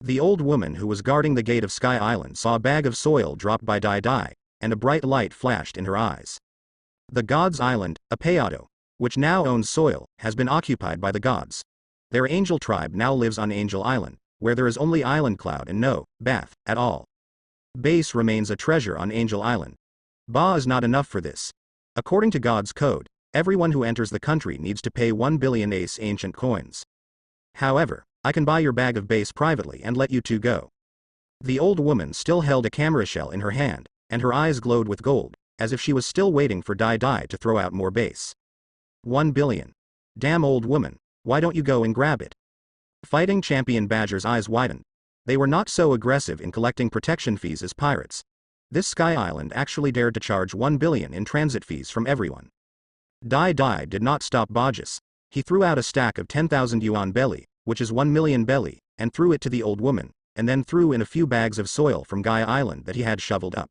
The old woman who was guarding the gate of Sky Island saw a bag of soil dropped by Dai Dai, and a bright light flashed in her eyes. The gods' island, Apeado, which now owns soil, has been occupied by the gods. Their angel tribe now lives on Angel Island, where there is only island cloud and no bath at all. Base remains a treasure on Angel Island. Ba is not enough for this. According to God's code, everyone who enters the country needs to pay 1 billion ace ancient coins. However, I can buy your bag of base privately and let you two go. The old woman still held a camera shell in her hand, and her eyes glowed with gold, as if she was still waiting for Dai Dai to throw out more base. 1 billion. Damn old woman, why don't you go and grab it? Fighting champion Badger's eyes widened. They were not so aggressive in collecting protection fees as pirates. This Sky Island actually dared to charge 1 billion in transit fees from everyone. Dai Dai did not stop Bajas. He threw out a stack of 10,000 yuan belly, which is 1 million belly, and threw it to the old woman, and then threw in a few bags of soil from Gaia Island that he had shoveled up.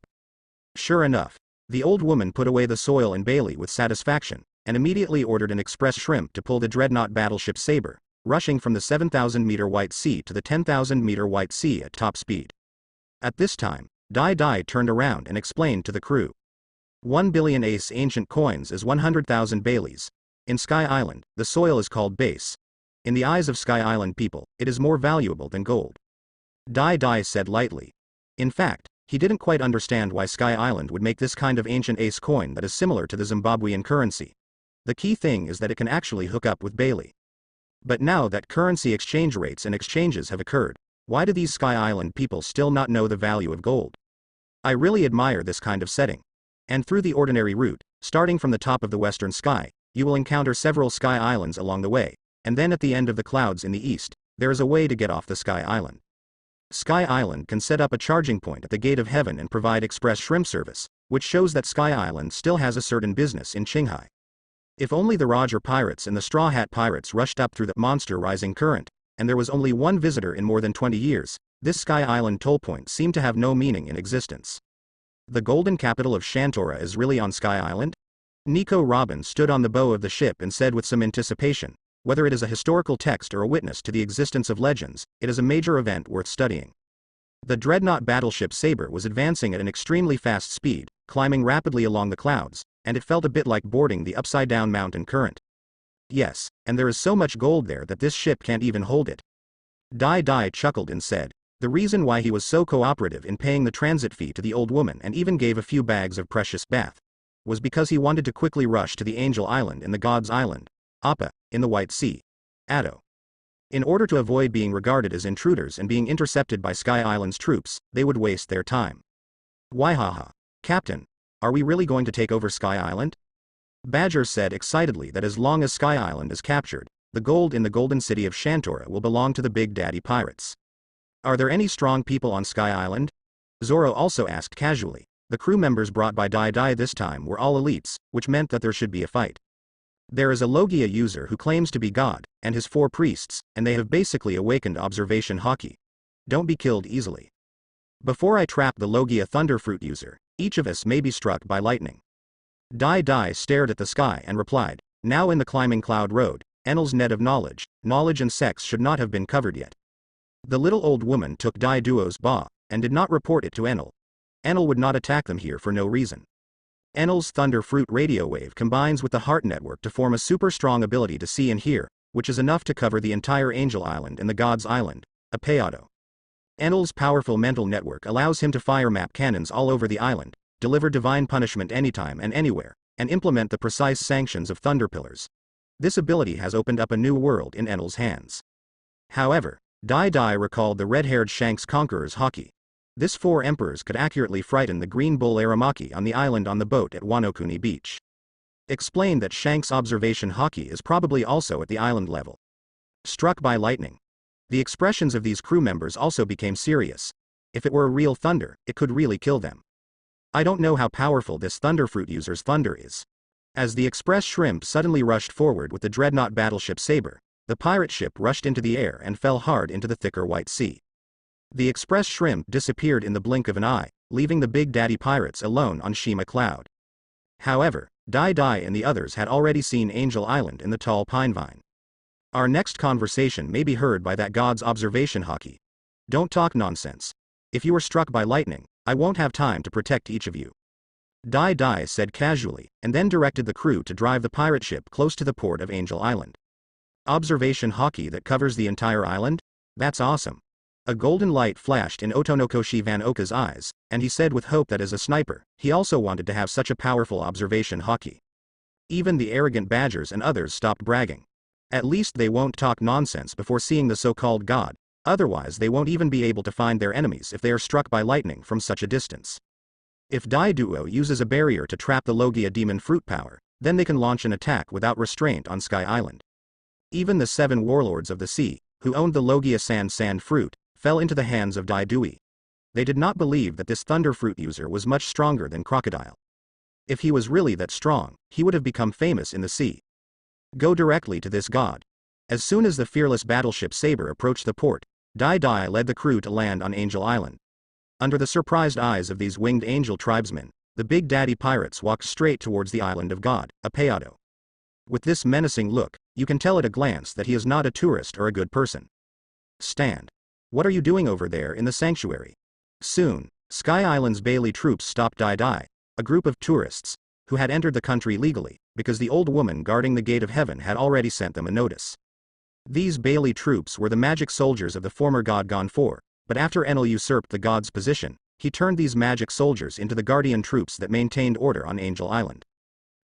Sure enough, the old woman put away the soil and Bailey with satisfaction, and immediately ordered an express shrimp to pull the dreadnought battleship Saber, rushing from the 7,000-meter White Sea to the 10,000-meter White Sea at top speed. At this time, Dai Dai turned around and explained to the crew. 1 billion ace ancient coins is 100,000 Baileys. In Sky Island, the soil is called base. In the eyes of Sky Island people, it is more valuable than gold. Dai Dai said lightly. In fact, he didn't quite understand why Sky Island would make this kind of ancient ace coin that is similar to the Zimbabwean currency. The key thing is that it can actually hook up with Bailey. But now that currency exchange rates and exchanges have occurred, why do these Sky Island people still not know the value of gold? I really admire this kind of setting. And through the ordinary route, starting from the top of the western sky, you will encounter several Sky Islands along the way, and then at the end of the clouds in the east, there is a way to get off the Sky Island. Sky Island can set up a charging point at the Gate of Heaven and provide express shrimp service, which shows that Sky Island still has a certain business in Qinghai. If only the Roger Pirates and the Straw Hat Pirates rushed up through the monster rising current, and there was only one visitor in more than 20 years, this Sky Island toll point seemed to have no meaning in existence. The golden capital of Shantora is really on Sky Island? Nico Robin stood on the bow of the ship and said with some anticipation, whether it is a historical text or a witness to the existence of legends, it is a major event worth studying. The dreadnought battleship Saber was advancing at an extremely fast speed, climbing rapidly along the clouds, and it felt a bit like boarding the upside-down mountain current. Yes, and there is so much gold there that this ship can't even hold it. Dai Dai chuckled and said, the reason why he was so cooperative in paying the transit fee to the old woman and even gave a few bags of precious bath, was because he wanted to quickly rush to the Angel Island and the God's Island, Appa, in the White Sea, Ado. In order to avoid being regarded as intruders and being intercepted by Sky Island's troops, they would waste their time. Waihaha. Captain, are we really going to take over Sky Island? Badger said excitedly that as long as Sky Island is captured, the gold in the golden city of Shantora will belong to the Big Daddy Pirates. Are there any strong people on Sky Island? Zoro also asked casually. The crew members brought by Dai Dai this time were all elites, which meant that there should be a fight. There is a Logia user who claims to be God, and his 4 priests, and they have basically awakened observation hockey. Don't be killed easily. Before I trap the Logia Thunderfruit user, each of us may be struck by lightning. Dai Dai stared at the sky and replied, now in the climbing cloud road, Enel's net of knowledge and sex should not have been covered yet. The little old woman took Dai Duo's ba, and did not report it to Enel. Enel would not attack them here for no reason. Enel's Thunder Fruit radio wave combines with the Heart Network to form a super strong ability to see and hear, which is enough to cover the entire Angel Island and the God's Island, Apeado. Enel's powerful mental network allows him to fire map cannons all over the island, deliver divine punishment anytime and anywhere, and implement the precise sanctions of Thunder Pillars. This ability has opened up a new world in Enel's hands. However, Dai Dai recalled the red-haired Shanks Conqueror's hockey. This 4 emperors could accurately frighten the green bull Aramaki on the island on the boat at Wanokuni Beach. Explained that Shanks' observation hockey is probably also at the island level. Struck by lightning. The expressions of these crew members also became serious. If it were a real thunder, it could really kill them. I don't know how powerful this Thunderfruit user's thunder is. As the express shrimp suddenly rushed forward with the dreadnought battleship Saber, the pirate ship rushed into the air and fell hard into the thicker White Sea. The express shrimp disappeared in the blink of an eye, leaving the Big Daddy Pirates alone on Shima Cloud. However, Dai Dai and the others had already seen Angel Island in the tall pine vine. Our next conversation may be heard by that god's observation hockey. Don't talk nonsense. If you are struck by lightning, I won't have time to protect each of you. Dai said casually, and then directed the crew to drive the pirate ship close to the port of Angel Island. Observation hockey that covers the entire island? That's awesome. A golden light flashed in Otonokoshi Van Oka's eyes, and he said with hope that as a sniper, he also wanted to have such a powerful observation hockey. Even the arrogant badgers and others stopped bragging. At least they won't talk nonsense before seeing the so-called god, otherwise they won't even be able to find their enemies if they are struck by lightning from such a distance. If Daiduo uses a barrier to trap the Logia demon fruit power, then they can launch an attack without restraint on Sky Island. Even the 7 warlords of the sea, who owned the Logia sand fruit, fell into the hands of Daidui. They did not believe that this thunder fruit user was much stronger than Crocodile. If he was really that strong, he would have become famous in the sea. Go directly to this god. As soon as the fearless battleship Saber approached the port, Dai led the crew to land on Angel Island. Under the surprised eyes of these winged angel tribesmen, the Big Daddy pirates walked straight towards the island of God, Apeado. With this menacing look, you can tell at a glance that he is not a tourist or a good person. Stand. What are you doing over there in the sanctuary? Soon, Sky Island's Bailey troops stopped Dai, a group of tourists, who had entered the country legally, because the old woman guarding the gate of heaven had already sent them a notice. These Bailey troops were the magic soldiers of the former god Gonfor, but after Enel usurped the god's position, he turned these magic soldiers into the guardian troops that maintained order on Angel Island.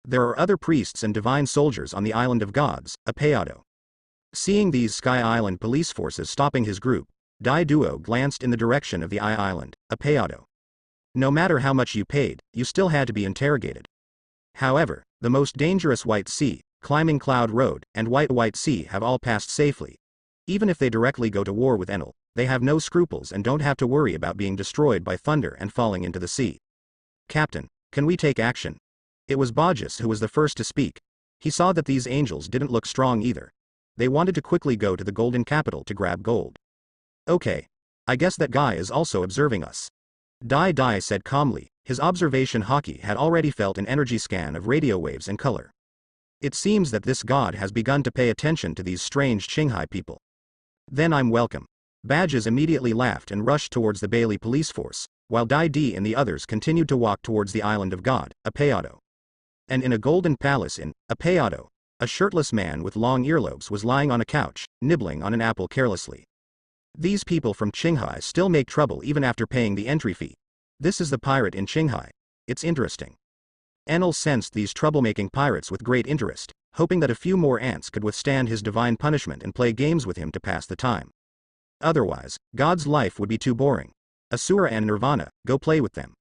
There are other priests and divine soldiers on the island of gods, Apeado. Seeing these Sky Island police forces stopping his group, Daiduo glanced in the direction of the island, Apeado. No matter how much you paid, you still had to be interrogated. However, the most dangerous White Sea, Climbing Cloud Road, and White Sea have all passed safely. Even if they directly go to war with Enel, they have no scruples and don't have to worry about being destroyed by thunder and falling into the sea. Captain, can we take action? It was Bajas who was the first to speak. He saw that these angels didn't look strong either. They wanted to quickly go to the golden capital to grab gold. Okay. I guess that guy is also observing us. Dai said calmly, his observation hockey had already felt an energy scan of radio waves and color. It seems that this god has begun to pay attention to these strange Qinghai people. Then I'm welcome. Badges immediately laughed and rushed towards the Bailey police force, while Dai and the others continued to walk towards the island of God, Apeado. And in a golden palace in Apeado, a shirtless man with long earlobes was lying on a couch, nibbling on an apple carelessly. These people from Qinghai still make trouble even after paying the entry fee. This is the pirate in Qinghai. It's interesting. Enel sensed these troublemaking pirates with great interest, hoping that a few more ants could withstand his divine punishment and play games with him to pass the time. Otherwise, God's life would be too boring. Asura and Nirvana, go play with them.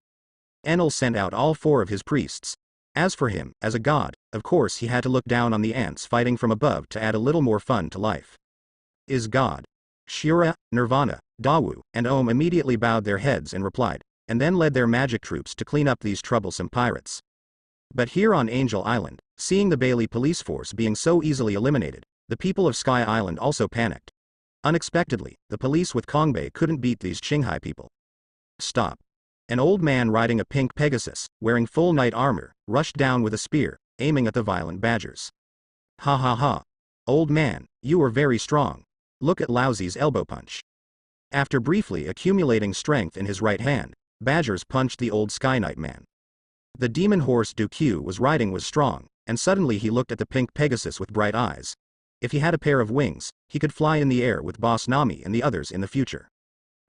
Enel sent out all 4 of his priests. As for him, as a god, of course he had to look down on the ants fighting from above to add a little more fun to life. Is God. Shura, Nirvana, Dawu, and Om immediately bowed their heads and replied, and then led their magic troops to clean up these troublesome pirates. But here on Angel Island, seeing the Bailey police force being so easily eliminated, the people of Sky Island also panicked. Unexpectedly, the police with Kongbei couldn't beat these Qinghai people. Stop. An old man riding a pink Pegasus, wearing full knight armor, rushed down with a spear, aiming at the violent badgers. Ha ha ha. Old man, you are very strong. Look at Lousy's elbow punch. After briefly accumulating strength in his right hand, badgers punched the old Sky Knight man. The demon horse Duque was riding was strong, and suddenly he looked at the pink Pegasus with bright eyes. If he had a pair of wings, he could fly in the air with Boss Nami and the others in the future.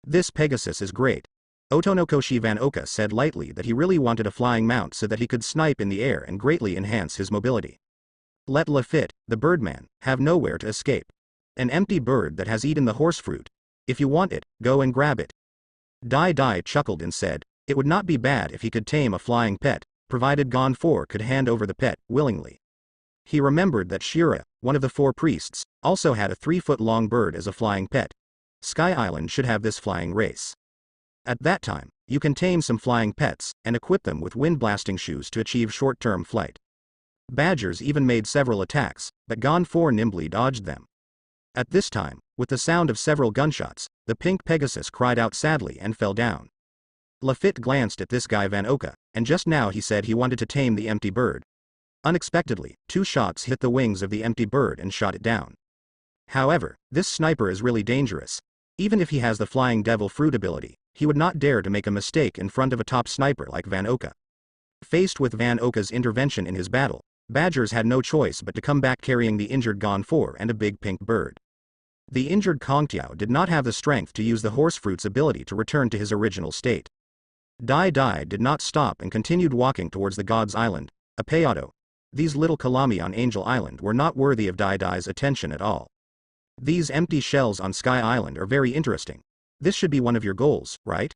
This Pegasus is great. Otonokoshi Van Oka said lightly that he really wanted a flying mount so that he could snipe in the air and greatly enhance his mobility. Let Lafitte, the birdman, have nowhere to escape. An empty bird that has eaten the horsefruit. If you want it, go and grab it. Dai chuckled and said, it would not be bad if he could tame a flying pet, provided Gonfor could hand over the pet, willingly. He remembered that Shura, one of the 4 priests, also had a 3-foot-long bird as a flying pet. Sky Island should have this flying race. At that time, you can tame some flying pets, and equip them with wind-blasting shoes to achieve short-term flight. Badgers even made several attacks, but Gonfor nimbly dodged them. At this time, with the sound of several gunshots, the pink Pegasus cried out sadly and fell down. Lafitte glanced at this guy Van Oka, and just now he said he wanted to tame the empty bird. Unexpectedly, 2 shots hit the wings of the empty bird and shot it down. However, this sniper is really dangerous. Even if he has the flying devil fruit ability, he would not dare to make a mistake in front of a top sniper like Van Oka. Faced with Van Oka's intervention in his battle, Badgers had no choice but to come back carrying the injured Gon 4 and a big pink bird. The injured Kong Tiao did not have the strength to use the horsefruit's ability to return to his original state. Dai Dai did not stop and continued walking towards the God's Island, a Peyote. These little Kalami on Angel Island were not worthy of Dai Dai's attention at all. These empty shells on Sky Island are very interesting. This should be one of your goals, right?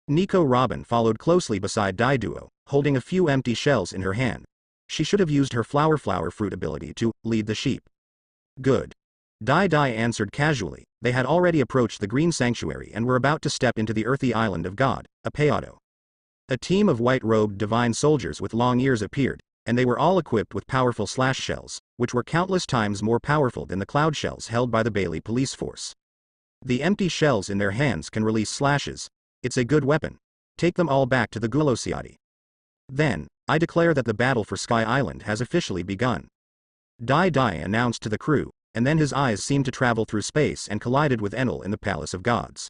Nico Robin followed closely beside Dai Duo, holding a few empty shells in her hand. She should have used her flower fruit ability to lead the sheep. Good. Dai Dai answered casually. They had already approached the Green Sanctuary and were about to step into the earthy island of God, a Peyote. A team of white-robed divine soldiers with long ears appeared, and they were all equipped with powerful slash shells, which were countless times more powerful than the cloud shells held by the Bailey police force. The empty shells in their hands can release slashes. It's a good weapon. Take them all back to the Gulosiati. Then, I declare that the battle for Sky Island has officially begun. Dai Dai announced to the crew, and then his eyes seemed to travel through space and collided with Enel in the Palace of Gods.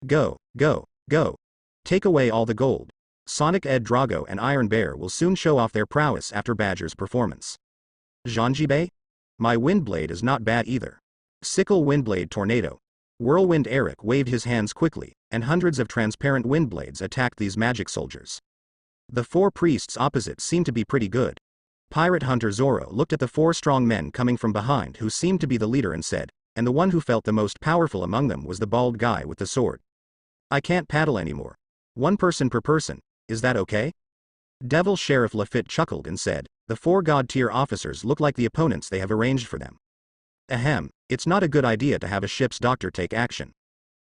Go, go, go. Take away all the gold. Sonic Ed Drago and Iron Bear will soon show off their prowess after Badger's performance. Janjibe? My Windblade is not bad either. Sickle Windblade Tornado. Whirlwind Eric waved his hands quickly, and hundreds of transparent windblades attacked these magic soldiers. The four priests opposite seemed to be pretty good. Pirate Hunter Zoro looked at the four strong men coming from behind who seemed to be the leader and said, and the one who felt the most powerful among them was the bald guy with the sword. I can't paddle anymore. One person per person, is that okay? Devil Sheriff Lafitte chuckled and said, the four god-tier officers look like the opponents they have arranged for them. Ahem, it's not a good idea to have a ship's doctor take action.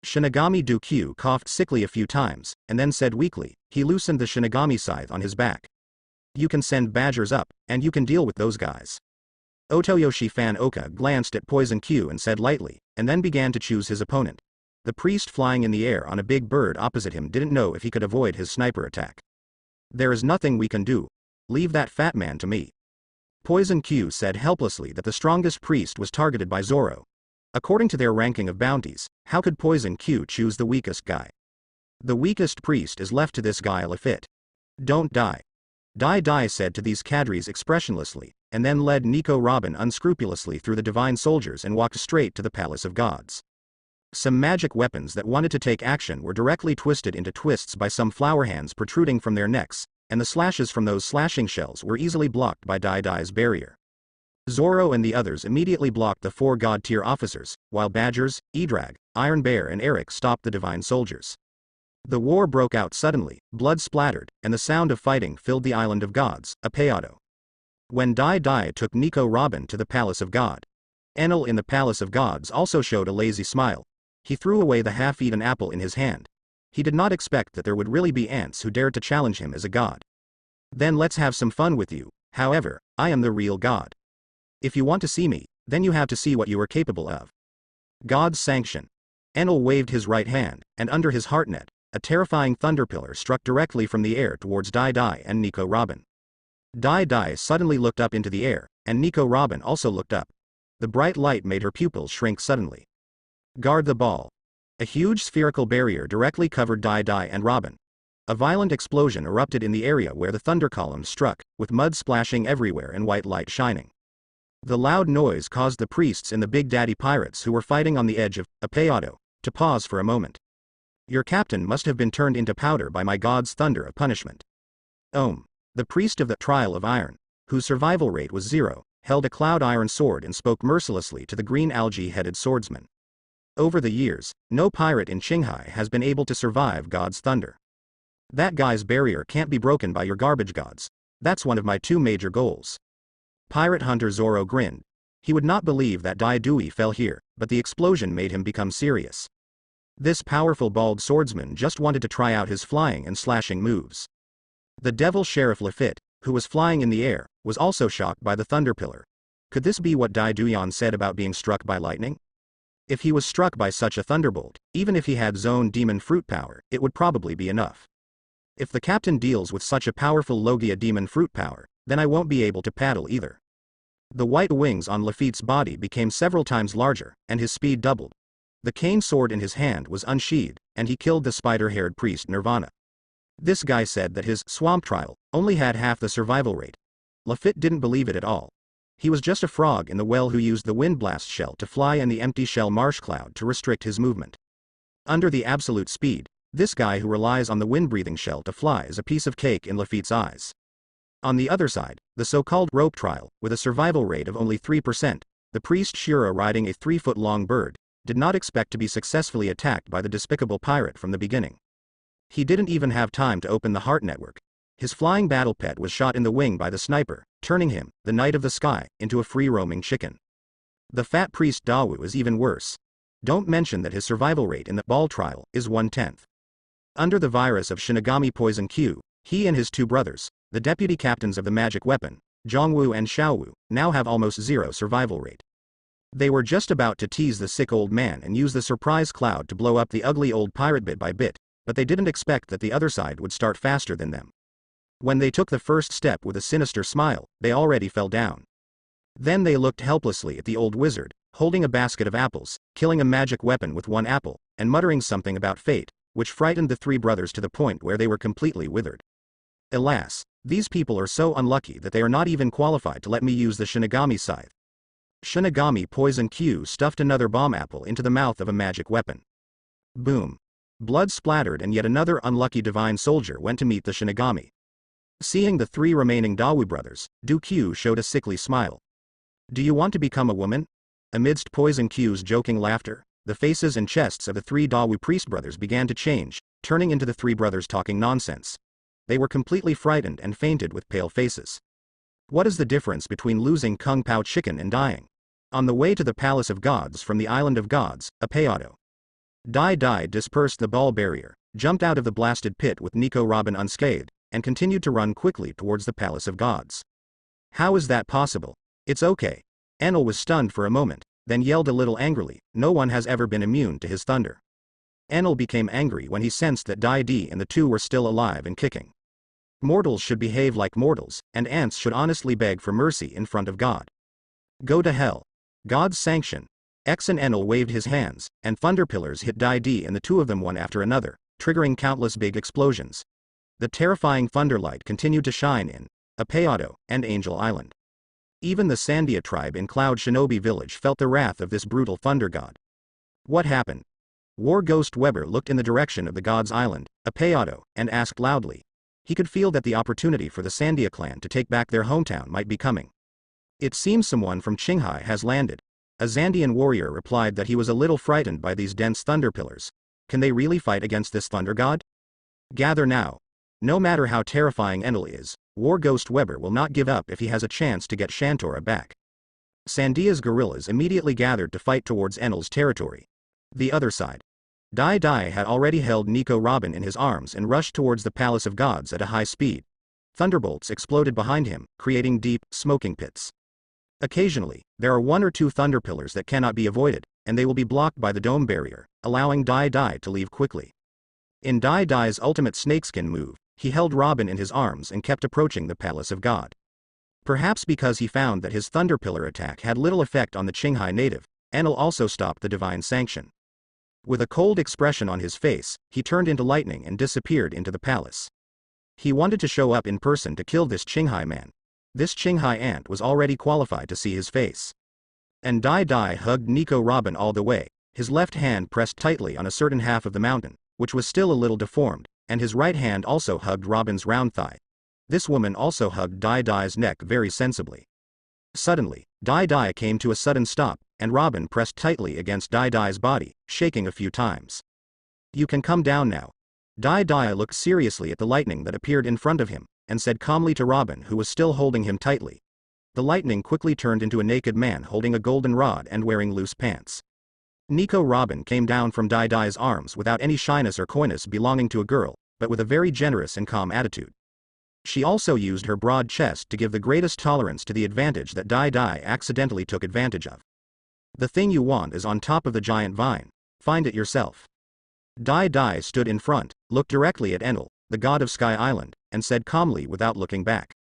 Shinigami Dukyu coughed sickly a few times, and then said weakly, he loosened the Shinigami scythe on his back. You can send Badgers up, and you can deal with those guys. Otoyoshi Fan Oka glanced at Poison Q and said lightly, and then began to choose his opponent. The priest flying in the air on a big bird opposite him didn't know if he could avoid his sniper attack. There is nothing we can do. Leave that fat man to me. Poison Q said helplessly that the strongest priest was targeted by Zoro. According to their ranking of bounties, how could Poison Q choose the weakest guy? The weakest priest is left to this guy Lafitte. Don't die. Dai Dai said to these cadres expressionlessly, and then led Nico Robin unscrupulously through the divine soldiers and walked straight to the Palace of Gods. Some magic weapons that wanted to take action were directly twisted into twists by some flower hands protruding from their necks, and the slashes from those slashing shells were easily blocked by Dai Dai's barrier. Zoro and the others immediately blocked the four god-tier officers, while Badgers, Edrag, Iron Bear and Eric stopped the divine soldiers. The war broke out suddenly, blood splattered, and the sound of fighting filled the Island of Gods, a Peyote. When Dai Dai took Nico Robin to the Palace of God, Enel in the Palace of Gods also showed a lazy smile. He threw away the half-eaten apple in his hand. He did not expect that there would really be ants who dared to challenge him as a god. Then let's have some fun with you. However, I am the real god. If you want to see me, then you have to see what you are capable of. God's sanction. Enel waved his right hand, and under his heartnet, a terrifying thunderpillar struck directly from the air towards Dai Dai and Nico Robin. Dai Dai suddenly looked up into the air, and Nico Robin also looked up. The bright light made her pupils shrink suddenly. Guard the ball. A huge spherical barrier directly covered Dai Dai and Robin. A violent explosion erupted in the area where the thunder columns struck, with mud splashing everywhere and white light shining. The loud noise caused the priests and the Big Daddy pirates who were fighting on the edge of a Peyote to pause for a moment. Your captain must have been turned into powder by my god's thunder of punishment. The priest of the Trial of Iron, whose survival rate was 0, held a cloud iron sword and spoke mercilessly to the green algae-headed swordsman. Over the years, no pirate in Qinghai has been able to survive God's thunder. That guy's barrier can't be broken by your garbage gods. That's one of my 2 major goals. Pirate Hunter Zoro grinned. He would not believe that Dai Dui fell here, but the explosion made him become serious. This powerful bald swordsman just wanted to try out his flying and slashing moves. The Devil Sheriff Lafitte, who was flying in the air, was also shocked by the thunder pillar. Could this be what Dai Duyan said about being struck by lightning? If he was struck by such a thunderbolt, even if he had zone demon fruit power, it would probably be enough. If the captain deals with such a powerful Logia demon fruit power, then I won't be able to paddle either. The white wings on Lafitte's body became several times larger, and his speed doubled. The cane sword in his hand was unsheathed, and he killed the spider-haired priest Nirvana. This guy said that his swamp trial only had half the survival rate. Lafitte didn't believe it at all. He was just a frog in the well who used the windblast shell to fly and the empty shell marsh cloud to restrict his movement. Under the absolute speed, this guy who relies on the wind-breathing shell to fly is a piece of cake in Lafitte's eyes. On the other side, the so-called rope trial, with a survival rate of only 3%, the priest Shura riding a 3-foot-long bird, did not expect to be successfully attacked by the despicable pirate from the beginning. He didn't even have time to open the heart network. His flying battle pet was shot in the wing by the sniper, turning him, the Knight of the Sky, into a free-roaming chicken. The fat priest Dawu is even worse. Don't mention that his survival rate in the ball trial is 1/10. Under the virus of Shinigami Poison Q, he and his two brothers, the deputy captains of the magic weapon, Zhongwu and Xiaowu, now have almost zero survival rate. They were just about to tease the sick old man and use the surprise cloud to blow up the ugly old pirate bit by bit, but they didn't expect that the other side would start faster than them. When they took the first step with a sinister smile, they already fell down. Then they looked helplessly at the old wizard, holding a basket of apples, killing a magic weapon with one apple, and muttering something about fate, which frightened the three brothers to the point where they were completely withered. Alas, these people are so unlucky that they are not even qualified to let me use the Shinigami scythe. Shinigami Poison Q stuffed another bomb apple into the mouth of a magic weapon. Boom. Blood splattered and yet another unlucky divine soldier went to meet the Shinigami. Seeing the three remaining Dawu brothers, Du Q showed a sickly smile. Do you want to become a woman? Amidst Poison Q's joking laughter, the faces and chests of the three Dawu priest brothers began to change, turning into the three brothers talking nonsense. They were completely frightened and fainted with pale faces. What is the difference between losing Kung Pao chicken and dying? On the way to the Palace of Gods from the Island of Gods, Apeado. Dai dispersed the ball barrier, jumped out of the blasted pit with Nico Robin unscathed, and continued to run quickly towards the Palace of Gods. How is that possible? It's okay. Enel was stunned for a moment, then yelled a little angrily, no one has ever been immune to his thunder. Enel became angry when he sensed that Dai and the two were still alive and kicking. Mortals should behave like mortals, and ants should honestly beg for mercy in front of God. Go to hell. God's sanction. X and Enel waved his hands, and thunder pillars hit Dai and the two of them one after another, triggering countless big explosions. The terrifying thunderlight continued to shine in Apeado and Angel Island. Even the Sandia tribe in Cloud Shinobi Village felt the wrath of this brutal thunder god. What happened? War Ghost Weber looked in the direction of the God's Island, Apeado, and asked loudly. He could feel that the opportunity for the Sandia clan to take back their hometown might be coming. It seems someone from Qinghai has landed. A Zandian warrior replied that he was a little frightened by these dense thunder pillars. Can they really fight against this thunder god? Gather now. No matter how terrifying Enel is, War Ghost Weber will not give up if he has a chance to get Shantora back. Sandia's guerrillas immediately gathered to fight towards Enel's territory. The other side. Dai had already held Nico Robin in his arms and rushed towards the Palace of Gods at a high speed. Thunderbolts exploded behind him, creating deep, smoking pits. Occasionally, there are one or two thunder pillars that cannot be avoided, and they will be blocked by the dome barrier, allowing Dai to leave quickly. In Dai's ultimate snakeskin move, he held Robin in his arms and kept approaching the Palace of God. Perhaps because he found that his thunder pillar attack had little effect on the Qinghai native, Enel also stopped the divine sanction. With a cold expression on his face, he turned into lightning and disappeared into the palace. He wanted to show up in person to kill this Qinghai man. This Qinghai ant was already qualified to see his face. And Dai hugged Nico Robin all the way, his left hand pressed tightly on a certain half of the mountain, which was still a little deformed, and his right hand also hugged Robin's round thigh. This woman also hugged Dai's neck very sensibly. Suddenly, Dai came to a sudden stop, and Robin pressed tightly against Dai's body, shaking a few times. You can come down now. Dai looked seriously at the lightning that appeared in front of him, and said calmly to Robin, who was still holding him tightly. The lightning quickly turned into a naked man holding a golden rod and wearing loose pants. Nico Robin came down from Dai's arms without any shyness or coyness belonging to a girl, but with a very generous and calm attitude. She also used her broad chest to give the greatest tolerance to the advantage that Dai accidentally took advantage of. The thing you want is on top of the giant vine. Find it yourself. Dai stood in front, looked directly at Enel, the god of Sky Island, and said calmly without looking back.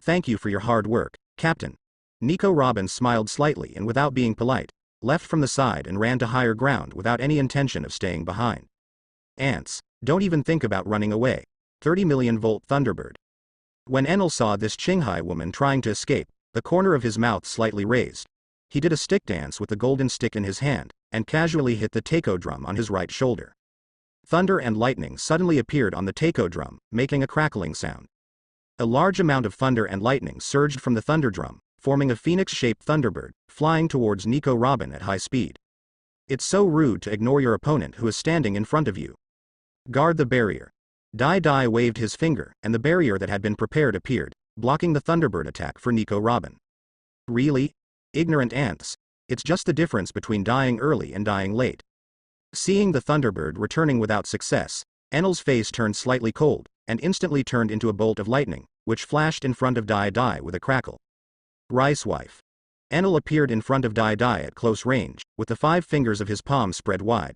Thank you for your hard work, Captain. Nico Robin smiled slightly and without being polite. left from the side and ran to higher ground without any intention of staying behind. Ants, don't even think about running away. 30 million volt Thunderbird. When Enel saw this Qinghai woman trying to escape, the corner of his mouth slightly raised. He did a stick dance with the golden stick in his hand, and casually hit the taiko drum on his right shoulder. Thunder and lightning suddenly appeared on the taiko drum, making a crackling sound. A large amount of thunder and lightning surged from the thunder drum, forming a phoenix-shaped Thunderbird, flying towards Nico Robin at high speed. It's so rude to ignore your opponent who is standing in front of you. Guard the barrier. Dai waved his finger, and the barrier that had been prepared appeared, blocking the Thunderbird attack for Nico Robin. Really? Ignorant ants. It's just the difference between dying early and dying late. Seeing the Thunderbird returning without success, Enel's face turned slightly cold, and instantly turned into a bolt of lightning, which flashed in front of Dai with a crackle. Rice wife. Enel appeared in front of Dai at close range, with the 5 fingers of his palm spread wide.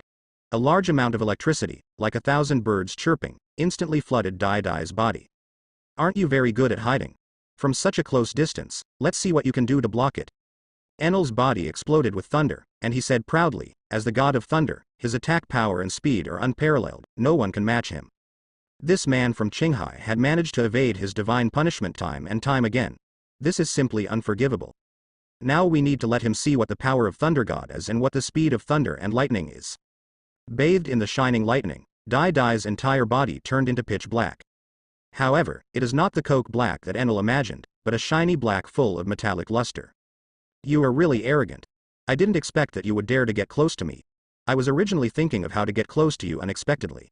A large amount of electricity, like 1,000 birds chirping, instantly flooded Dai's body. Aren't you very good at hiding? From such a close distance, let's see what you can do to block it. Enel's body exploded with thunder, and he said proudly, as the god of thunder, his attack power and speed are unparalleled, no one can match him. This man from Qinghai had managed to evade his divine punishment time and time again. This is simply unforgivable. Now we need to let him see what the power of Thunder God is and what the speed of thunder and lightning is. Bathed in the shining lightning, Dai's entire body turned into pitch black. However, it is not the coke black that Enel imagined, but a shiny black full of metallic luster. You are really arrogant. I didn't expect that you would dare to get close to me. I was originally thinking of how to get close to you unexpectedly.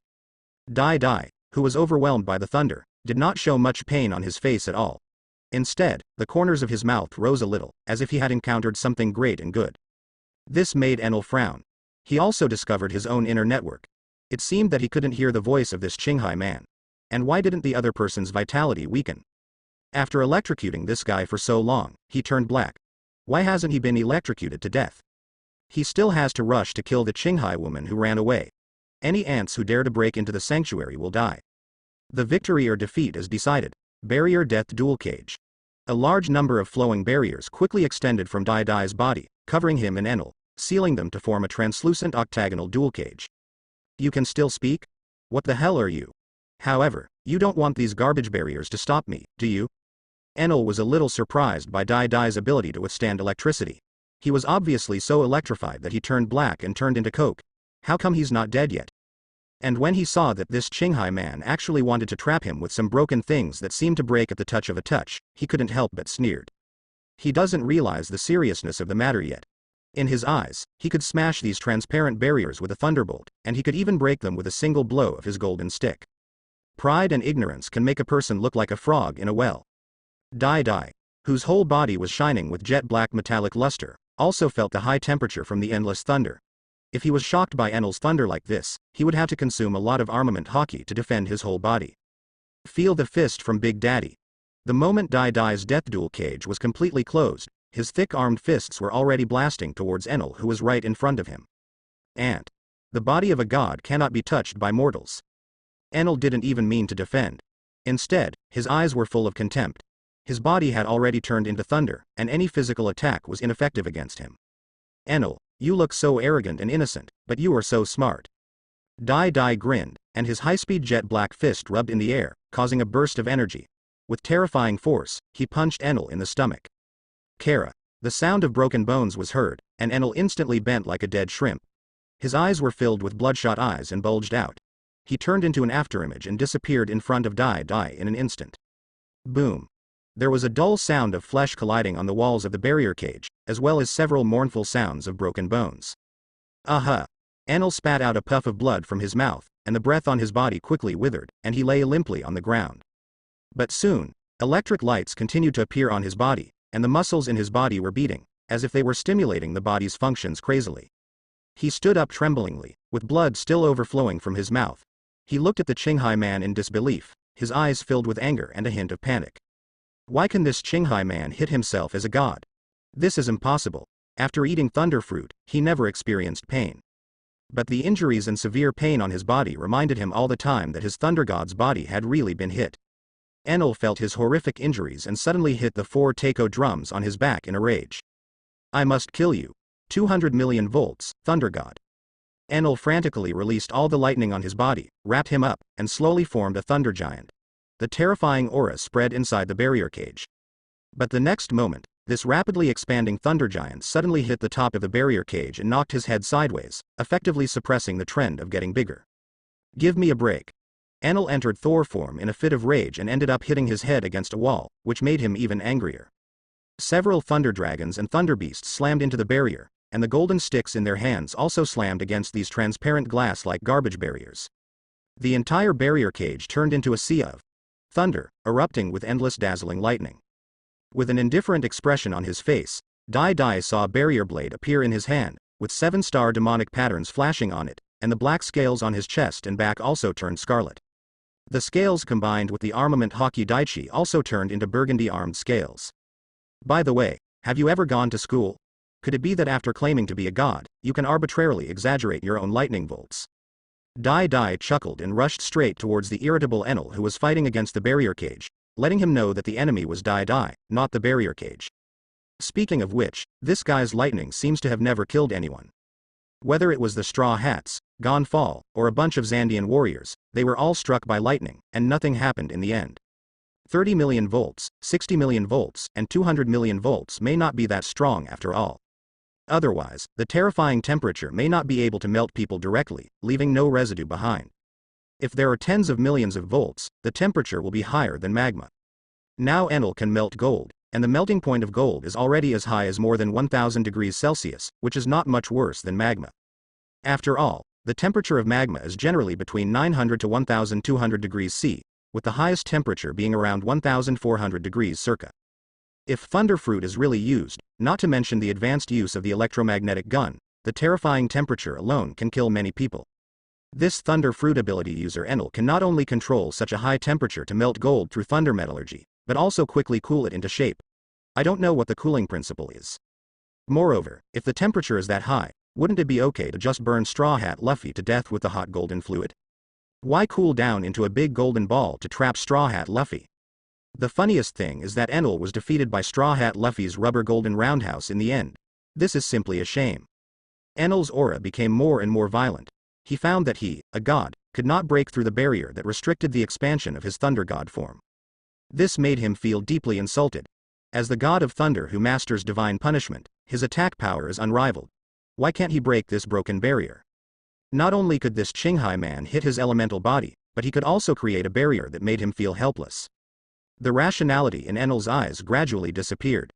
Dai, who was overwhelmed by the thunder, did not show much pain on his face at all. Instead, the corners of his mouth rose a little, as if he had encountered something great and good. This made Enel frown. He also discovered his own inner network. It seemed that he couldn't hear the voice of this Qinghai man. And why didn't the other person's vitality weaken? After electrocuting this guy for so long, he turned black. Why hasn't he been electrocuted to death? He still has to rush to kill the Qinghai woman who ran away. Any ants who dare to break into the sanctuary will die. The victory or defeat is decided. Barrier Death Dual Cage. A large number of flowing barriers quickly extended from Dai's body, covering him and Enel, sealing them to form a translucent octagonal dual cage. You can still speak? What the hell are you? However, you don't want these garbage barriers to stop me, do you? Enel was a little surprised by Dai's ability to withstand electricity. He was obviously so electrified that he turned black and turned into coke. How come he's not dead yet? And when he saw that this Qinghai man actually wanted to trap him with some broken things that seemed to break at the touch of a touch, he couldn't help but sneered. He doesn't realize the seriousness of the matter yet. In his eyes, he could smash these transparent barriers with a thunderbolt, and he could even break them with a single blow of his golden stick. Pride and ignorance can make a person look like a frog in a well. Dai, whose whole body was shining with jet black metallic luster, also felt the high temperature from the endless thunder. If he was shocked by Enel's thunder like this, he would have to consume a lot of armament hockey to defend his whole body. Feel the fist from Big Daddy. The moment Dai's death duel cage was completely closed, his thick-armed fists were already blasting towards Enel, who was right in front of him. Ant. The body of a god cannot be touched by mortals. Enel didn't even mean to defend. Instead, his eyes were full of contempt. His body had already turned into thunder, and any physical attack was ineffective against him. Enel, you look so arrogant and innocent, but you are so smart. Dai grinned, and his high-speed jet black fist rubbed in the air, causing a burst of energy. With terrifying force, he punched Enel in the stomach. Kara. The sound of broken bones was heard, and Enel instantly bent like a dead shrimp. His eyes were filled with bloodshot eyes and bulged out. He turned into an afterimage and disappeared in front of Dai in an instant. Boom. There was a dull sound of flesh colliding on the walls of the barrier cage, as well as several mournful sounds of broken bones. Aha! Enel spat out a puff of blood from his mouth, and the breath on his body quickly withered, and he lay limply on the ground. But soon, electric lights continued to appear on his body, and the muscles in his body were beating, as if they were stimulating the body's functions crazily. He stood up tremblingly, with blood still overflowing from his mouth. He looked at the Qinghai man in disbelief, his eyes filled with anger and a hint of panic. Why can this Qinghai man hit himself as a god? This is impossible. After eating thunder fruit, he never experienced pain. But the injuries and severe pain on his body reminded him all the time that his thunder god's body had really been hit. Enel felt his horrific injuries and suddenly hit the 4 taiko drums on his back in a rage. I must kill you. 200 million volts, Thunder God. Enel frantically released all the lightning on his body, wrapped him up, and slowly formed a thunder giant. The terrifying aura spread inside the barrier cage. But the next moment, this rapidly expanding thunder giant suddenly hit the top of the barrier cage and knocked his head sideways, effectively suppressing the trend of getting bigger. Give me a break. Enel entered Thor form in a fit of rage and ended up hitting his head against a wall, which made him even angrier. Several thunder dragons and thunder beasts slammed into the barrier, and the golden sticks in their hands also slammed against these transparent glass-like garbage barriers. The entire barrier cage turned into a sea of thunder, erupting with endless dazzling lightning. With an indifferent expression on his face, Dai saw a barrier blade appear in his hand, with 7-star demonic patterns flashing on it, and the black scales on his chest and back also turned scarlet. The scales combined with the armament Haki Daichi also turned into burgundy-armed scales. By the way, have you ever gone to school? Could it be that after claiming to be a god, you can arbitrarily exaggerate your own lightning bolts? Dai chuckled and rushed straight towards the irritable Enel, who was fighting against the barrier cage, letting him know that the enemy was Dai, not the barrier cage. Speaking of which, this guy's lightning seems to have never killed anyone. Whether it was the Straw Hats, Gonfall, or a bunch of Zandian warriors, they were all struck by lightning, and nothing happened in the end. 30 million volts, 60 million volts, and 200 million volts may not be that strong after all. Otherwise, the terrifying temperature may not be able to melt people directly, leaving no residue behind. If there are tens of millions of volts, the temperature will be higher than magma. Now Enel can melt gold, and the melting point of gold is already as high as more than 1000 degrees Celsius, which is not much worse than magma. After all, the temperature of magma is generally between 900 to 1200 degrees C, with the highest temperature being around 1400 degrees circa. If thunder fruit is really used, not to mention the advanced use of the electromagnetic gun, the terrifying temperature alone can kill many people. This thunder fruit ability user Enel can not only control such a high temperature to melt gold through thunder metallurgy, but also quickly cool it into shape. I don't know what the cooling principle is. Moreover, if the temperature is that high, wouldn't it be okay to just burn Straw Hat Luffy to death with the hot golden fluid? Why cool down into a big golden ball to trap Straw Hat Luffy? The funniest thing is that Enel was defeated by Straw Hat Luffy's rubber golden roundhouse in the end. This is simply a shame. Enel's aura became more and more violent. He found that he, a god, could not break through the barrier that restricted the expansion of his thunder god form. This made him feel deeply insulted. As the god of thunder who masters divine punishment, his attack power is unrivaled. Why can't he break this broken barrier? Not only could this Qinghai man hit his elemental body, but he could also create a barrier that made him feel helpless. The rationality in Enel's eyes gradually disappeared.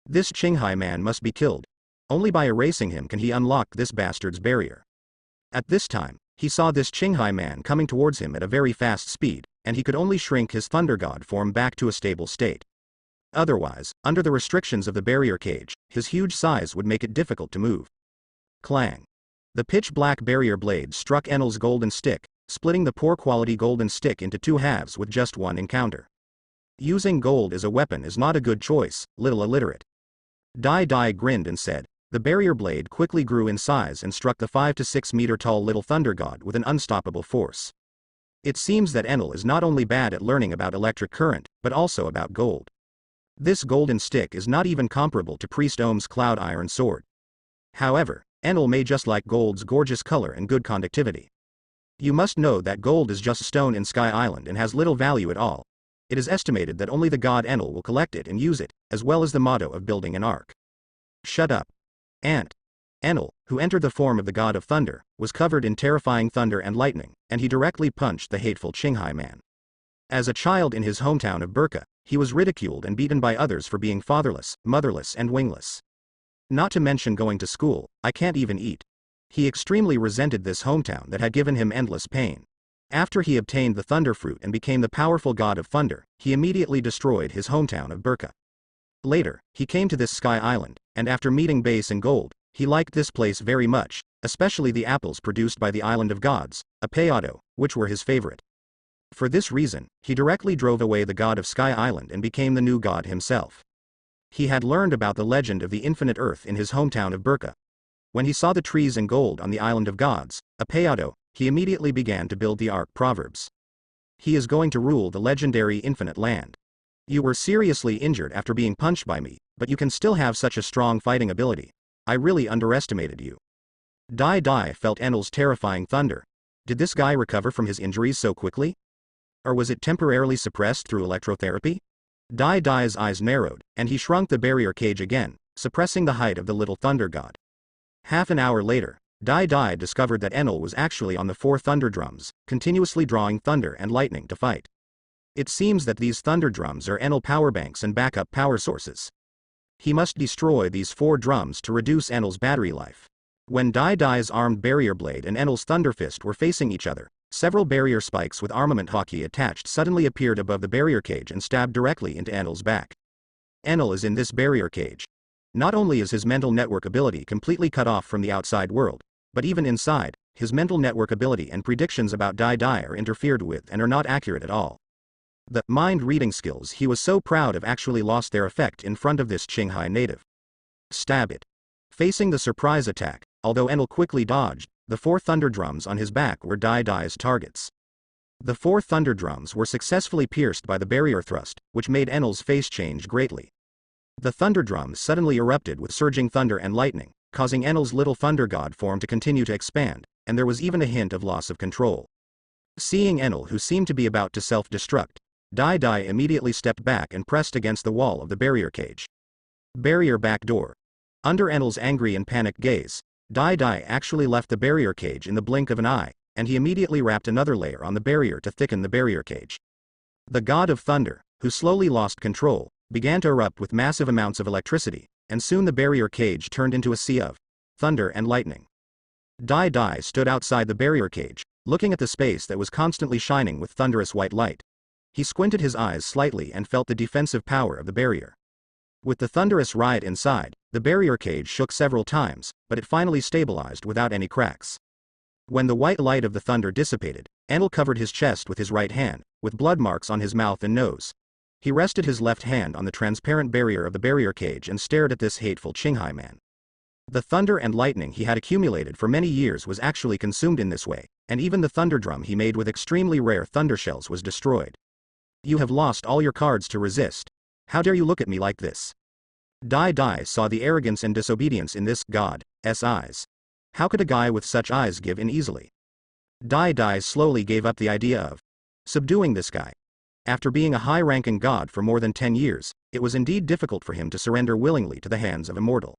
This Qinghai man must be killed. Only by erasing him can he unlock this bastard's barrier. At this time, he saw this Qinghai man coming towards him at a very fast speed, and he could only shrink his thunder god form back to a stable state. Otherwise, under the restrictions of the barrier cage, his huge size would make it difficult to move. Clang. The pitch-black barrier blade struck Enel's golden stick, splitting the poor-quality golden stick into 2 halves with just one encounter. Using gold as a weapon is not a good choice, little illiterate. Dai grinned and said. The barrier blade quickly grew in size and struck the 5 to 6 meter tall little thunder god with an unstoppable force. It seems that Enel is not only bad at learning about electric current, but also about gold. This golden stick is not even comparable to Priest Ohm's cloud iron sword. However, Enel may just like gold's gorgeous color and good conductivity. You must know that gold is just stone in Sky Island and has little value at all. It is estimated that only the god Enel will collect it and use it, as well as the motto of building an ark. Shut up. Ant. Enel, who entered the form of the god of thunder, was covered in terrifying thunder and lightning, and he directly punched the hateful Qinghai man. As a child in his hometown of Burka, he was ridiculed and beaten by others for being fatherless, motherless and wingless. Not to mention going to school, I can't even eat. He extremely resented this hometown that had given him endless pain. After he obtained the thunder fruit and became the powerful god of thunder, he immediately destroyed his hometown of Burka. Later, he came to this Sky Island, and after meeting Base and Gold, he liked this place very much, especially the apples produced by the Island of Gods, Apeado, which were his favorite. For this reason, he directly drove away the god of Sky Island and became the new god himself. He had learned about the legend of the infinite earth in his hometown of Burka. When he saw the trees and gold on the Island of Gods, Apeado, he immediately began to build the Ark Proverbs. He is going to rule the legendary infinite land. You were seriously injured after being punched by me, but you can still have such a strong fighting ability. I really underestimated you. Dai Dai felt Enel's terrifying thunder. Did this guy recover from his injuries so quickly? Or was it temporarily suppressed through electrotherapy? Dai Dai's eyes narrowed, and he shrunk the barrier cage again, suppressing the height of the little thunder god. Half an hour later, Dai Dai discovered that Enel was actually on the 4 thunder drums, continuously drawing thunder and lightning to fight. It seems that these thunder drums are Enel power banks and backup power sources. He must destroy these 4 drums to reduce Enel's battery life. When Dai Dai's armed barrier blade and Enel's thunder fist were facing each other, several barrier spikes with armament hockey attached suddenly appeared above the barrier cage and stabbed directly into Enel's back. Enel is in this barrier cage. Not only is his mental network ability completely cut off from the outside world, but even inside, his mental network ability and predictions about Dai Dai are interfered with and are not accurate at all. The mind-reading skills he was so proud of actually lost their effect in front of this Qinghai native. Stab it. Facing the surprise attack, although Enel quickly dodged, the 4 thunder drums on his back were Dai Dai's targets. The 4 thunder drums were successfully pierced by the barrier thrust, which made Enel's face change greatly. The thunder drums suddenly erupted with surging thunder and lightning, causing Enel's little thunder god form to continue to expand, and there was even a hint of loss of control. Seeing Enel, who seemed to be about to self-destruct, Dai Dai immediately stepped back and pressed against the wall of the barrier cage. Barrier back door. Under Enel's angry and panicked gaze, Dai Dai actually left the barrier cage in the blink of an eye, and he immediately wrapped another layer on the barrier to thicken the barrier cage. The god of thunder, who slowly lost control, began to erupt with massive amounts of electricity, and soon the barrier cage turned into a sea of thunder and lightning. Dai Dai stood outside the barrier cage, looking at the space that was constantly shining with thunderous white light. He squinted his eyes slightly and felt the defensive power of the barrier. With the thunderous riot inside, the barrier cage shook several times, but it finally stabilized without any cracks. When the white light of the thunder dissipated, Enel covered his chest with his right hand, with blood marks on his mouth and nose. He rested his left hand on the transparent barrier of the barrier cage and stared at this hateful Qinghai man. The thunder and lightning he had accumulated for many years was actually consumed in this way, and even the thunder drum he made with extremely rare thunder shells was destroyed. You have lost all your cards to resist. How dare you look at me like this? Dai Dai saw the arrogance and disobedience in this god's eyes. How could a guy with such eyes give in easily? Dai Dai slowly gave up the idea of subduing this guy. After being a high-ranking god for more than 10 years, it was indeed difficult for him to surrender willingly to the hands of a mortal.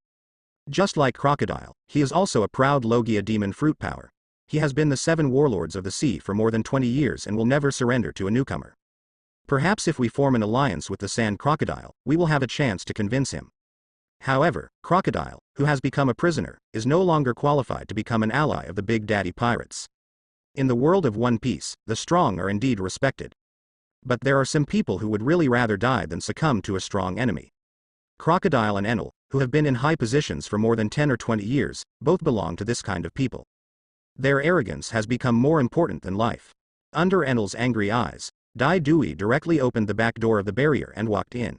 Just like Crocodile, he is also a proud Logia demon fruit power. He has been the 7 warlords of the sea for more than 20 years and will never surrender to a newcomer. Perhaps if we form an alliance with the Sand Crocodile, we will have a chance to convince him. However, Crocodile, who has become a prisoner, is no longer qualified to become an ally of the Big Daddy Pirates. In the world of One Piece, the strong are indeed respected. But there are some people who would really rather die than succumb to a strong enemy. Crocodile and Enel, who have been in high positions for more than 10 or 20 years, both belong to this kind of people. Their arrogance has become more important than life. Under Enel's angry eyes, Dai Dui directly opened the back door of the barrier and walked in.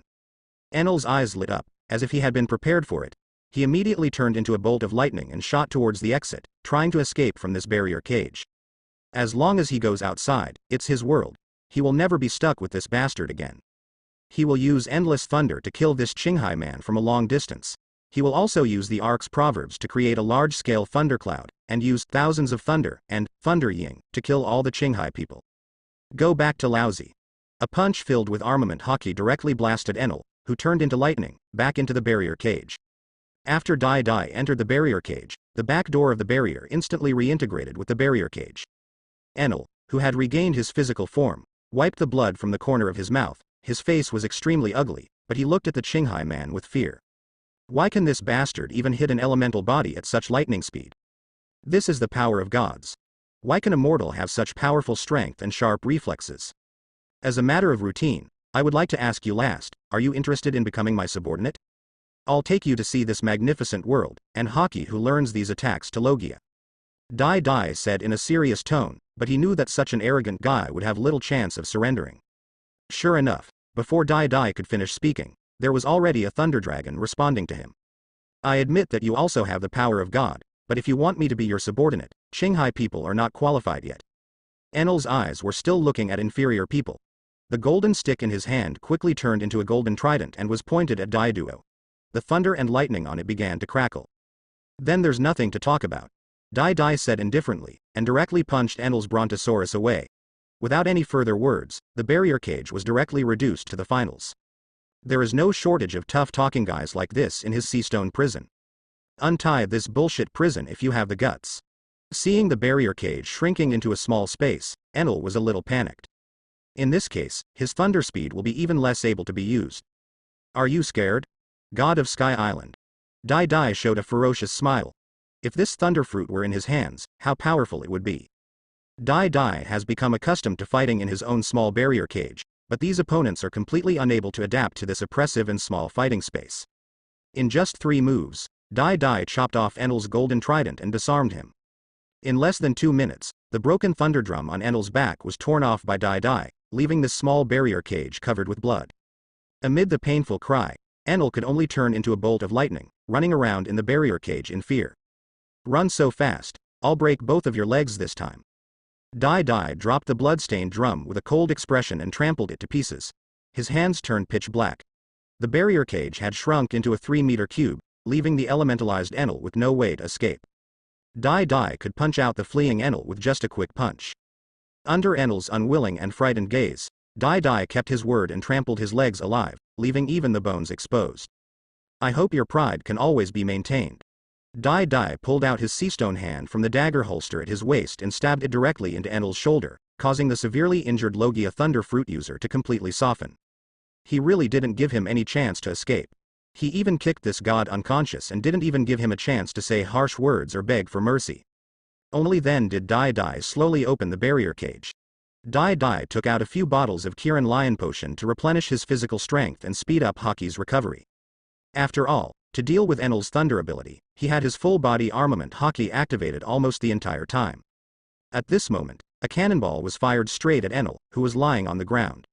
Enel's eyes lit up, as if he had been prepared for it. He immediately turned into a bolt of lightning and shot towards the exit, trying to escape from this barrier cage. As long as he goes outside, it's his world. He will never be stuck with this bastard again. He will use endless thunder to kill this Qinghai man from a long distance. He will also use the Ark's proverbs to create a large-scale thundercloud, and use thousands of thunder and thunder ying to kill all the Qinghai people. Go back to lousy. A punch filled with armament hockey directly blasted Enel, who turned into lightning, back into the barrier cage. After Dai Dai entered the barrier cage, the back door of the barrier instantly reintegrated with the barrier cage. Enel, who had regained his physical form, wiped the blood from the corner of his mouth. His face was extremely ugly, but he looked at the Qinghai man with fear. Why can this bastard even hit an elemental body at such lightning speed? This is the power of gods. Why can a mortal have such powerful strength and sharp reflexes? As a matter of routine, I would like to ask you last, are you interested in becoming my subordinate? I'll take you to see this magnificent world, and Hockey who learns these attacks to Logia. Dai Dai said in a serious tone, but he knew that such an arrogant guy would have little chance of surrendering. Sure enough, before Dai Dai could finish speaking, there was already a thunder dragon responding to him. I admit that you also have the power of God, but if you want me to be your subordinate, Qinghai people are not qualified yet. Enel's eyes were still looking at inferior people. The golden stick in his hand quickly turned into a golden trident and was pointed at Dai Duo. The thunder and lightning on it began to crackle. Then there's nothing to talk about. Dai said indifferently, and directly punched Enel's brontosaurus away. Without any further words, the barrier cage was directly reduced to the finals. There is no shortage of tough-talking guys like this in his Seastone prison. Untie this bullshit prison if you have the guts. Seeing the barrier cage shrinking into a small space, Enel was a little panicked. In this case, his thunder speed will be even less able to be used. Are you scared? God of Sky Island. Dai showed a ferocious smile. If this thunder fruit were in his hands, how powerful it would be. Dai has become accustomed to fighting in his own small barrier cage, but these opponents are completely unable to adapt to this oppressive and small fighting space. In just 3 moves, Dai chopped off Enel's golden trident and disarmed him. In less than 2 minutes, the broken thunder drum on Enel's back was torn off by Dai, leaving this small barrier cage covered with blood. Amid the painful cry, Enel could only turn into a bolt of lightning, running around in the barrier cage in fear. Run so fast, I'll break both of your legs this time. Dai dropped the blood-stained drum with a cold expression and trampled it to pieces. His hands turned pitch black. The barrier cage had shrunk into a 3-meter cube, leaving the elementalized Enel with no way to escape. Dai could punch out the fleeing Enel with just a quick punch. Under Enel's unwilling and frightened gaze, Dai kept his word and trampled his legs alive, leaving even the bones exposed. I hope your pride can always be maintained. Dai pulled out his Seastone hand from the dagger holster at his waist and stabbed it directly into Enel's shoulder, causing the severely injured Logia Thunder Fruit user to completely soften. He really didn't give him any chance to escape. He even kicked this god unconscious and didn't even give him a chance to say harsh words or beg for mercy. Only then did Dai slowly open the barrier cage. Dai took out a few bottles of Kirin Lion Potion to replenish his physical strength and speed up Haki's recovery. After all, to deal with Enel's thunder ability, he had his full-body armament Haki activated almost the entire time. At this moment, a cannonball was fired straight at Enel, who was lying on the ground.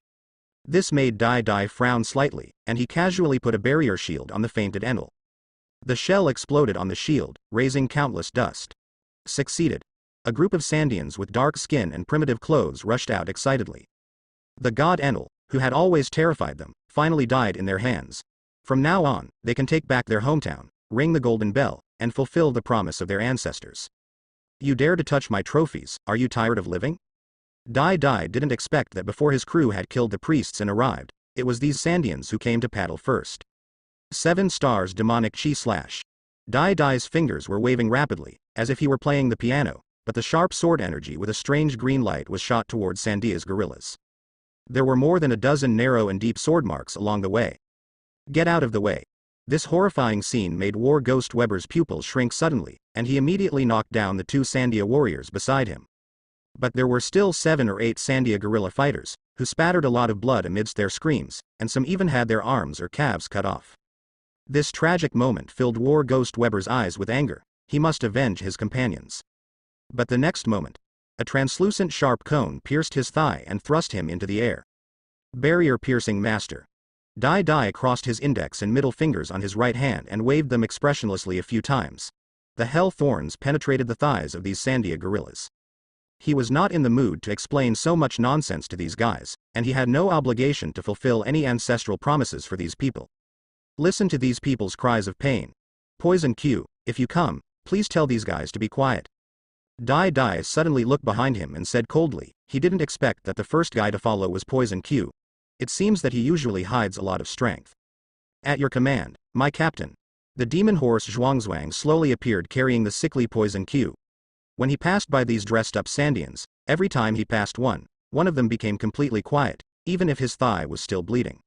This made Dai frown slightly, and he casually put a barrier shield on the fainted Enel. The shell exploded on the shield, raising countless dust. Succeeded. A group of Sandians with dark skin and primitive clothes rushed out excitedly. The god Enel, who had always terrified them, finally died in their hands. From now on, they can take back their hometown, ring the golden bell, and fulfill the promise of their ancestors. You dare to touch my trophies, are you tired of living? Dai didn't expect that before his crew had killed the priests and arrived, it was these Sandians who came to paddle first. 7 stars demonic chi slash. Dai's fingers were waving rapidly, as if he were playing the piano, but the sharp sword energy with a strange green light was shot towards Sandia's gorillas. There were more than a dozen narrow and deep sword marks along the way. Get out of the way. This horrifying scene made War Ghost Weber's pupils shrink suddenly, and he immediately knocked down the 2 Sandia warriors beside him. But there were still 7 or 8 Sandia guerrilla fighters, who spattered a lot of blood amidst their screams, and some even had their arms or calves cut off. This tragic moment filled War Ghost Weber's eyes with anger. He must avenge his companions. But the next moment, a translucent sharp cone pierced his thigh and thrust him into the air. Barrier-piercing master. Dai crossed his index and middle fingers on his right hand and waved them expressionlessly a few times. The hell thorns penetrated the thighs of these Sandia gorillas. He was not in the mood to explain so much nonsense to these guys, and he had no obligation to fulfill any ancestral promises for these people. Listen to these people's cries of pain. Poison Q, if you come, please tell these guys to be quiet. Dai suddenly looked behind him and said coldly, he didn't expect that the first guy to follow was Poison Q. It seems that he usually hides a lot of strength. At your command, my captain. The demon horse Zhuangzhuang slowly appeared carrying the sickly Poison Q. When he passed by these dressed-up Sandians, every time he passed one of them became completely quiet, even if his thigh was still bleeding.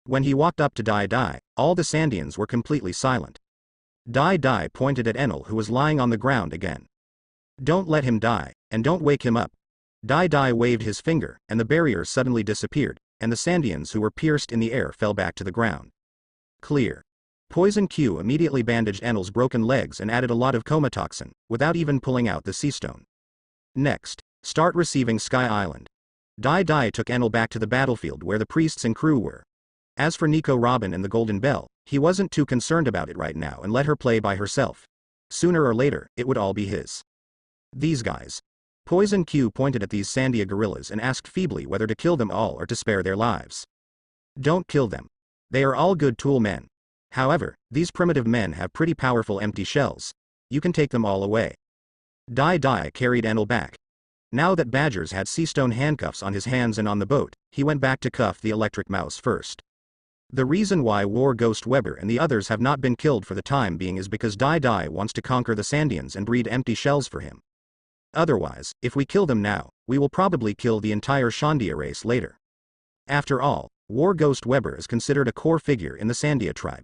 When he walked up to Dai, all the Sandians were completely silent. Dai pointed at Enel who was lying on the ground again. Don't let him die, and don't wake him up. Dai waved his finger, and the barrier suddenly disappeared, and the Sandians who were pierced in the air fell back to the ground. Clear. Poison Q immediately bandaged Enel's broken legs and added a lot of coma toxin, without even pulling out the Seastone. Next, start receiving Sky Island. Dai took Enel back to the battlefield where the priests and crew were. As for Nico Robin and the Golden Bell, he wasn't too concerned about it right now and let her play by herself. Sooner or later, it would all be his. These guys. Poison Q pointed at these Sandia gorillas and asked feebly whether to kill them all or to spare their lives. Don't kill them. They are all good tool men. However, these primitive men have pretty powerful empty shells. you can take them all away. Dai carried Enel back. Now that Badgers had sea stone handcuffs on his hands and on the boat, he went back to cuff the electric mouse first. The reason why War Ghost Weber and the others have not been killed for the time being is because Dai wants to conquer the Sandians and breed empty shells for him. Otherwise, if we kill them now, we will probably kill the entire Shandia race later. After all, War Ghost Weber is considered a core figure in the Sandia tribe.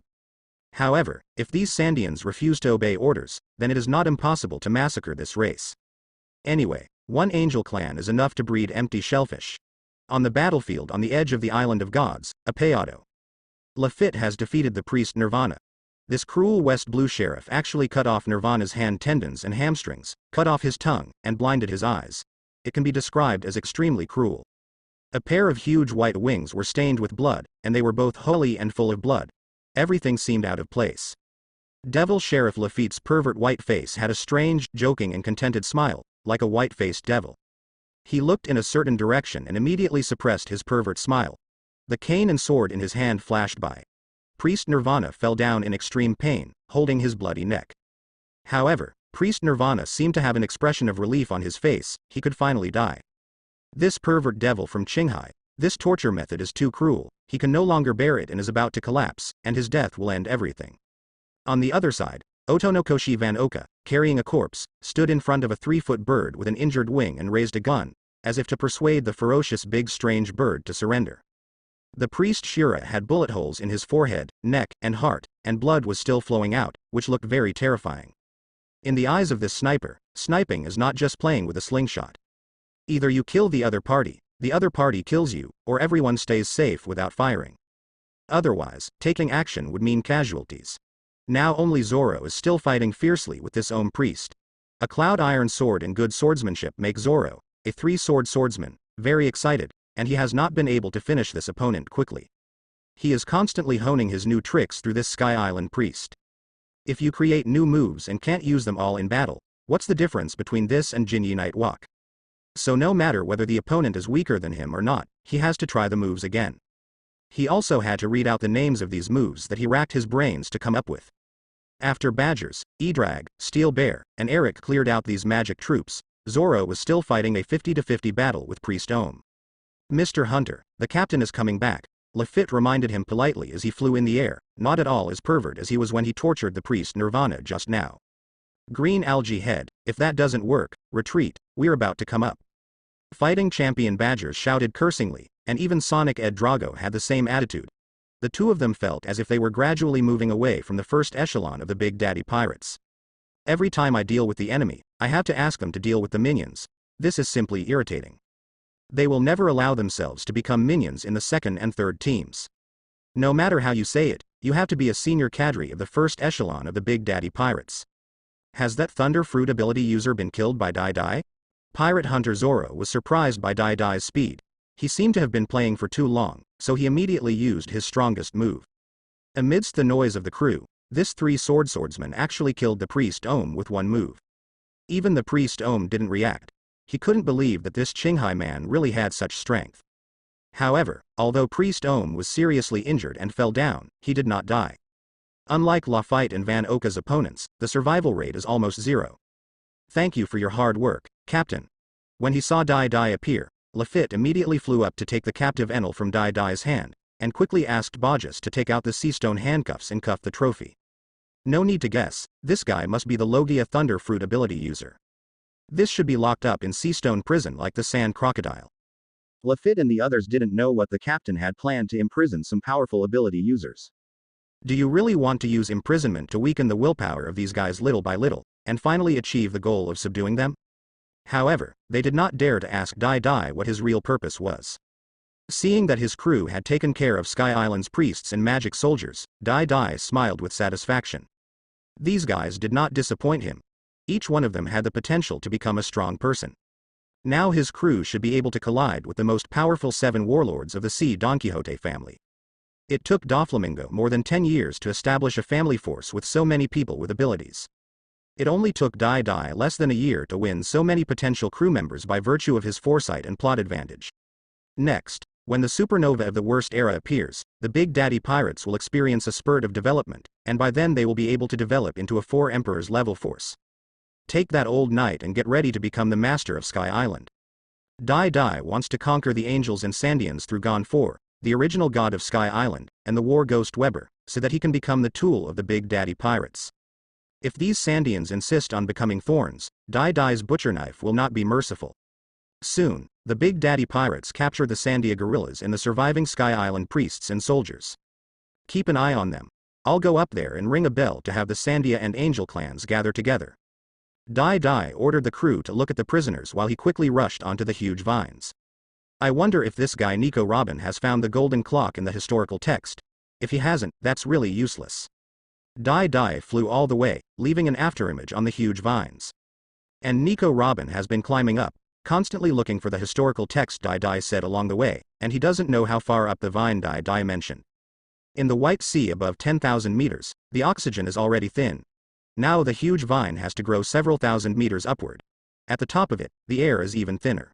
However, if these Sandians refuse to obey orders, then it is not impossible to massacre this race. Anyway, one angel clan is enough to breed empty shellfish. On the battlefield on the edge of the Island of Gods, Apeado, Lafitte has defeated the priest Nirvana. This cruel West Blue sheriff actually cut off Nirvana's hand tendons and hamstrings, cut off his tongue, and blinded his eyes. It can be described as extremely cruel. A pair of huge white wings were stained with blood, and they were both holy and full of blood. Everything seemed out of place. Devil Sheriff Lafitte's pervert white face had a strange, joking and contented smile, like a white-faced devil. He looked in a certain direction and immediately suppressed his pervert smile. The cane and sword in his hand flashed by. Priest Nirvana fell down in extreme pain, holding his bloody neck. However, Priest Nirvana seemed to have an expression of relief on his face. He could finally die. This pervert devil from Qinghai, this torture method is too cruel. He can no longer bear it and is about to collapse, and his death will end everything. On the other side, Otonokoshi Van Oka, carrying a corpse, stood in front of a 3-foot bird with an injured wing and raised a gun, as if to persuade the ferocious big strange bird to surrender. The priest Shira had bullet holes in his forehead, neck, and heart, and blood was still flowing out, which looked very terrifying. In the eyes of this sniper, sniping is not just playing with a slingshot. Either you kill the other party kills you, or everyone stays safe without firing. Otherwise, taking action would mean casualties. Now only Zoro is still fighting fiercely with this Ohm priest. A cloud iron sword and good swordsmanship make Zoro, a 3-sword swordsman, very excited, and he has not been able to finish this opponent quickly. He is constantly honing his new tricks through this Sky Island priest. If you create new moves and can't use them all in battle, what's the difference between this and Jinyi Night Walk? So no matter whether the opponent is weaker than him or not, he has to try the moves again. He also had to read out the names of these moves that he racked his brains to come up with. After Badgers, Edrag, Steel Bear, and Eric cleared out these magic troops, Zoro was still fighting a 50-50 battle with Priest Ohm. Mr. Hunter, the captain is coming back, Lafitte reminded him politely as he flew in the air, not at all as pervert as he was when he tortured the priest Nirvana just now. Green Algae Head, if that doesn't work, retreat, we're about to come up. Fighting champion Badgers shouted cursingly, and even Sonic Ed Drago had the same attitude. The two of them felt as if they were gradually moving away from the first echelon of the Big Daddy Pirates. Every time I deal with the enemy, I have to ask them to deal with the minions. This is simply irritating. They will never allow themselves to become minions in the second and third teams. No matter how you say it, you have to be a senior cadre of the first echelon of the Big Daddy Pirates. Has that Thunder Fruit ability user been killed by Dai? Pirate Hunter Zoro was surprised by Dai's speed. He seemed to have been playing for too long, so he immediately used his strongest move. Amidst the noise of the crew, this 3-sword swordsman actually killed the priest Ohm with one move. Even the priest Ohm didn't react. He couldn't believe that this Qinghai man really had such strength. However, although priest Ohm was seriously injured and fell down, he did not die. Unlike Lafitte and Van Oka's opponents, the survival rate is almost 0. Thank you for your hard work, Captain. When he saw Dai appear, Lafitte immediately flew up to take the captive Enel from Dai's hand, and quickly asked Bajas to take out the sea stone handcuffs and cuff the trophy. No need to guess, this guy must be the Logia Thunder Fruit ability user. This should be locked up in sea stone prison like the sand crocodile. Lafitte and the others didn't know what the captain had planned to imprison some powerful ability users. Do you really want to use imprisonment to weaken the willpower of these guys little by little, and finally achieve the goal of subduing them? However, they did not dare to ask Dai what his real purpose was. Seeing that his crew had taken care of Sky Island's priests and magic soldiers, Dai smiled with satisfaction. These guys did not disappoint him. Each one of them had the potential to become a strong person. Now his crew should be able to collide with the most powerful 7 warlords of the Sea Don Quixote family. It took Doflamingo more than 10 years to establish a family force with so many people with abilities. It only took Dai less than a year to win so many potential crew members by virtue of his foresight and plot advantage. Next, When the supernova of the worst era appears, the Big Daddy pirates will experience a spurt of development, and by then they will be able to develop into a 4 Emperors level force. Take that old knight and get ready to become the master of Sky Island. Dai Dai wants to conquer the angels and Sandians through Gon 4, the original god of Sky Island, and the war ghost Weber, so that he can become the tool of the Big Daddy pirates. If these Sandians insist on becoming thorns, Dai Dai's butcher knife will not be merciful. Soon, the Big Daddy pirates capture the Sandia guerrillas and the surviving Sky Island priests and soldiers. Keep an eye on them. I'll go up there and ring a bell to have the Sandia and Angel clans gather together. Dai Dai ordered the crew to look at the prisoners while he quickly rushed onto the huge vines. I wonder if this guy Nico Robin has found the golden clock in the historical text. If he hasn't, that's really useless. Dai Dai flew all the way, leaving an afterimage on the huge vines. And Nico Robin has been climbing up, constantly looking for the historical text Dai Dai said along the way, and he doesn't know how far up the vine Dai Dai mentioned. In the White Sea above 10,000 meters, the oxygen is already thin. Now the huge vine has to grow several thousand meters upward. At the top of it, the air is even thinner.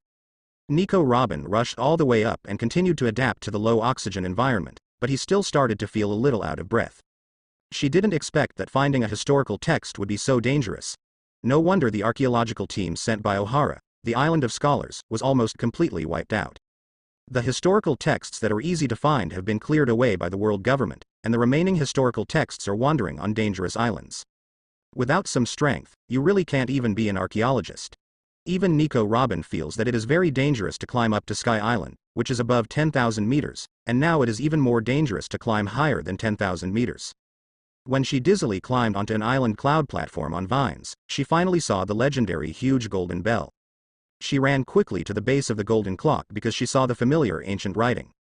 Nico Robin rushed all the way up and continued to adapt to the low oxygen environment, but he still started to feel a little out of breath. She didn't expect that finding a historical text would be so dangerous. No wonder the archaeological team sent by O'Hara, the island of scholars, was almost completely wiped out. The historical texts that are easy to find have been cleared away by the world government, and the remaining historical texts are wandering on dangerous islands. Without some strength, you really can't even be an archaeologist. Even Nico Robin feels that it is very dangerous to climb up to Sky Island, which is above 10,000 meters, and now it is even more dangerous to climb higher than 10,000 meters. When she dizzily climbed onto an island cloud platform on vines, she finally saw the legendary huge golden bell. She ran quickly to the base of the golden clock because she saw the familiar ancient writing.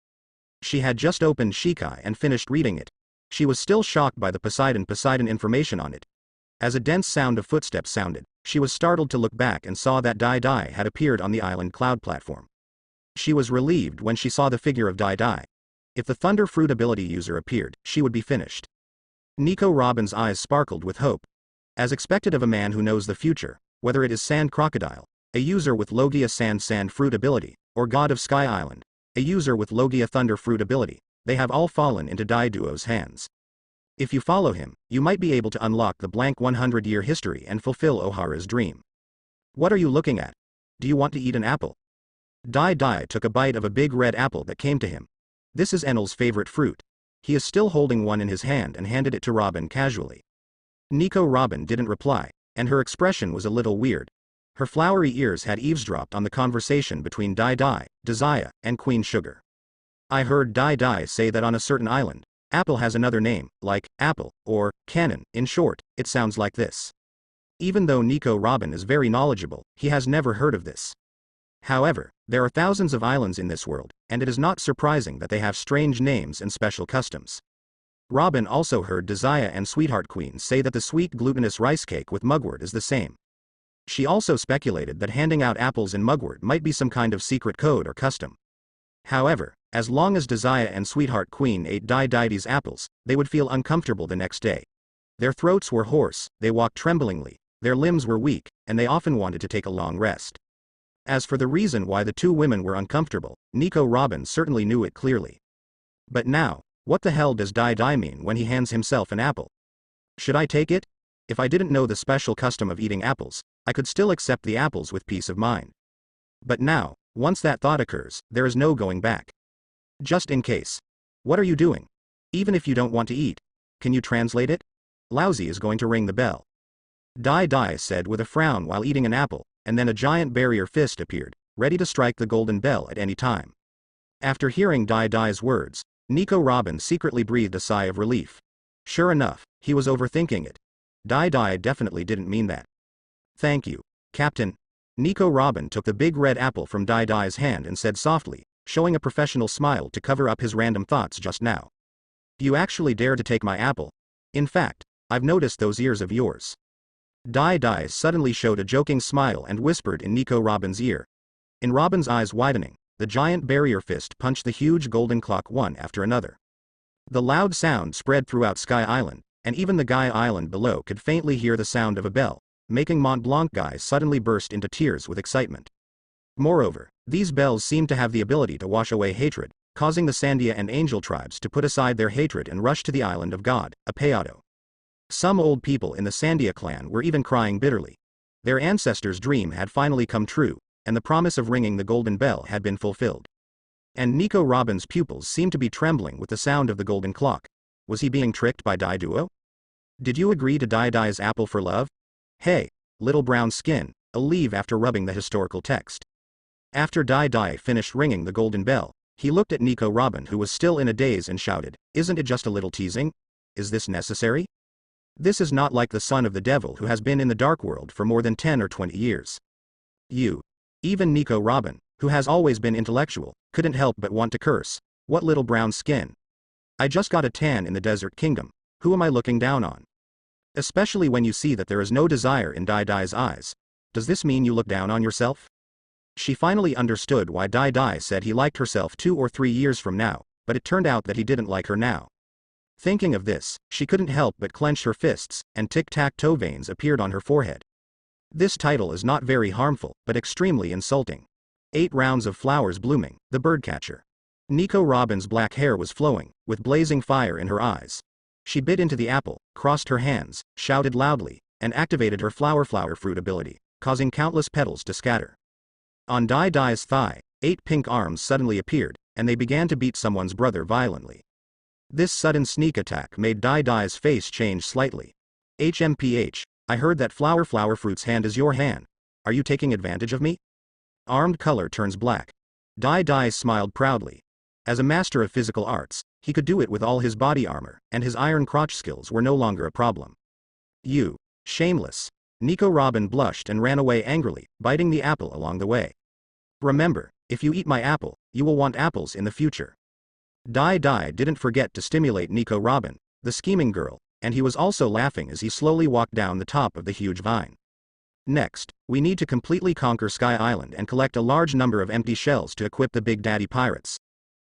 She had just opened Shikai and finished reading it. She was still shocked by the Poseidon information on it. As a dense sound of footsteps sounded, she was startled to look back and saw that Dai Dai had appeared on the island cloud platform. She was relieved when she saw the figure of Dai Dai. If the Thunder Fruit ability user appeared, she would be finished. Nico Robin's eyes sparkled with hope. As expected of a man who knows the future, whether it is Sand Crocodile, a user with Logia Sand Fruit ability, or God of Sky Island, a user with Logia Thunder Fruit ability, they have all fallen into Dai Duo's hands. If you follow him, you might be able to unlock the blank 100-year history and fulfill O'Hara's dream. What are you looking at? Do you want to eat an apple? Dai Dai took a bite of a big red apple that came to him. This is Enel's favorite fruit. He is still holding one in his hand and handed it to Robin casually. Nico Robin didn't reply, and her expression was a little weird. Her flowery ears had eavesdropped on the conversation between Dai Dai, Desire, and Queen Sugar. I heard Dai Dai say that on a certain island, apple has another name, like apple, or cannon. In short, it sounds like this. Even though Nico Robin is very knowledgeable, he has never heard of this. However, there are thousands of islands in this world, and it is not surprising that they have strange names and special customs. Robin also heard Desire and Sweetheart Queen say that the sweet glutinous rice cake with mugwort is the same. She also speculated that handing out apples in mugwort might be some kind of secret code or custom. However, as long as Desire and Sweetheart Queen ate Dai Dai's apples, they would feel uncomfortable the next day. Their throats were hoarse, they walked tremblingly, their limbs were weak, and they often wanted to take a long rest. As for the reason why the two women were uncomfortable, Nico Robin certainly knew it clearly. But now, what the hell does Dai Dai mean when he hands himself an apple? Should I take it? If I didn't know the special custom of eating apples, I could still accept the apples with peace of mind. But now, once that thought occurs, there is no going back. Just in case. What are you doing? Even if you don't want to eat, can you translate it? Lousy is going to ring the bell. Dai Dai said with a frown while eating an apple, and then a giant barrier fist appeared, ready to strike the golden bell at any time. After hearing Dai Dai's words, Nico Robin secretly breathed a sigh of relief. Sure enough, he was overthinking it. Dai Dai definitely didn't mean that. Thank you, Captain. Nico Robin took the big red apple from Dai Dai's hand and said softly, showing a professional smile to cover up his random thoughts just now. You actually dare to take my apple? In fact, I've noticed those ears of yours. Dai Dai suddenly showed a joking smile and whispered in Nico Robin's ear. In Robin's eyes widening, the giant barrier fist punched the huge golden clock one after another. The loud sound spread throughout Sky Island, and even the Gaia Island below could faintly hear the sound of a bell, making Mont Blanc guys suddenly burst into tears with excitement. Moreover, these bells seemed to have the ability to wash away hatred, causing the Sandia and Angel tribes to put aside their hatred and rush to the island of God, Apeado. Some old people in the Sandia clan were even crying bitterly. Their ancestors' dream had finally come true, and the promise of ringing the golden bell had been fulfilled. And Nico Robin's pupils seemed to be trembling with the sound of the golden clock. Was he being tricked by Dai Duo? Did you agree to Dai's apple for love? Hey, little brown skin, I'll leave after rubbing the historical text. After Dai finished ringing the golden bell, he looked at Nico Robin, who was still in a daze, and shouted, "Isn't it just a little teasing? Is this necessary? This is not like the son of the devil who has been in the dark world for more than 10 or 20 years. You." Even Nico Robin, who has always been intellectual, couldn't help but want to curse. What little brown skin? I just got a tan in the desert kingdom. Who am I looking down on? Especially when you see that there is no desire in Dai's eyes. Does this mean you look down on yourself? She finally understood why Dai said he liked herself 2 or 3 years from now, but it turned out that he didn't like her now. Thinking of this, she couldn't help but clench her fists, and tic-tac-toe veins appeared on her forehead. This title is not very harmful, but extremely insulting. 8 rounds of flowers blooming, the birdcatcher. Nico Robin's black hair was flowing, with blazing fire in her eyes. She bit into the apple, crossed her hands, shouted loudly, and activated her flower fruit ability, causing countless petals to scatter. On Dai's thigh, 8 pink arms suddenly appeared, and they began to beat someone's brother violently. This sudden sneak attack made Dai's face change slightly. HMPH, I heard that flower fruit's hand is your hand. Are you taking advantage of me? Armed color turns black. Dai smiled proudly. As a master of physical arts, he could do it with all his body armor, and his iron crotch skills were no longer a problem. You, shameless. Nico Robin blushed and ran away angrily, biting the apple along the way. Remember, if you eat my apple, you will want apples in the future. Dai didn't forget to stimulate Nico Robin, the scheming girl, and he was also laughing as he slowly walked down the top of the huge vine. Next, we need to completely conquer Sky Island and collect a large number of empty shells to equip the Big Daddy pirates.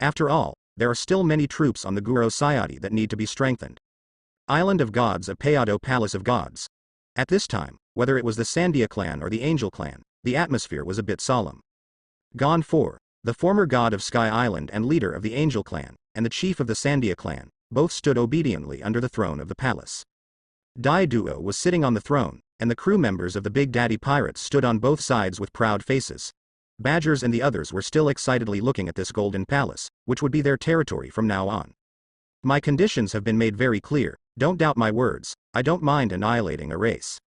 After all, there are still many troops on the Guro Sayati that need to be strengthened. Island of Gods, Apeado, Palace of Gods. At this time, whether it was the Sandia clan or the Angel clan, the atmosphere was a bit solemn. Gon 4, the former god of Sky Island and leader of the Angel clan, and the chief of the Sandia clan, both stood obediently under the throne of the palace. Dai Duo was sitting on the throne, and the crew members of the Big Daddy pirates stood on both sides with proud faces. Badgers and the others were still excitedly looking at this golden palace, which would be their territory from now on. My conditions have been made very clear, don't doubt my words, I don't mind annihilating a race.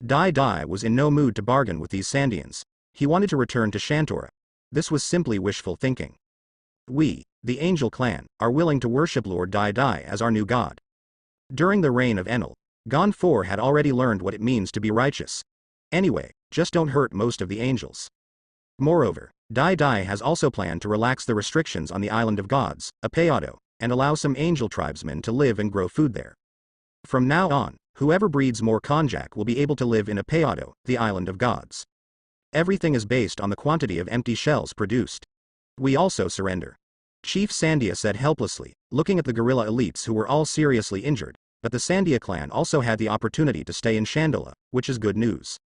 Dai was in no mood to bargain with these Sandians. He wanted to return to Shantora. This was simply wishful thinking. We, the Angel clan, are willing to worship Lord Dai as our new god. During the reign of Enel, Gon 4 had already learned what it means to be righteous. Anyway, just don't hurt most of the angels. Moreover, Dai has also planned to relax the restrictions on the Island of Gods, Apeado, and allow some angel tribesmen to live and grow food there. From now on, whoever breeds more konjac will be able to live in Apeado, the Island of Gods. Everything is based on the quantity of empty shells produced. We also surrender. Chief Sandia said helplessly, looking at the guerrilla elites who were all seriously injured, but the Sandia clan also had the opportunity to stay in Shandola, which is good news.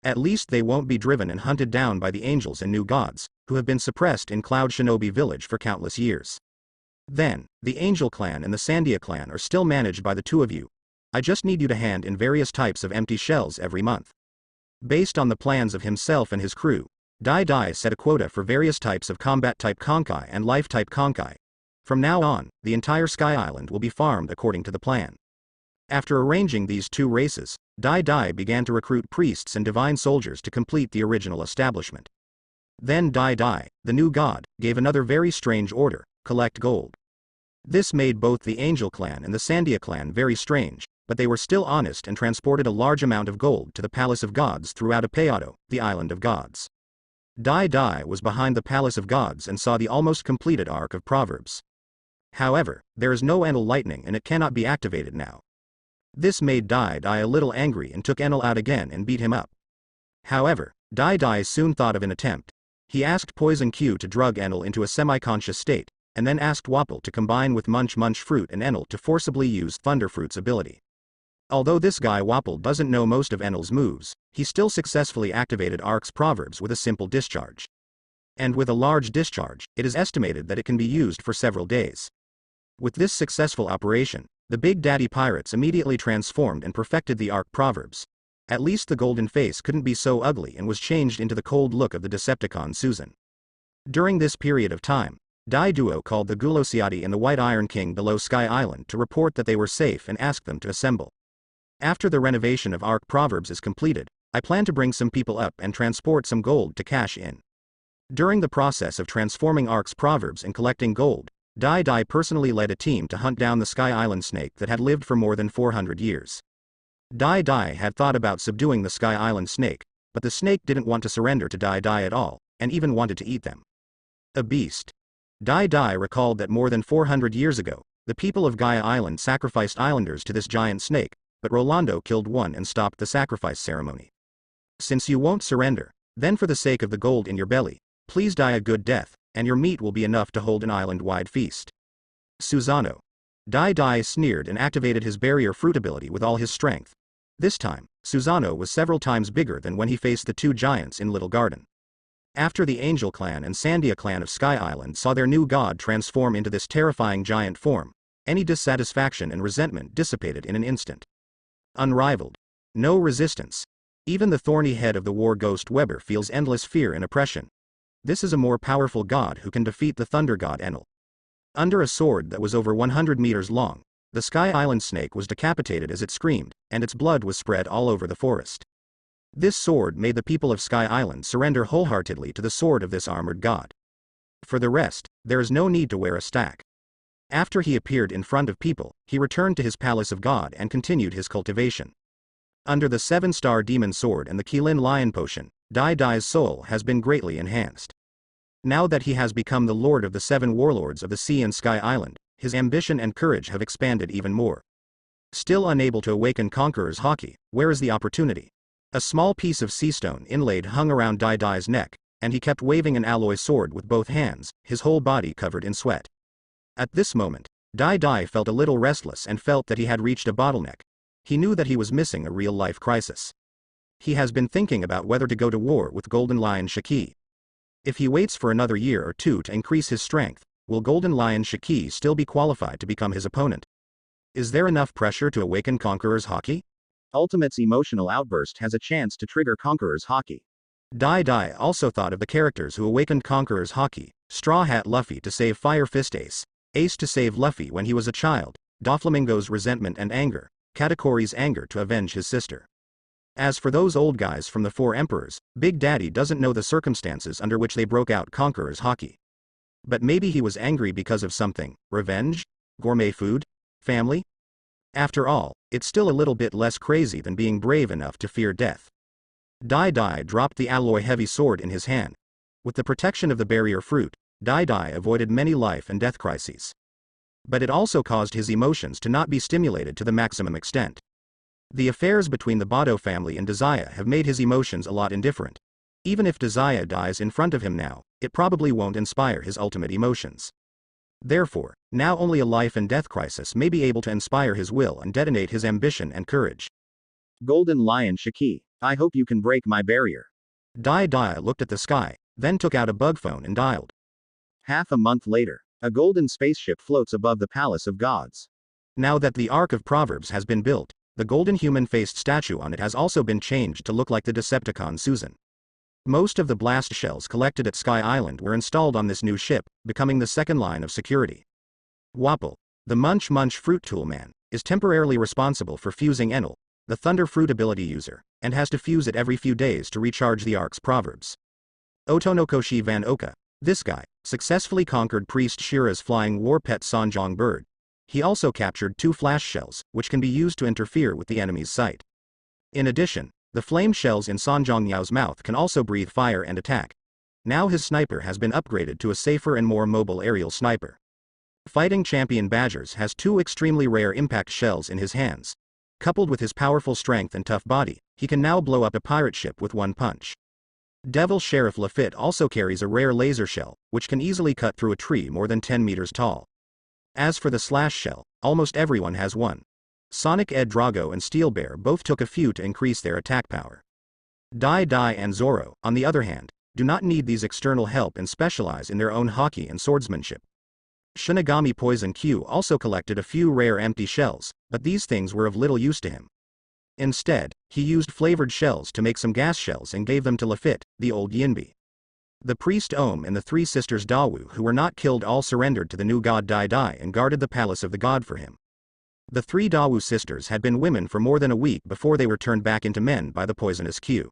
At least they won't be driven and hunted down by the angels and new gods, who have been suppressed in Cloud Shinobi Village for countless years. Then, the Angel clan and the Sandia clan are still managed by the two of you. I just need you to hand in various types of empty shells every month. Based on the plans of himself and his crew, Dai set a quota for various types of combat-type konkai and life-type konkai. From now on, the entire Sky Island will be farmed according to the plan. After arranging these two races, Dai began to recruit priests and divine soldiers to complete the original establishment. Then Dai, the new god, gave another very strange order: collect gold. This made both the Angel clan and the Sandia clan very strange, but they were still honest and transported a large amount of gold to the Palace of Gods throughout Apeado, the Island of Gods. Dai was behind the Palace of Gods and saw the almost completed Arc of Proverbs. However, there is no Enel lightning and it cannot be activated now. This made Dai a little angry and took Enel out again and beat him up. However, Dai soon thought of an attempt. He asked Poison Q to drug Enel into a semi-conscious state, and then asked Wapple to combine with Munch Fruit and Enel to forcibly use Thunderfruit's ability. Although this guy Wapple doesn't know most of Enel's moves, he still successfully activated Arc's Proverbs with a simple discharge. And with a large discharge, it is estimated that it can be used for several days. With this successful operation, the Big Daddy pirates immediately transformed and perfected the arc proverbs. At least the golden face couldn't be so ugly and was changed into the cold look of the Decepticon Susan. During this period of time, Dai Duo called the Gulosiati and the White Iron King below Sky Island to report that they were safe and asked them to assemble. After the renovation of Arc Proverbs is completed, I plan to bring some people up and transport some gold to cash in. During the process of transforming Arc's Proverbs and collecting gold, Dai personally led a team to hunt down the Sky Island snake that had lived for more than 400 years. Dai had thought about subduing the Sky Island snake, but the snake didn't want to surrender to Dai at all, and even wanted to eat them. A beast. Dai recalled that more than 400 years ago, the people of Gaia Island sacrificed islanders to this giant snake, but Rolando killed one and stopped the sacrifice ceremony. Since you won't surrender, then for the sake of the gold in your belly, please die a good death, and your meat will be enough to hold an island-wide feast. Susanoo. Dai sneered and activated his barrier fruit ability with all his strength. This time, Susanoo was several times bigger than when he faced the two giants in Little Garden. After the Angel Clan and Sandia Clan of Sky Island saw their new god transform into this terrifying giant form, any dissatisfaction and resentment dissipated in an instant. Unrivaled. No resistance. Even the thorny head of the war ghost Weber feels endless fear and oppression. This is a more powerful god who can defeat the thunder god Enel. Under a sword that was over 100 meters long, the Sky Island snake was decapitated as it screamed, and its blood was spread all over the forest. This sword made the people of Sky Island surrender wholeheartedly to the sword of this armored god. For the rest, there is no need to wear a stack. After he appeared in front of people, he returned to his palace of God and continued his cultivation. Under the 7-star demon sword and the Qilin lion potion, Dai's soul has been greatly enhanced. Now that he has become the lord of the 7 warlords of the sea and Sky Island, his ambition and courage have expanded even more. Still unable to awaken Conqueror's Haki, where is the opportunity? A small piece of sea stone inlaid hung around Dai's neck, and he kept waving an alloy sword with both hands, his whole body covered in sweat. At this moment, Dai felt a little restless and felt that he had reached a bottleneck. He knew that he was missing a real-life crisis. He has been thinking about whether to go to war with Golden Lion Shiki. If he waits for another year or two to increase his strength, will Golden Lion Shiki still be qualified to become his opponent? Is there enough pressure to awaken Conqueror's Haki? Ultimate's emotional outburst has a chance to trigger Conqueror's Haki. Dai also thought of the characters who awakened Conqueror's Haki: Straw Hat Luffy to save Fire Fist Ace, Ace to save Luffy when he was a child, Doflamingo's resentment and anger, Katakori's anger to avenge his sister. As for those old guys from the 4 Emperors, Big Daddy doesn't know the circumstances under which they broke out Conqueror's Haki. But maybe he was angry because of something: revenge? Gourmet food? Family? After all, it's still a little bit less crazy than being brave enough to fear death. Dai dropped the alloy heavy sword in his hand. With the protection of the barrier fruit, Dai avoided many life and death crises. But it also caused his emotions to not be stimulated to the maximum extent. The affairs between the Bado family and Desire have made his emotions a lot indifferent. Even if Desire dies in front of him now, it probably won't inspire his ultimate emotions. Therefore, now only a life and death crisis may be able to inspire his will and detonate his ambition and courage. Golden Lion Shiki, I hope you can break my barrier. Dai looked at the sky, then took out a bug phone and dialed. Half a month later, a golden spaceship floats above the Palace of Gods. Now that the Ark of Proverbs has been built, the golden human-faced statue on it has also been changed to look like the Decepticon Susan. Most of the blast shells collected at Sky Island were installed on this new ship, becoming the second line of security. Wapple, the Munch Fruit Tool Man, is temporarily responsible for fusing Enel, the Thunder Fruit ability user, and has to fuse it every few days to recharge the Ark's Proverbs. Otonokoshi Van Oka, this guy, successfully conquered Priest Shira's flying war pet Sanjong bird. He also captured 2 flash shells, which can be used to interfere with the enemy's sight. In addition, the flame shells in Sanjong Yao's mouth can also breathe fire and attack. Now his sniper has been upgraded to a safer and more mobile aerial sniper. Fighting Champion Badgers has 2 extremely rare impact shells in his hands. Coupled with his powerful strength and tough body, he can now blow up a pirate ship with one punch. Devil Sheriff Lafitte also carries a rare laser shell, which can easily cut through a tree more than 10 meters tall. As for the slash shell, almost everyone has one. Sonic Ed Drago and Steel Bear both took a few to increase their attack power. Dai and Zoro, on the other hand, do not need these external help and specialize in their own haki and swordsmanship. Shinigami Poison Q also collected a few rare empty shells, but these things were of little use to him. Instead, he used flavored shells to make some gas shells and gave them to Lafitte, the old Yinbi. The priest Ohm and the three sisters Dawu who were not killed all surrendered to the new god Dai Dai and guarded the palace of the god for him. The three Dawu sisters had been women for more than a week before they were turned back into men by the poisonous Q.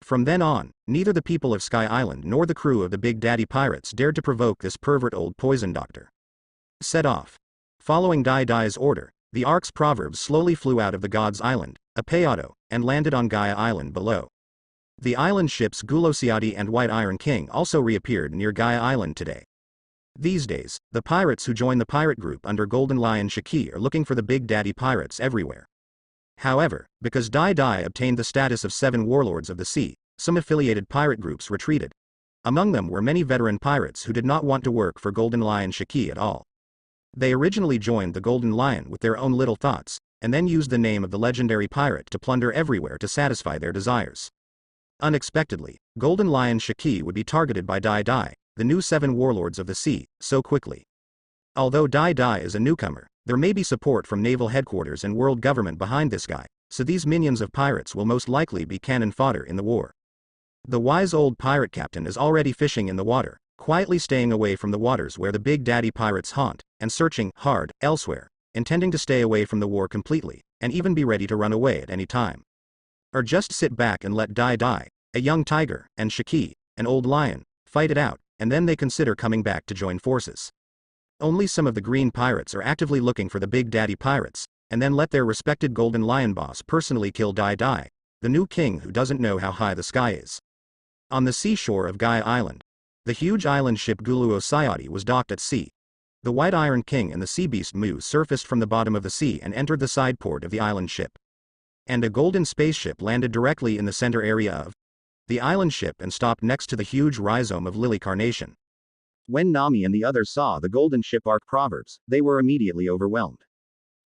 From then on, neither the people of Sky Island nor the crew of the Big Daddy Pirates dared to provoke this pervert old poison doctor. Set off. Following Dai Dai's order, the Ark's proverbs slowly flew out of the god's island, Apeado, and landed on Gaia Island below. The island ships Gulosiati and White Iron King also reappeared near Gaia Island today. These days, the pirates who join the pirate group under Golden Lion Shiki are looking for the Big Daddy Pirates everywhere. However, because Dai Dai obtained the status of 7 warlords of the sea, some affiliated pirate groups retreated. Among them were many veteran pirates who did not want to work for Golden Lion Shiki at all. They originally joined the Golden Lion with their own little thoughts, and then used the name of the legendary pirate to plunder everywhere to satisfy their desires. Unexpectedly, Golden Lion Shiki would be targeted by Dai Dai, the new 7 warlords of the sea, so quickly. Although Dai Dai is a newcomer, there may be support from naval headquarters and world government behind this guy, so these minions of pirates will most likely be cannon fodder in the war. The wise old pirate captain is already fishing in the water, quietly staying away from the waters where the Big Daddy Pirates haunt, and searching hard elsewhere, intending to stay away from the war completely, and even be ready to run away at any time. Or just sit back and let Dai Dai, a young tiger, and Shiki, an old lion, fight it out, and then they consider coming back to join forces. Only some of the green pirates are actively looking for the Big Daddy Pirates, and then let their respected Golden Lion boss personally kill Dai Dai, the new king who doesn't know how high the sky is. On the seashore of Gaia Island, the huge island ship Guluo Sayati was docked at sea. The White Iron King and the sea beast Mu surfaced from the bottom of the sea and entered the side port of the island ship. And a golden spaceship landed directly in the center area of the island ship and stopped next to the huge rhizome of Lily Carnation. When Nami and the others saw the golden ship Arc Proverbs, they were immediately overwhelmed.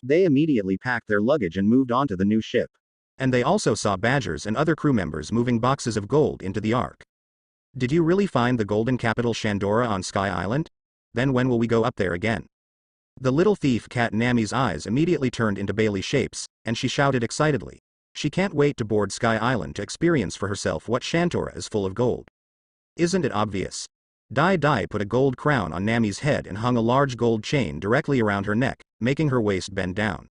They immediately packed their luggage and moved onto the new ship. And they also saw Badgers and other crew members moving boxes of gold into the Ark. Did you really find the golden capital Shandora on Sky Island? Then when will we go up there again? The little thief cat Nami's eyes immediately turned into Bailey shapes, and she shouted excitedly. She can't wait to board Sky Island to experience for herself what Shantora is full of gold. Isn't it obvious? Dai Dai put a gold crown on Nami's head and hung a large gold chain directly around her neck, making her waist bend down.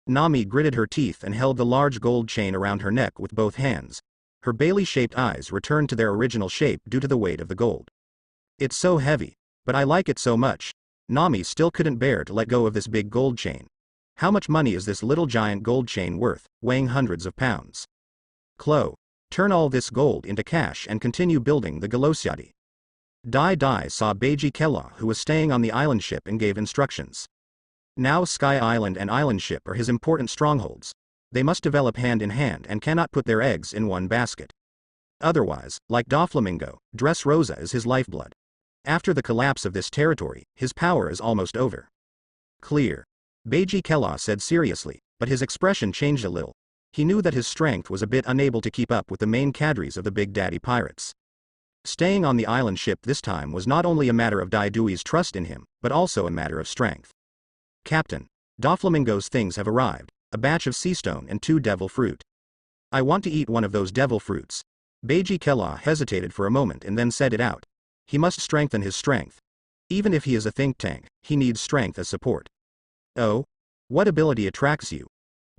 Nami gritted her teeth and held the large gold chain around her neck with both hands. Her Bailey-shaped eyes returned to their original shape due to the weight of the gold. It's so heavy, but I like it so much. Nami still couldn't bear to let go of this big gold chain. How much money is this little giant gold chain worth, weighing hundreds of pounds? Chloe, turn all this gold into cash and continue building the Galosiati. Dai Dai saw Beiji Kela who was staying on the island ship and gave instructions. Now Sky Island and island ship are his important strongholds. They must develop hand in hand and cannot put their eggs in one basket. Otherwise, like Doflamingo, Dressrosa is his lifeblood. After the collapse of this territory, his power is almost over. Clear. Beiji Kela said seriously, but his expression changed a little. He knew that his strength was a bit unable to keep up with the main cadres of the Big Daddy Pirates. Staying on the island ship this time was not only a matter of Dai Dui's trust in him, but also a matter of strength. Captain, Doflamingo's things have arrived, a batch of sea stone and 2 devil fruit. I want to eat one of those devil fruits. Beiji Kela hesitated for a moment and then said it out. He must strengthen his strength. Even if he is a think tank, he needs strength as support. Oh? What ability attracts you?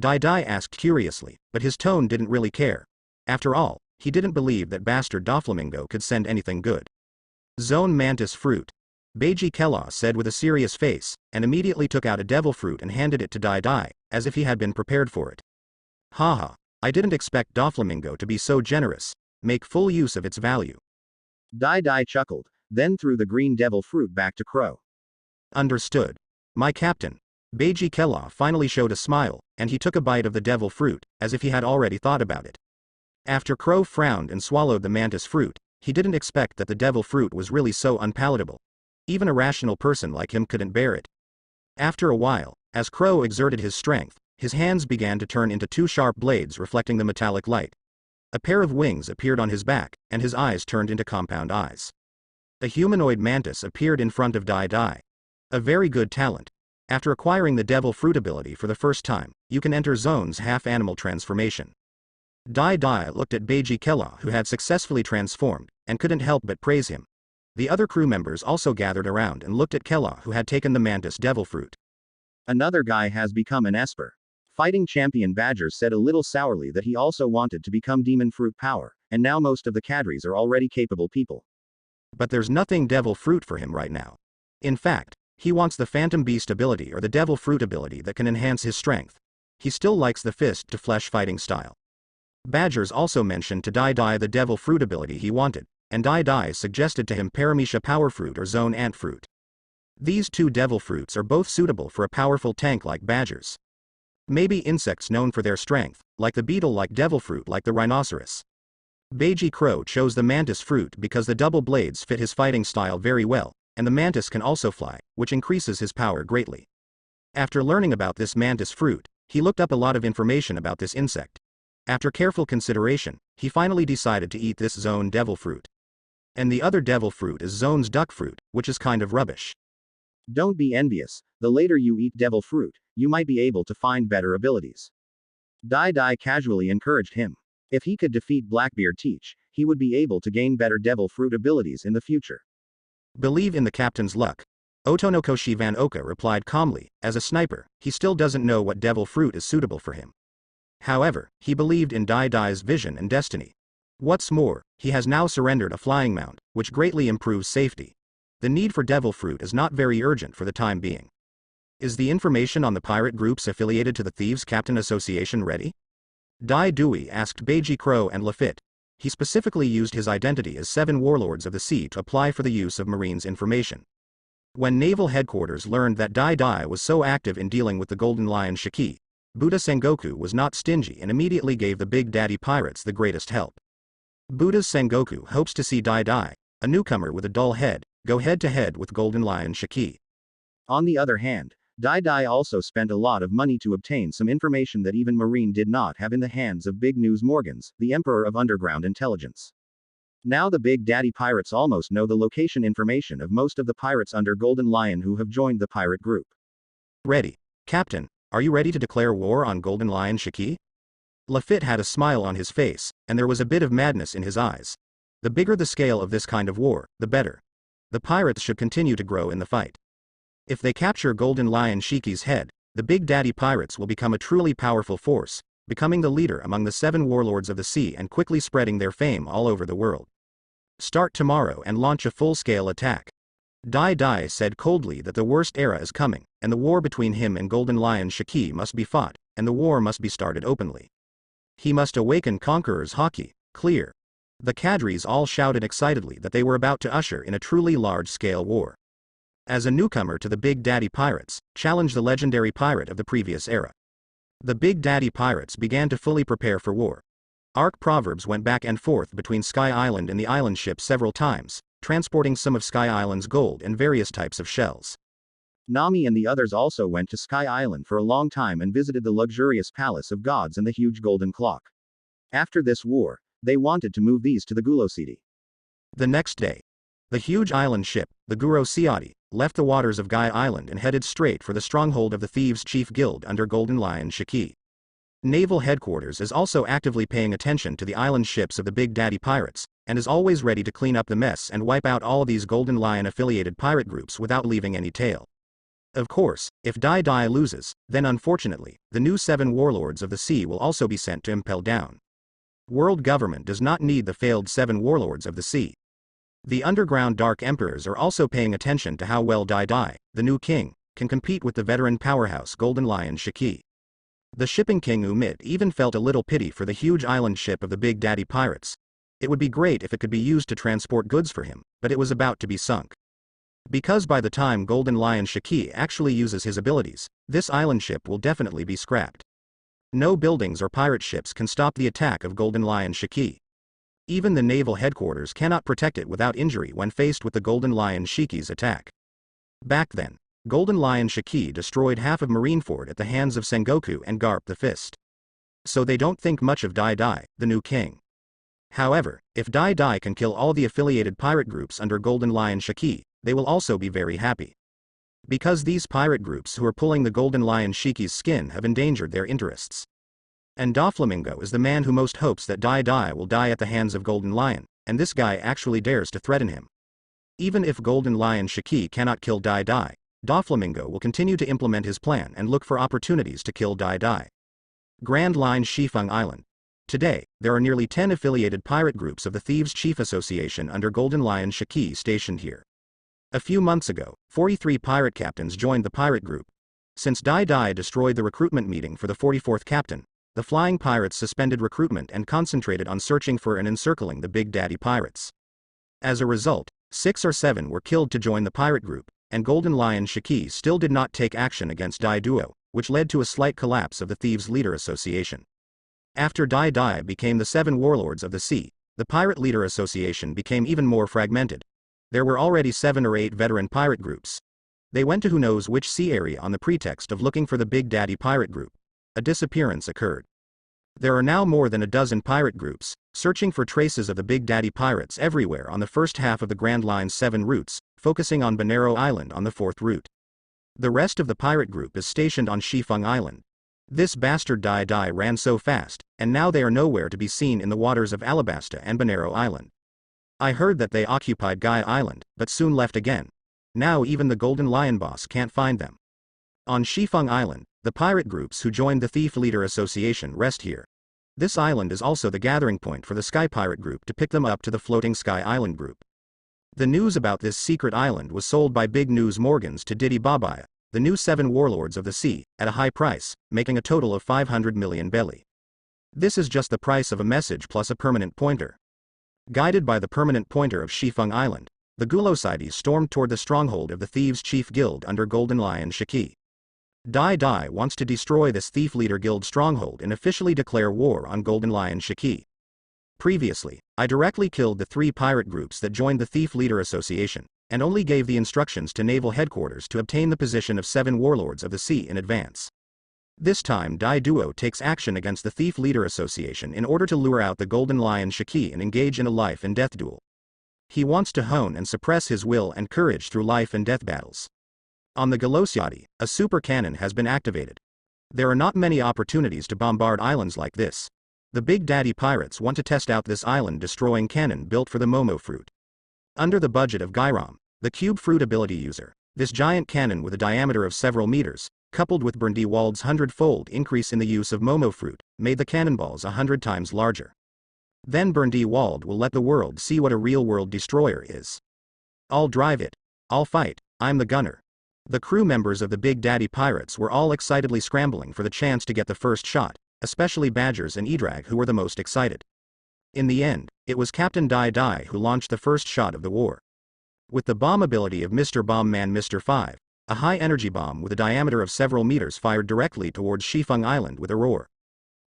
Dai Dai asked curiously, but his tone didn't really care. After all, he didn't believe that bastard Doflamingo could send anything good. Zone Mantis Fruit. Beiji Kela said with a serious face, and immediately took out a devil fruit and handed it to Dai Dai, as if he had been prepared for it. Haha, I didn't expect Doflamingo to be so generous. Make full use of its value. Dai Dai chuckled, then threw the green devil fruit back to Crow. Understood. My captain. Beiji Kela finally showed a smile, and he took a bite of the devil fruit, as if he had already thought about it. After Crow frowned and swallowed the mantis fruit, he didn't expect that the devil fruit was really so unpalatable. Even a rational person like him couldn't bear it. After a while, as Crow exerted his strength, his hands began to turn into 2 sharp blades reflecting the metallic light. A pair of wings appeared on his back, and his eyes turned into compound eyes. A humanoid mantis appeared in front of Dai Dai. A very good talent. After acquiring the devil fruit ability for the first time, you can enter Zone's half-animal transformation. Dai Dai looked at Beiji Kella, who had successfully transformed, and couldn't help but praise him. The other crew members also gathered around and looked at Kella, who had taken the mantis devil fruit. Another guy has become an Esper. Fighting champion Badger said a little sourly that he also wanted to become demon fruit power, and now most of the cadres are already capable people. But there's nothing devil fruit for him right now. In fact, he wants the Phantom Beast ability or the devil fruit ability that can enhance his strength. He still likes the fist to flesh fighting style. Badgers also mentioned to Dai Dai the devil fruit ability he wanted, and Dai Dai suggested to him Paramecia power fruit or Zone ant fruit. These two devil fruits are both suitable for a powerful tank like badgers. Maybe insects known for their strength, like the beetle like devil fruit like the rhinoceros. Beiji Crow chose the mantis fruit because the double blades fit his fighting style very well, and the mantis can also fly, which increases his power greatly. After learning about this mantis fruit, he looked up a lot of information about this insect. After careful consideration, he finally decided to eat this Zone devil fruit. And the other devil fruit is Zone's duck fruit, which is kind of rubbish. Don't be envious, the later you eat devil fruit, you might be able to find better abilities. Dai Dai casually encouraged him. If he could defeat Blackbeard Teach, he would be able to gain better devil fruit abilities in the future. Believe in the captain's luck. Otonokoshi Van Oka replied calmly. As a sniper, he still doesn't know what devil fruit is suitable for him. However, he believed in Dai Dai's vision and destiny. What's more, he has now surrendered a flying mount, which greatly improves safety. The need for devil fruit is not very urgent for the time being. Is the information on the pirate groups affiliated to the Thieves' Captain Association ready? Dai Dui asked Beiji Crow and Lafitte. He specifically used his identity as 7 warlords of the sea to apply for the use of Marines' information. When Naval Headquarters learned that Dai Dai was so active in dealing with the Golden Lion Shiki, Buddha Sengoku was not stingy and immediately gave the Big Daddy Pirates the greatest help. Buddha's Sengoku hopes to see Dai Dai, a newcomer with a dull head, go head-to-head with Golden Lion Shiki. On the other hand, Dai Dai also spent a lot of money to obtain some information that even Marine did not have in the hands of Big News Morgans, the Emperor of Underground Intelligence. Now the Big Daddy Pirates almost know the location information of most of the pirates under Golden Lion who have joined the pirate group. Ready. Captain, are you ready to declare war on Golden Lion Shiki? Lafitte had a smile on his face, and there was a bit of madness in his eyes. The bigger the scale of this kind of war, the better. The pirates should continue to grow in the fight. If they capture Golden Lion Shiki's head, the Big Daddy Pirates will become a truly powerful force, becoming the leader among the 7 warlords of the sea and quickly spreading their fame all over the world. Start tomorrow and launch a full-scale attack. Dai Dai said coldly that the worst era is coming, and the war between him and Golden Lion Shiki must be fought, and the war must be started openly. He must awaken Conqueror's Haki, clear. The cadres all shouted excitedly that they were about to usher in a truly large-scale war. As a newcomer to the Big Daddy Pirates, challenge the legendary pirate of the previous era. The Big Daddy Pirates began to fully prepare for war. Arc Proverbs went back and forth between Sky Island and the island ship several times, transporting some of Sky Island's gold and various types of shells. Nami and the others also went to Sky Island for a long time and visited the luxurious Palace of Gods and the huge golden clock. After this war, they wanted to move these to the Gulo City. The next day, the huge island ship, the Guro Siati, left the waters of Guy Island and headed straight for the stronghold of the Thieves' Chief Guild under Golden Lion Shiki. Naval Headquarters is also actively paying attention to the island ships of the Big Daddy Pirates, and is always ready to clean up the mess and wipe out all these Golden Lion-affiliated pirate groups without leaving any tail. Of course, if Dai Dai loses, then unfortunately, the new 7 warlords of the sea will also be sent to impel down. World government does not need the failed 7 warlords of the sea. The underground Dark Emperors are also paying attention to how well Dai Dai, the new king, can compete with the veteran powerhouse Golden Lion Shiki. The shipping king Umit even felt a little pity for the huge island ship of the Big Daddy Pirates. It would be great if it could be used to transport goods for him, but it was about to be sunk. Because by the time Golden Lion Shiki actually uses his abilities, this island ship will definitely be scrapped. No buildings or pirate ships can stop the attack of Golden Lion Shiki. Even the naval headquarters cannot protect it without injury when faced with the Golden Lion Shiki's attack. Back then, Golden Lion Shiki destroyed half of Marineford at the hands of Sengoku and Garp the Fist. So they don't think much of Dai Dai, the new king. However, if Dai Dai can kill all the affiliated pirate groups under Golden Lion Shiki, they will also be very happy. Because these pirate groups who are pulling the Golden Lion Shiki's skin have endangered their interests. And Doflamingo is the man who most hopes that Dai Dai will die at the hands of Golden Lion, and this guy actually dares to threaten him. Even if Golden Lion Shiki cannot kill Dai Dai, Doflamingo will continue to implement his plan and look for opportunities to kill Dai Dai. Grand Line Shifeng Island. Today, there are nearly 10 affiliated pirate groups of the Thieves' Chief Association under Golden Lion Shiki stationed here. A few months ago, 43 pirate captains joined the pirate group. Since Dai Dai destroyed the recruitment meeting for the 44th captain, the flying pirates suspended recruitment and concentrated on searching for and encircling the Big Daddy pirates. As a result, 6 or 7 were killed to join the pirate group, and Golden Lion Shiki still did not take action against Dai Duo, which led to a slight collapse of the Thieves' Leader Association. After Dai Dai became the 7 warlords of the sea, the Pirate Leader Association became even more fragmented. There were already 7 or 8 veteran pirate groups. They went to who knows which sea area on the pretext of looking for the Big Daddy pirate group. A disappearance occurred. There are now more than a dozen pirate groups, searching for traces of the Big Daddy pirates everywhere on the first half of the Grand Line's 7 routes, focusing on Bonero Island on the 4th route. The rest of the pirate group is stationed on Shifeng Island. This bastard Dai Dai ran so fast, and now they are nowhere to be seen in the waters of Alabasta and Bonero Island. I heard that they occupied Guy Island, but soon left again. Now even the Golden Lion boss can't find them. On Shifeng Island, the pirate groups who joined the Thief Leader Association rest here. This island is also the gathering point for the Sky Pirate group to pick them up to the Floating Sky Island group. The news about this secret island was sold by Big News Morgans to Didi Babaya, the new 7 warlords of the sea, at a high price, making a total of 500 million belly. This is just the price of a message plus a permanent pointer. Guided by the permanent pointer of Shifeng Island, the Gulosides stormed toward the stronghold of the Thieves' Chief Guild under Golden Lion Shiki. Dai Dai wants to destroy this Thief Leader Guild stronghold and officially declare war on Golden Lion Shiki. Previously, I directly killed the 3 pirate groups that joined the Thief Leader Association, and only gave the instructions to Naval Headquarters to obtain the position of 7 warlords of the sea in advance. This time Dai Duo takes action against the Thief Leader Association in order to lure out the Golden Lion Shiki and engage in a life and death duel. He wants to hone and suppress his will and courage through life and death battles. On the Galosiadi, a super cannon has been activated. There are not many opportunities to bombard islands like this. The Big Daddy pirates want to test out this island-destroying cannon built for the Momo fruit. Under the budget of Gairam, the cube fruit ability user, this giant cannon with a diameter of several meters, coupled with Brindewald's 100-fold increase in the use of Momo fruit, made the cannonballs 100 times larger. Then Brindewald will let the world see what a real-world destroyer is. I'll drive it. I'll fight. I'm the gunner. The crew members of the Big Daddy pirates were all excitedly scrambling for the chance to get the first shot, especially Badgers and Edrag who were the most excited. In the end, it was Captain Dai Dai who launched the first shot of the war. With the bomb ability of Mr. Bomb Man Mr. 5, a high-energy bomb with a diameter of several meters fired directly towards Shifeng Island with a roar.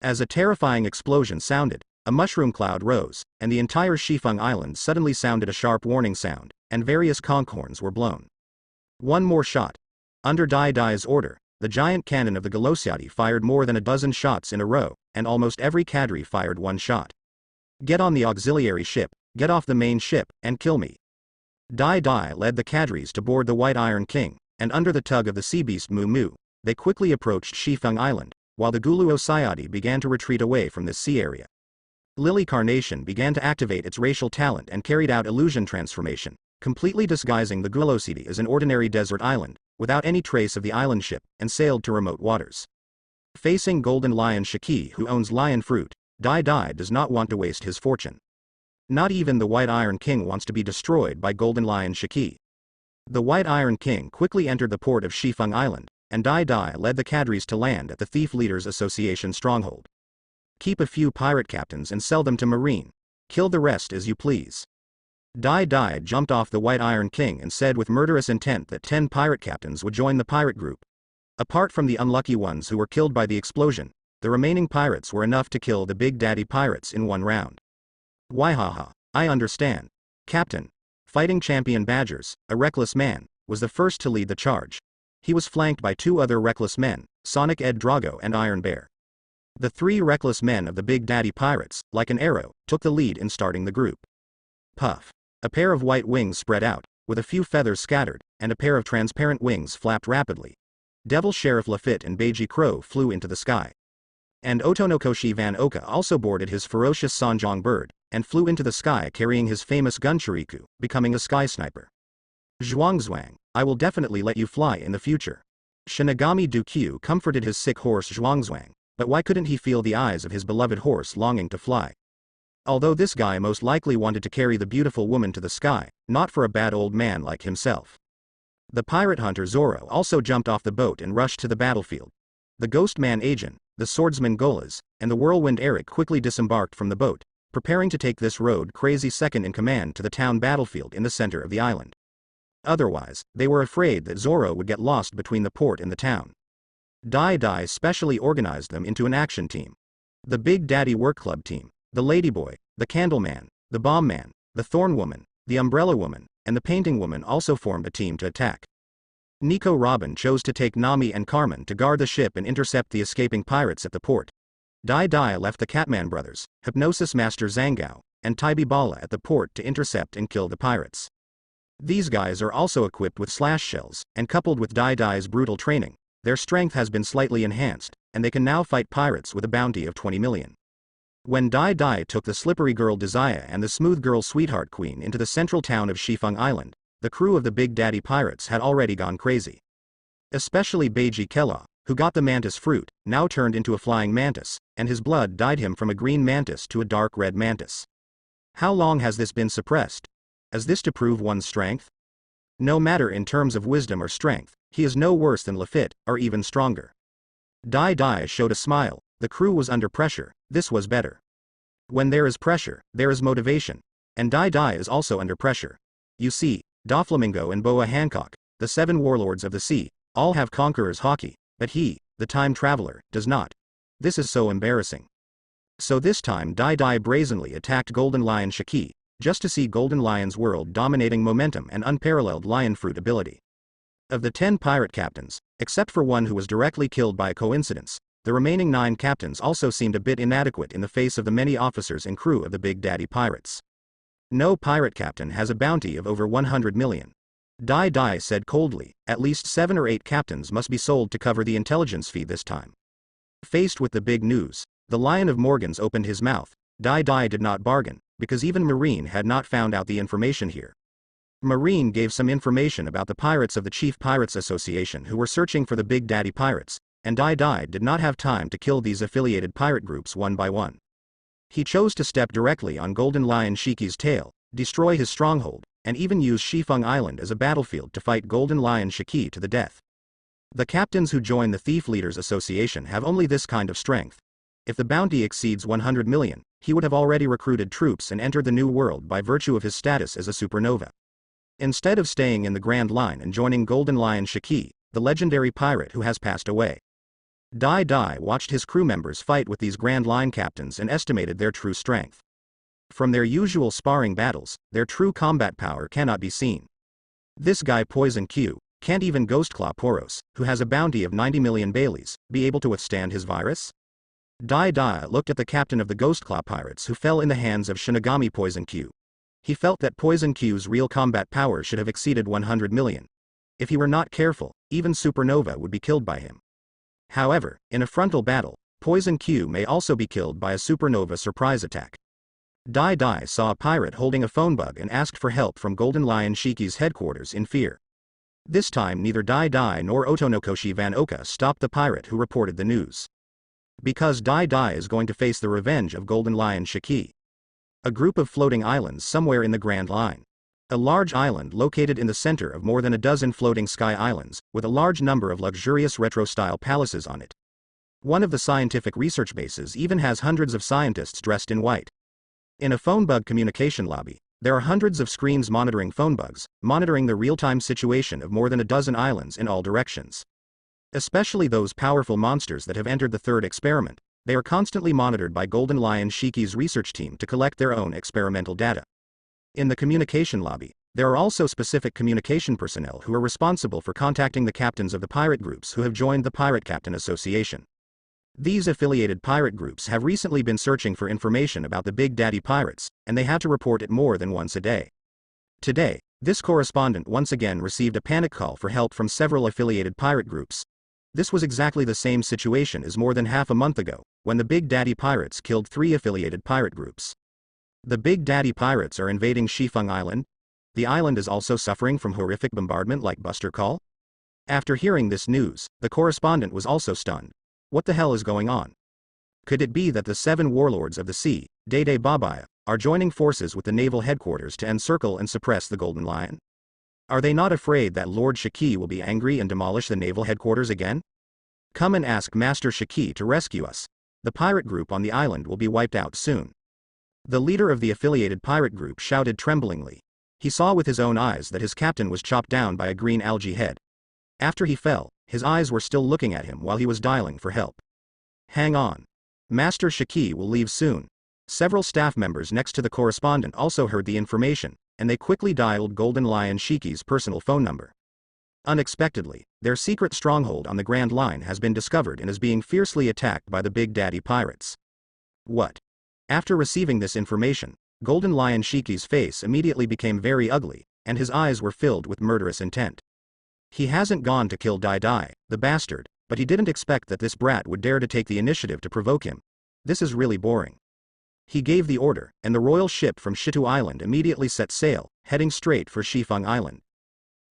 As a terrifying explosion sounded, a mushroom cloud rose, and the entire Shifeng Island suddenly sounded a sharp warning sound, and various conch horns were blown. One more shot. Under Dai Dai's order, the giant cannon of the Galosiadi fired more than a dozen shots in a row, and almost every cadre fired 1 shot. Get on the auxiliary ship, get off the main ship, and kill me. Dai Dai led the cadres to board the White Iron King, and under the tug of the sea beast Moo Moo, they quickly approached Shifeng Island, while the Gulu Osiadi began to retreat away from this sea area. Lily Carnation began to activate its racial talent and carried out illusion transformation, completely disguising the Gulosidi as an ordinary desert island, without any trace of the island ship, and sailed to remote waters. Facing Golden Lion Shiki who owns lion fruit, Dai Dai does not want to waste his fortune. Not even the White Iron King wants to be destroyed by Golden Lion Shiki. The White Iron King quickly entered the port of Shifeng Island, and Dai Dai led the cadres to land at the Thief Leaders Association stronghold. Keep a few pirate captains and sell them to Marine. Kill the rest as you please. Dai Dai jumped off the White Iron King and said with murderous intent that 10 pirate captains would join the pirate group. Apart from the unlucky ones who were killed by the explosion, the remaining pirates were enough to kill the Big Daddy pirates in 1 round. Waihaha, I understand. Captain. Fighting champion Badgers, a reckless man, was the first to lead the charge. He was flanked by 2 other reckless men, Sonic Ed Drago and Iron Bear. The three reckless men of the Big Daddy Pirates, like an arrow, took the lead in starting the group. Puff. A pair of white wings spread out, with a few feathers scattered, and a pair of transparent wings flapped rapidly. Devil Sheriff Lafitte and Beiji Crow flew into the sky. And Otonokoshi Van Oka also boarded his ferocious Sanjong bird, and flew into the sky carrying his famous gun Chiriku, becoming a sky sniper. Zhuangzwang, I will definitely let you fly in the future. Shinigami Dukyu comforted his sick horse Zhuangzwang, but why couldn't he feel the eyes of his beloved horse longing to fly? Although this guy most likely wanted to carry the beautiful woman to the sky, not for a bad old man like himself. The pirate hunter Zoro also jumped off the boat and rushed to the battlefield. The ghost man Ajin, the swordsman Golas, and the whirlwind Eric quickly disembarked from the boat, preparing to take this road crazy second in command to the town battlefield in the center of the island. Otherwise, they were afraid that Zoro would get lost between the port and the town. Dai Dai specially organized them into an action team. The Big Daddy Work Club team, the Ladyboy, the Candleman, the Bomb Man, the Thorn Woman, the Umbrella Woman, and the Painting Woman also formed a team to attack. Nico Robin chose to take Nami and Carmen to guard the ship and intercept the escaping pirates at the port. Dai Dai left the Catman brothers, Hypnosis Master Zangao, and Taibi Bala at the port to intercept and kill the pirates. These guys are also equipped with slash shells, and coupled with Dai Dai's brutal training, their strength has been slightly enhanced, and they can now fight pirates with a bounty of 20 million. When Dai Dai took the slippery girl Desire and the smooth girl Sweetheart Queen into the central town of Shifeng Island, the crew of the Big Daddy Pirates had already gone crazy. Especially Beiji Kella, who got the mantis fruit, now turned into a flying mantis, and his blood dyed him from a green mantis to a dark red mantis. How long has this been suppressed? Is this to prove one's strength? No matter in terms of wisdom or strength, he is no worse than Lafitte, or even stronger. Dai Dai showed a smile. The crew was under pressure, this was better. When there is pressure, there is motivation. And Dai Dai is also under pressure. You see, Doflamingo and Boa Hancock, the 7 warlords of the sea, all have conqueror's hockey, but he, the time traveler, does not. This is so embarrassing. So this time Dai Dai brazenly attacked Golden Lion Shiki, just to see Golden Lion's world dominating momentum and unparalleled lion fruit ability. Of the 10 pirate captains, except for one who was directly killed by a coincidence, the remaining 9 captains also seemed a bit inadequate in the face of the many officers and crew of the Big Daddy Pirates. No pirate captain has a bounty of over 100 million. Dai Dai said coldly, at least 7 or 8 captains must be sold to cover the intelligence fee this time. Faced with the big news, the Lion of Morgans opened his mouth. Dai Dai did not bargain, because even Marine had not found out the information here. Marine gave some information about the pirates of the Chief Pirates Association who were searching for the Big Daddy Pirates, and Dai Dai did not have time to kill these affiliated pirate groups one by one. He chose to step directly on Golden Lion Shiki's tail, destroy his stronghold, and even use Shifeng Island as a battlefield to fight Golden Lion Shiki to the death. The captains who join the Thief Leaders Association have only this kind of strength. If the bounty exceeds 100 million, he would have already recruited troops and entered the new world by virtue of his status as a supernova. Instead of staying in the Grand Line and joining Golden Lion Shiki, the legendary pirate who has passed away. Dai Dai watched his crew members fight with these Grand Line captains and estimated their true strength. From their usual sparring battles, their true combat power cannot be seen. This guy Poison Q, can't even Ghostclaw Poros, who has a bounty of 90 million Baileys, be able to withstand his virus? Dai Dai looked at the captain of the Ghostclaw pirates who fell in the hands of Shinigami Poison Q. He felt that Poison Q's real combat power should have exceeded 100 million. If he were not careful, even Supernova would be killed by him. However, in a frontal battle, Poison Q may also be killed by a supernova surprise attack. Dai Dai saw a pirate holding a phone bug and asked for help from Golden Lion Shiki's headquarters in fear. This time neither Dai Dai nor Otonokoshi Van Oka stopped the pirate who reported the news. Because Dai Dai is going to face the revenge of Golden Lion Shiki. A group of floating islands somewhere in the Grand Line. A large island located in the center of more than a dozen floating sky islands, with a large number of luxurious retro-style palaces on it. One of the scientific research bases even has hundreds of scientists dressed in white. In a phone bug communication lobby, there are hundreds of screens monitoring phone bugs, monitoring the real-time situation of more than a dozen islands in all directions. Especially those powerful monsters that have entered the third experiment, they are constantly monitored by Golden Lion Shiki's research team to collect their own experimental data. In the communication lobby, there are also specific communication personnel who are responsible for contacting the captains of the pirate groups who have joined the Pirate Captain Association. These affiliated pirate groups have recently been searching for information about the Big Daddy Pirates, and they have to report it more than once a day. Today, this correspondent once again received a panic call for help from several affiliated pirate groups. This was exactly the same situation as more than half a month ago, when the Big Daddy Pirates killed 3 affiliated pirate groups. The Big Daddy Pirates are invading Shifeng Island. The island is also suffering from horrific bombardment like Buster Call. After hearing this news, the correspondent was also stunned. What the hell is going on? Could it be that the 7 warlords of the sea, Dede Babaya, are joining forces with the naval headquarters to encircle and suppress the Golden Lion? Are they not afraid that Lord Shiki will be angry and demolish the naval headquarters again? Come and ask Master Shiki to rescue us. The pirate group on the island will be wiped out soon. The leader of the affiliated pirate group shouted tremblingly. He saw with his own eyes that his captain was chopped down by a green algae head. After he fell, his eyes were still looking at him while he was dialing for help. Hang on. Master Shiki will leave soon. Several staff members next to the correspondent also heard the information, and they quickly dialed Golden Lion Shiki's personal phone number. Unexpectedly, their secret stronghold on the Grand Line has been discovered and is being fiercely attacked by the Big Daddy Pirates. What? After receiving this information, Golden Lion Shiki's face immediately became very ugly, and his eyes were filled with murderous intent. He hasn't gone to kill Dai Dai, the bastard, but he didn't expect that this brat would dare to take the initiative to provoke him. This is really boring. He gave the order, and the royal ship from Shitu Island immediately set sail, heading straight for Shifeng Island.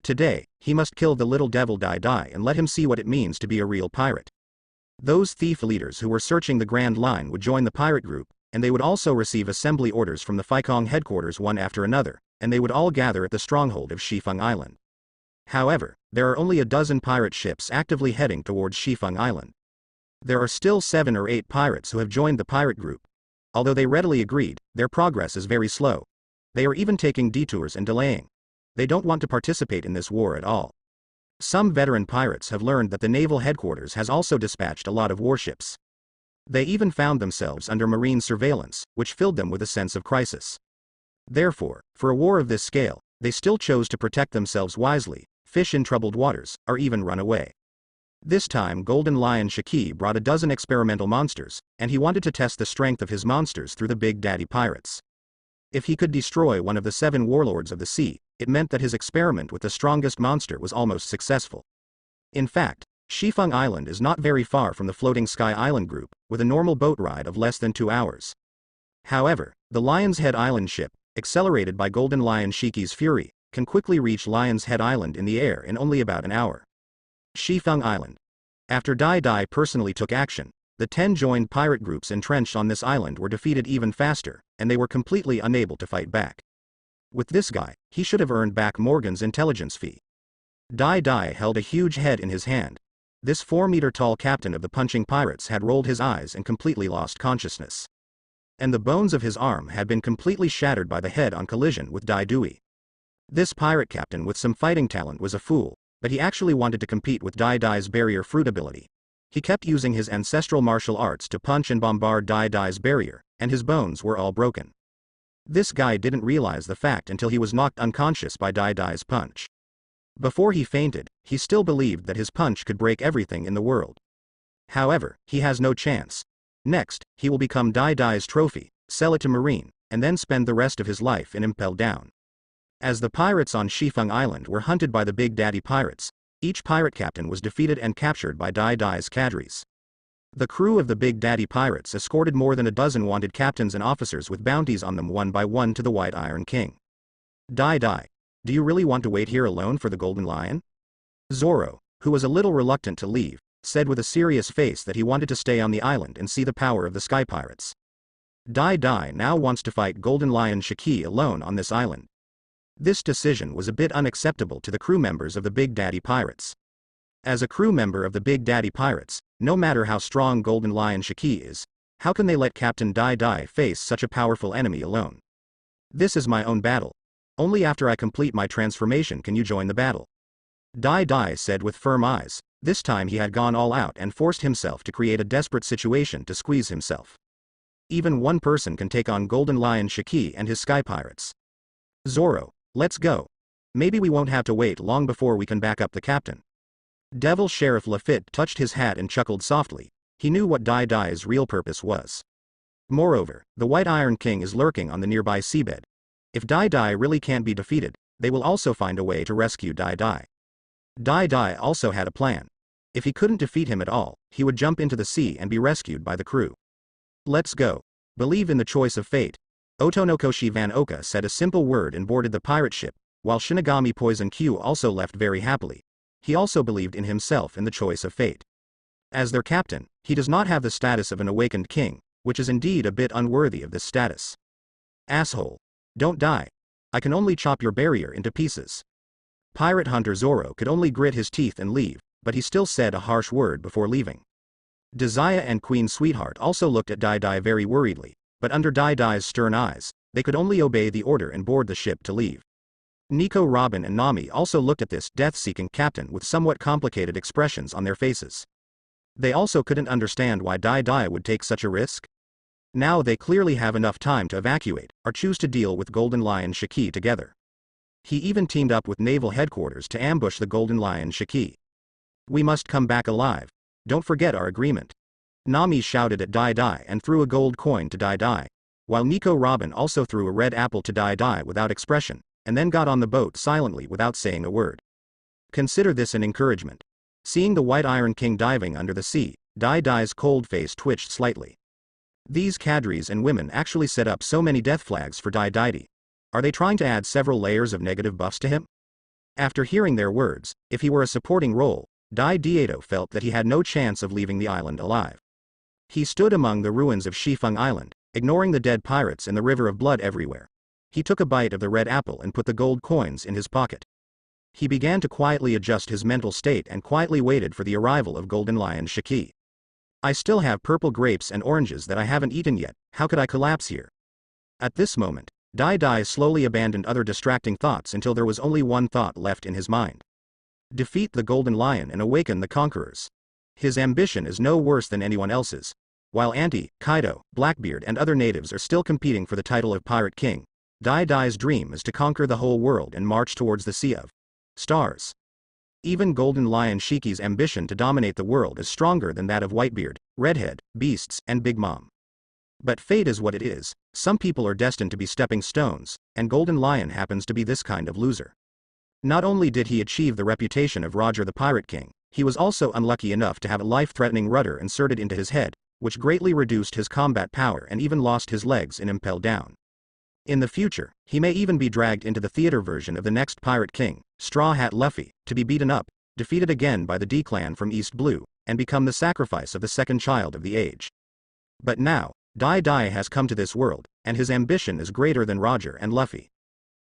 Today, he must kill the little devil Dai Dai and let him see what it means to be a real pirate. Those thief leaders who were searching the Grand Line would join the pirate group, and they would also receive assembly orders from the Feikong headquarters one after another, and they would all gather at the stronghold of Shifeng Island. However, there are only a dozen pirate ships actively heading towards Shifeng Island. There are still 7 or 8 pirates who have joined the pirate group. Although they readily agreed, their progress is very slow. They are even taking detours and delaying. They don't want to participate in this war at all. Some veteran pirates have learned that the naval headquarters has also dispatched a lot of warships. They even found themselves under marine surveillance, which filled them with a sense of crisis. Therefore, for a war of this scale, they still chose to protect themselves wisely, fish in troubled waters, or even run away. This time Golden Lion Shiki brought a dozen experimental monsters, and he wanted to test the strength of his monsters through the Big Daddy Pirates. If he could destroy one of the 7 warlords of the sea, it meant that his experiment with the strongest monster was almost successful. In fact, Shifeng Island is not very far from the Floating Sky Island group, with a normal boat ride of less than 2 hours. However, the Lion's Head Island ship, accelerated by Golden Lion Shiki's fury, can quickly reach Lion's Head Island in the air in only about an hour. Shifeng Island. After Dai Dai personally took action, the 10 joined pirate groups entrenched on this island were defeated even faster, and they were completely unable to fight back. With this guy, he should have earned back Morgan's intelligence fee. Dai Dai held a huge head in his hand. This 4-meter-tall captain of the punching pirates had rolled his eyes and completely lost consciousness. And the bones of his arm had been completely shattered by the head-on collision with Dai Dui. This pirate captain with some fighting talent was a fool, but he actually wanted to compete with Dai Dai's barrier fruit ability. He kept using his ancestral martial arts to punch and bombard Dai Dai's barrier, and his bones were all broken. This guy didn't realize the fact until he was knocked unconscious by Dai Dai's punch. Before he fainted, he still believed that his punch could break everything in the world. However, he has no chance. Next, he will become Dai Dai's trophy, sell it to Marine, and then spend the rest of his life in Impel Down. As the pirates on Shifeng Island were hunted by the Big Daddy Pirates, each pirate captain was defeated and captured by Dai Dai's cadres. The crew of the Big Daddy Pirates escorted more than a dozen wanted captains and officers with bounties on them one by one to the White Iron King. Dai Dai, do you really want to wait here alone for the Golden Lion? Zoro, who was a little reluctant to leave, said with a serious face that he wanted to stay on the island and see the power of the Sky Pirates. Dai Dai now wants to fight Golden Lion Shiki alone on this island. This decision was a bit unacceptable to the crew members of the Big Daddy Pirates. As a crew member of the Big Daddy Pirates, no matter how strong Golden Lion Shiki is, how can they let Captain Dai Dai face such a powerful enemy alone? This is my own battle. Only after I complete my transformation can you join the battle. Dai Dai said with firm eyes. This time he had gone all out and forced himself to create a desperate situation to squeeze himself. Even one person can take on Golden Lion Shiki and his Sky Pirates. Zoro, let's go. Maybe we won't have to wait long before we can back up the captain. Devil Sheriff Lafitte touched his hat and chuckled softly. He knew what Dai Dai's real purpose was. Moreover, the White Iron King is lurking on the nearby seabed. If Dai Dai really can't be defeated, they will also find a way to rescue Dai Dai. Dai Dai also had a plan. If he couldn't defeat him at all, he would jump into the sea and be rescued by the crew. Let's go. Believe in the choice of fate. Otonokoshi Van Oka said a simple word and boarded the pirate ship, while Shinigami Poison Q also left very happily. He also believed in himself and the choice of fate. As their captain, he does not have the status of an awakened king, which is indeed a bit unworthy of this status. Asshole. Don't die. I can only chop your barrier into pieces. Pirate Hunter Zoro could only grit his teeth and leave, but he still said a harsh word before leaving. Desire and Queen Sweetheart also looked at Dai Dai very worriedly, but under Dai Dai's stern eyes, they could only obey the order and board the ship to leave. Nico, Robin and Nami also looked at this death-seeking captain with somewhat complicated expressions on their faces. They also couldn't understand why Dai Dai would take such a risk. Now they clearly have enough time to evacuate, or choose to deal with Golden Lion Shiki together. He even teamed up with Naval Headquarters to ambush the Golden Lion Shiki. We must come back alive. Don't forget our agreement. Nami shouted at Dai Dai and threw a gold coin to Dai Dai, while Nico Robin also threw a red apple to Dai Dai without expression, and then got on the boat silently without saying a word. Consider this an encouragement. Seeing the White Iron King diving under the sea, Dai Dai's cold face twitched slightly. These cadres and women actually set up so many death flags for Dai Dai. Are they trying to add several layers of negative buffs to him? After hearing their words, if he were a supporting role, Dai Dieto felt that he had no chance of leaving the island alive. He stood among the ruins of Shifeng Island, ignoring the dead pirates and the river of blood everywhere. He took a bite of the red apple and put the gold coins in his pocket. He began to quietly adjust his mental state and quietly waited for the arrival of Golden Lion Shiki. I still have purple grapes and oranges that I haven't eaten yet, how could I collapse here? At this moment, Dai Dai slowly abandoned other distracting thoughts until there was only one thought left in his mind. Defeat the Golden Lion and awaken the conquerors. His ambition is no worse than anyone else's. While Auntie, Kaido, Blackbeard and other natives are still competing for the title of Pirate King, Dai Dai's dream is to conquer the whole world and march towards the Sea of Stars. Even Golden Lion Shiki's ambition to dominate the world is stronger than that of Whitebeard, Redhead, Beasts, and Big Mom. But fate is what it is. Some people are destined to be stepping stones, and Golden Lion happens to be this kind of loser. Not only did he achieve the reputation of Roger the Pirate King, he was also unlucky enough to have a life-threatening rudder inserted into his head, which greatly reduced his combat power and even lost his legs and impelled down. In the future, he may even be dragged into the theater version of the next Pirate King, Straw Hat Luffy, to be beaten up, defeated again by the D-Clan from East Blue, and become the sacrifice of the second child of the age. But now, Dai Dai has come to this world, and his ambition is greater than Roger and Luffy.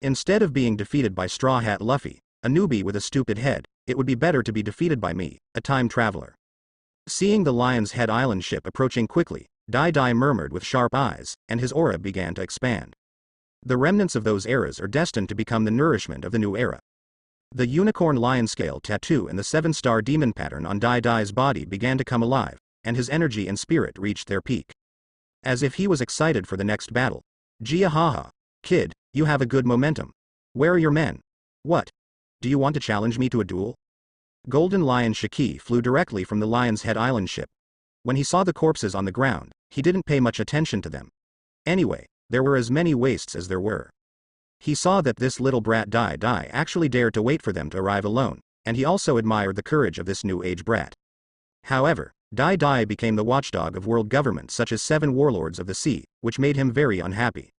Instead of being defeated by Straw Hat Luffy, a newbie with a stupid head, it would be better to be defeated by me, a time traveler. Seeing the Lion's Head Island ship approaching quickly, Dai Dai murmured with sharp eyes, and his aura began to expand. The remnants of those eras are destined to become the nourishment of the new era. The unicorn lion scale tattoo and the 7-star demon pattern on Dai Dai's body began to come alive, and his energy and spirit reached their peak. As if he was excited for the next battle. Jiahaha. Kid, you have a good momentum. Where are your men? What? Do you want to challenge me to a duel? Golden Lion Shiki flew directly from the Lion's Head Island ship. When he saw the corpses on the ground, he didn't pay much attention to them. Anyway, there were as many wastes as there were. He saw that this little brat Dai Dai actually dared to wait for them to arrive alone, and he also admired the courage of this new age brat. However, Dai Dai became the watchdog of world governments such as 7 warlords of the sea, which made him very unhappy.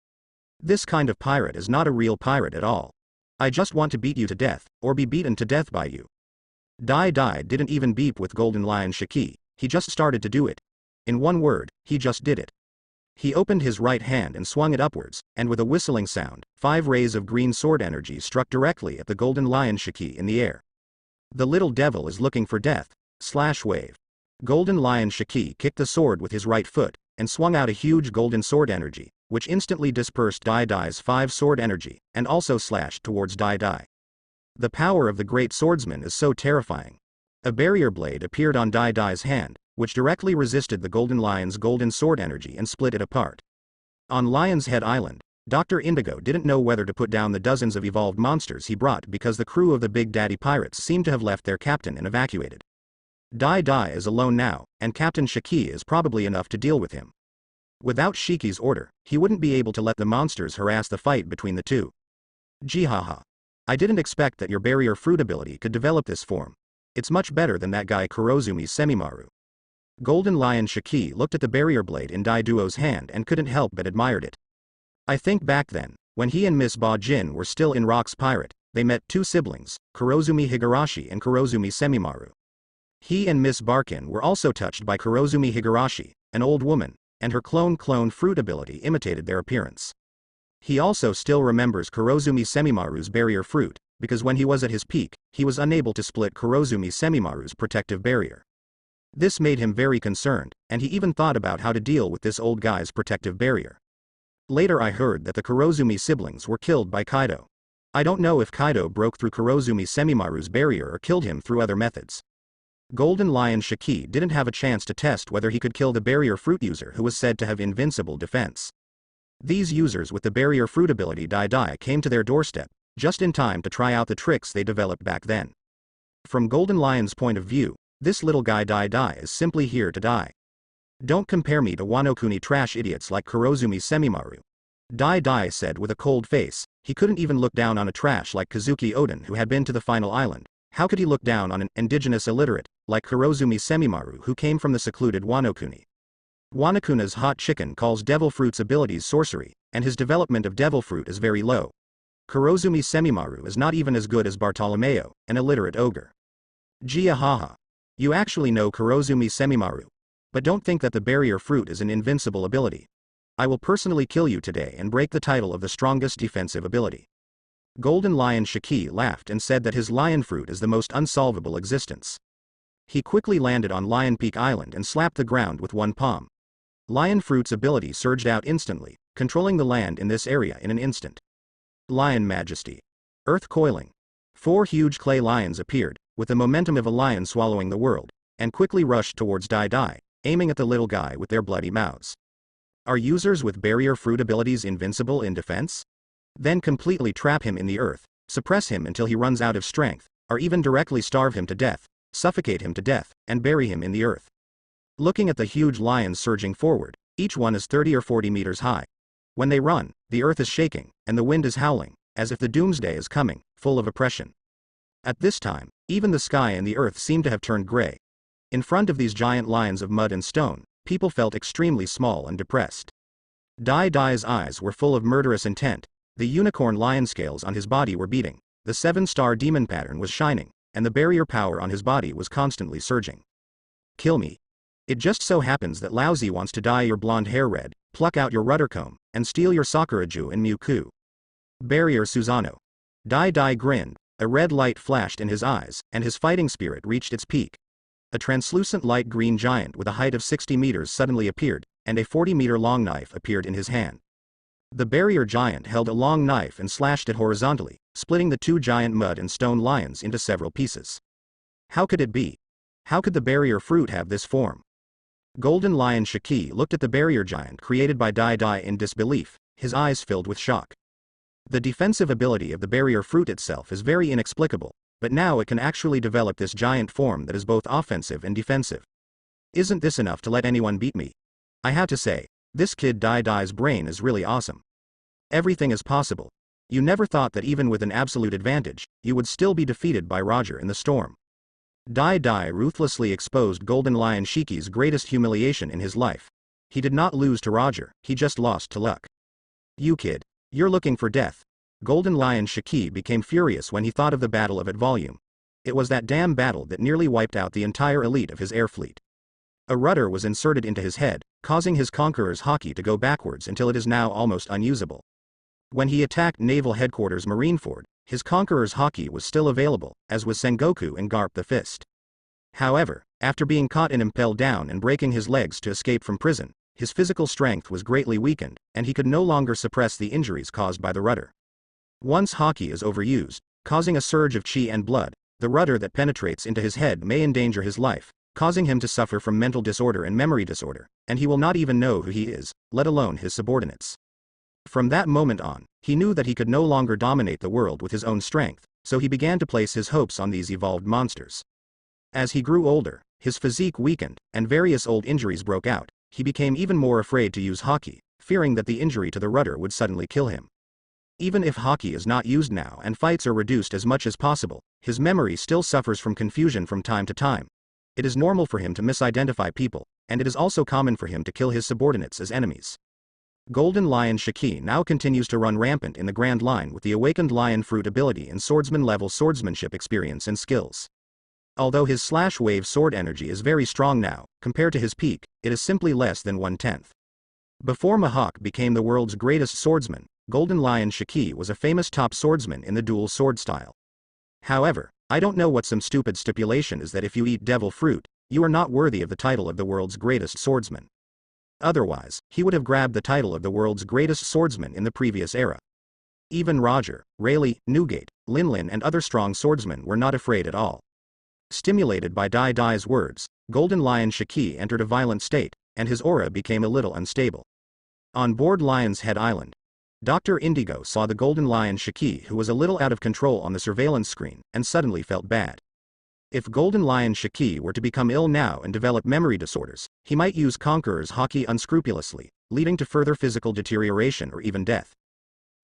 This kind of pirate is not a real pirate at all. I just want to beat you to death, or be beaten to death by you. Dai Dai didn't even beep with Golden Lion Shiki, he just started to do it. In one word, he just did it. He opened his right hand and swung it upwards, and with a whistling sound, 5 rays of green sword energy struck directly at the Golden Lion Shiki in the air. The little devil is looking for death. Wave. Golden Lion Shiki kicked the sword with his right foot, and swung out a huge golden sword energy, which instantly dispersed Dai Dai's 5 sword energy, and also slashed towards Dai Dai. The power of the great swordsman is so terrifying. A barrier blade appeared on Dai Dai's hand, which directly resisted the Golden Lion's golden sword energy and split it apart. On Lion's Head Island, Dr. Indigo didn't know whether to put down the dozens of evolved monsters he brought because the crew of the Big Daddy Pirates seemed to have left their captain and evacuated. Dai Dai is alone now, and Captain Shiki is probably enough to deal with him. Without Shiki's order, he wouldn't be able to let the monsters harass the fight between the two. Jihaha. I didn't expect that your barrier fruit ability could develop this form. It's much better than that guy Kurozumi's Semimaru. Golden Lion Shiki looked at the barrier blade in Dai Duo's hand and couldn't help but admired it. I think back then, when he and Miss Ba Jin were still in Rock's Pirate, they met two siblings, Kurozumi Higurashi and Kurozumi Semimaru. He and Miss Barkin were also touched by Kurozumi Higurashi, an old woman, and her clone fruit ability imitated their appearance. He also still remembers Kurozumi Semimaru's barrier fruit, because when he was at his peak, he was unable to split Kurozumi Semimaru's protective barrier. This made him very concerned, and he even thought about how to deal with this old guy's protective barrier. Later I heard that the Kurozumi siblings were killed by Kaido. I don't know if Kaido broke through Kurozumi Semimaru's barrier or killed him through other methods. Golden Lion Shiki didn't have a chance to test whether he could kill the barrier fruit user who was said to have invincible defense. These users with the barrier fruit ability Dai Dai came to their doorstep, just in time to try out the tricks they developed back then. From Golden Lion's point of view, this little guy Dai Dai is simply here to die. Don't compare me to Wano-kuni trash idiots like Kurozumi Semimaru. Dai Dai said with a cold face. He couldn't even look down on a trash like Kazuki Oden who had been to the final island. How could he look down on an indigenous illiterate, like Kurozumi Semimaru who came from the secluded Wano-kuni? Wanakuna's hot chicken calls devil fruit's abilities sorcery, and his development of devil fruit is very low. Kurozumi Semimaru is not even as good as Bartolomeo, an illiterate ogre. Jiahaha. You actually know Kurozumi Semimaru. But don't think that the barrier fruit is an invincible ability. I will personally kill you today and break the title of the strongest defensive ability. Golden Lion Shiki laughed and said that his lion fruit is the most unsolvable existence. He quickly landed on Lion Peak Island and slapped the ground with one palm. Lion Fruit's ability surged out instantly, controlling the land in this area in an instant. Lion Majesty. Earth coiling. 4 huge clay lions appeared, with the momentum of a lion swallowing the world, and quickly rushed towards Dai Dai, aiming at the little guy with their bloody mouths. Are users with barrier fruit abilities invincible in defense? Then completely trap him in the earth, suppress him until he runs out of strength, or even directly starve him to death, suffocate him to death, and bury him in the earth. Looking at the huge lions surging forward, each one is 30 or 40 meters high. When they run, the earth is shaking, and the wind is howling, as if the doomsday is coming, full of oppression. At this time, even the sky and the earth seem to have turned gray. In front of these giant lions of mud and stone, people felt extremely small and depressed. Dai Dai's eyes were full of murderous intent, the unicorn lion scales on his body were beating, the 7-star demon pattern was shining, and the barrier power on his body was constantly surging. Kill me. It just so happens that Laozi wants to dye your blonde hair red, pluck out your rudder comb, and steal your Sakuraju and Miuku. Barrier Susanoo. Dai Dai grinned, a red light flashed in his eyes, and his fighting spirit reached its peak. A translucent light green giant with a height of 60 meters suddenly appeared, and a 40-meter long knife appeared in his hand. The barrier giant held a long knife and slashed it horizontally, splitting the 2 giant mud and stone lions into several pieces. How could it be? How could the barrier fruit have this form? Golden Lion Shiki looked at the barrier giant created by Dai Dai in disbelief, his eyes filled with shock. The defensive ability of the barrier fruit itself is very inexplicable, but now it can actually develop this giant form that is both offensive and defensive. Isn't this enough to let anyone beat me? I have to say, this kid Dai Dai's brain is really awesome. Everything is possible. You never thought that even with an absolute advantage, you would still be defeated by Roger in the storm. Dai Dai ruthlessly exposed Golden Lion Shiki's greatest humiliation in his life. He did not lose to Roger, he just lost to luck. You kid. You're looking for death. Golden Lion Shiki became furious when he thought of the battle of At Volume. It was that damn battle that nearly wiped out the entire elite of his air fleet. A rudder was inserted into his head, causing his Conqueror's Haki to go backwards until it is now almost unusable. When he attacked Naval Headquarters Marineford, his Conqueror's Haki was still available, as was Sengoku and Garp the Fist. However, after being caught and impelled down and breaking his legs to escape from prison, his physical strength was greatly weakened, and he could no longer suppress the injuries caused by the rudder. Once Haki is overused, causing a surge of chi and blood, the rudder that penetrates into his head may endanger his life, causing him to suffer from mental disorder and memory disorder, and he will not even know who he is, let alone his subordinates. From that moment on, he knew that he could no longer dominate the world with his own strength, so he began to place his hopes on these evolved monsters. As he grew older, his physique weakened, and various old injuries broke out. He became even more afraid to use haki, fearing that the injury to the rudder would suddenly kill him. Even if haki is not used now and fights are reduced as much as possible, his memory still suffers from confusion from time to time. It is normal for him to misidentify people, and it is also common for him to kill his subordinates as enemies. Golden Lion Shiki now continues to run rampant in the Grand Line with the awakened Lion Fruit ability and swordsman-level swordsmanship experience and skills. Although his slash-wave sword energy is very strong now, compared to his peak, it is simply less than 1/10. Before Mihawk became the world's greatest swordsman, Golden Lion Shiki was a famous top swordsman in the dual sword style. However, I don't know what some stupid stipulation is that if you eat devil fruit, you are not worthy of the title of the world's greatest swordsman. Otherwise, he would have grabbed the title of the world's greatest swordsman in the previous era. Even Roger, Rayleigh, Newgate, Linlin and other strong swordsmen were not afraid at all. Stimulated by Dai Dai's words, Golden Lion Shiki entered a violent state, and his aura became a little unstable. On board Lion's Head Island, Dr. Indigo saw the Golden Lion Shiki, who was a little out of control on the surveillance screen, and suddenly felt bad. If Golden Lion Shiki were to become ill now and develop memory disorders, he might use Conqueror's haki unscrupulously, leading to further physical deterioration or even death.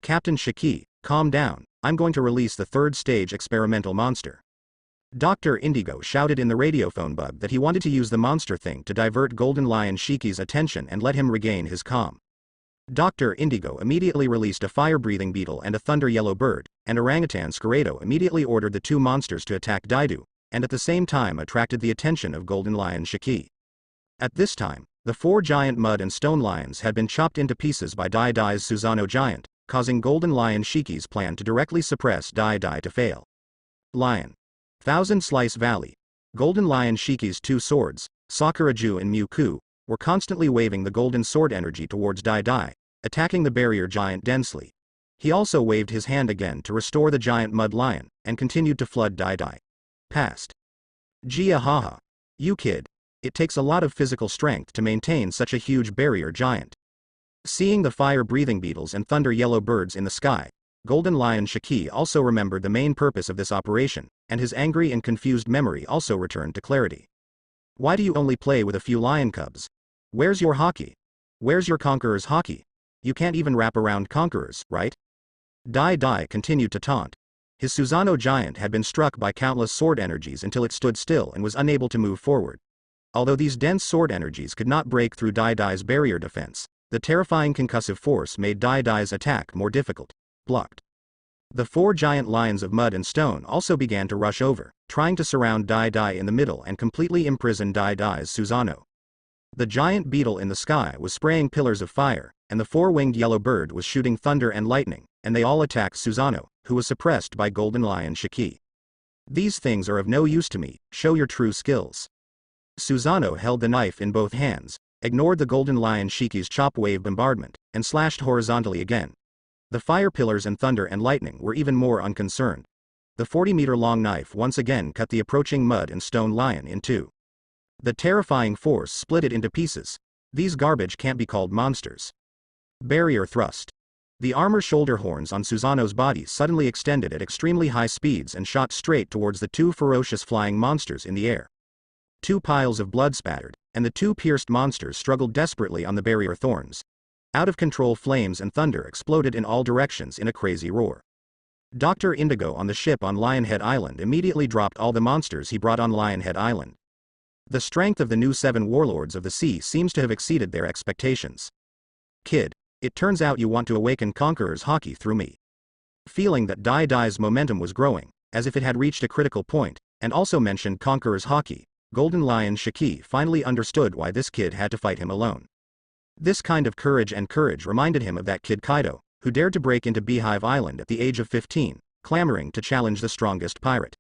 Captain Shiki, calm down, I'm going to release the third stage experimental monster. Dr. Indigo shouted in the radiophone bug that he wanted to use the monster thing to divert Golden Lion Shiki's attention and let him regain his calm. Dr. Indigo immediately released a fire-breathing beetle and a thunder yellow bird, and orangutan Scaredo immediately ordered the two monsters to attack Daidu, and at the same time attracted the attention of Golden Lion Shiki. At this time, the four giant mud and stone lions had been chopped into pieces by Dai Dai's Susanoo giant, causing Golden Lion Shiki's plan to directly suppress Dai Dai to fail. Lion. Thousand Slice Valley. Golden Lion Shiki's two swords, Sakuraju and Muku, were constantly waving the golden sword energy towards Dai Dai, attacking the barrier giant densely. He also waved his hand again to restore the giant mud lion, and continued to flood Dai Dai. Past. Gia haha. You kid. It takes a lot of physical strength to maintain such a huge barrier giant. Seeing the fire-breathing beetles and thunder yellow birds in the sky, Golden Lion Shiki also remembered the main purpose of this operation, and his angry and confused memory also returned to clarity. Why do you only play with a few lion cubs? Where's your haki? Where's your Conqueror's haki? You can't even wrap around Conquerors, right? Dai Dai continued to taunt. His Susanoo giant had been struck by countless sword energies until it stood still and was unable to move forward. Although these dense sword energies could not break through Dai Dai's barrier defense, the terrifying concussive force made Dai Dai's attack more difficult. Blocked. The four giant lions of mud and stone also began to rush over, trying to surround Dai Dai in the middle and completely imprison Dai Dai's Susanoo. The giant beetle in the sky was spraying pillars of fire, and the four-winged yellow bird was shooting thunder and lightning, and they all attacked Susanoo, who was suppressed by Golden Lion Shiki. These things are of no use to me, show your true skills. Susanoo held the knife in both hands, ignored the Golden Lion Shiki's chop wave bombardment, and slashed horizontally again. The fire pillars and thunder and lightning were even more unconcerned. The 40-meter-long knife once again cut the approaching mud and stone lion in two. The terrifying force split it into pieces. These garbage can't be called monsters. Barrier thrust. The armor shoulder horns on Susanoo's body suddenly extended at extremely high speeds and shot straight towards the two ferocious flying monsters in the air. Two piles of blood spattered, and the two pierced monsters struggled desperately on the barrier thorns. Out-of-control flames and thunder exploded in all directions in a crazy roar. Dr. Indigo on the ship on Lionhead Island immediately dropped all the monsters he brought on Lionhead Island. The strength of the new 7 warlords of the sea seems to have exceeded their expectations. Kid, it turns out you want to awaken Conqueror's haki through me. Feeling that Dai Dai's momentum was growing, as if it had reached a critical point, and also mentioned Conqueror's haki, Golden Lion Shiki finally understood why this kid had to fight him alone. This kind of courage reminded him of that kid Kaido, who dared to break into Beehive Island at the age of 15, clamoring to challenge the strongest pirate.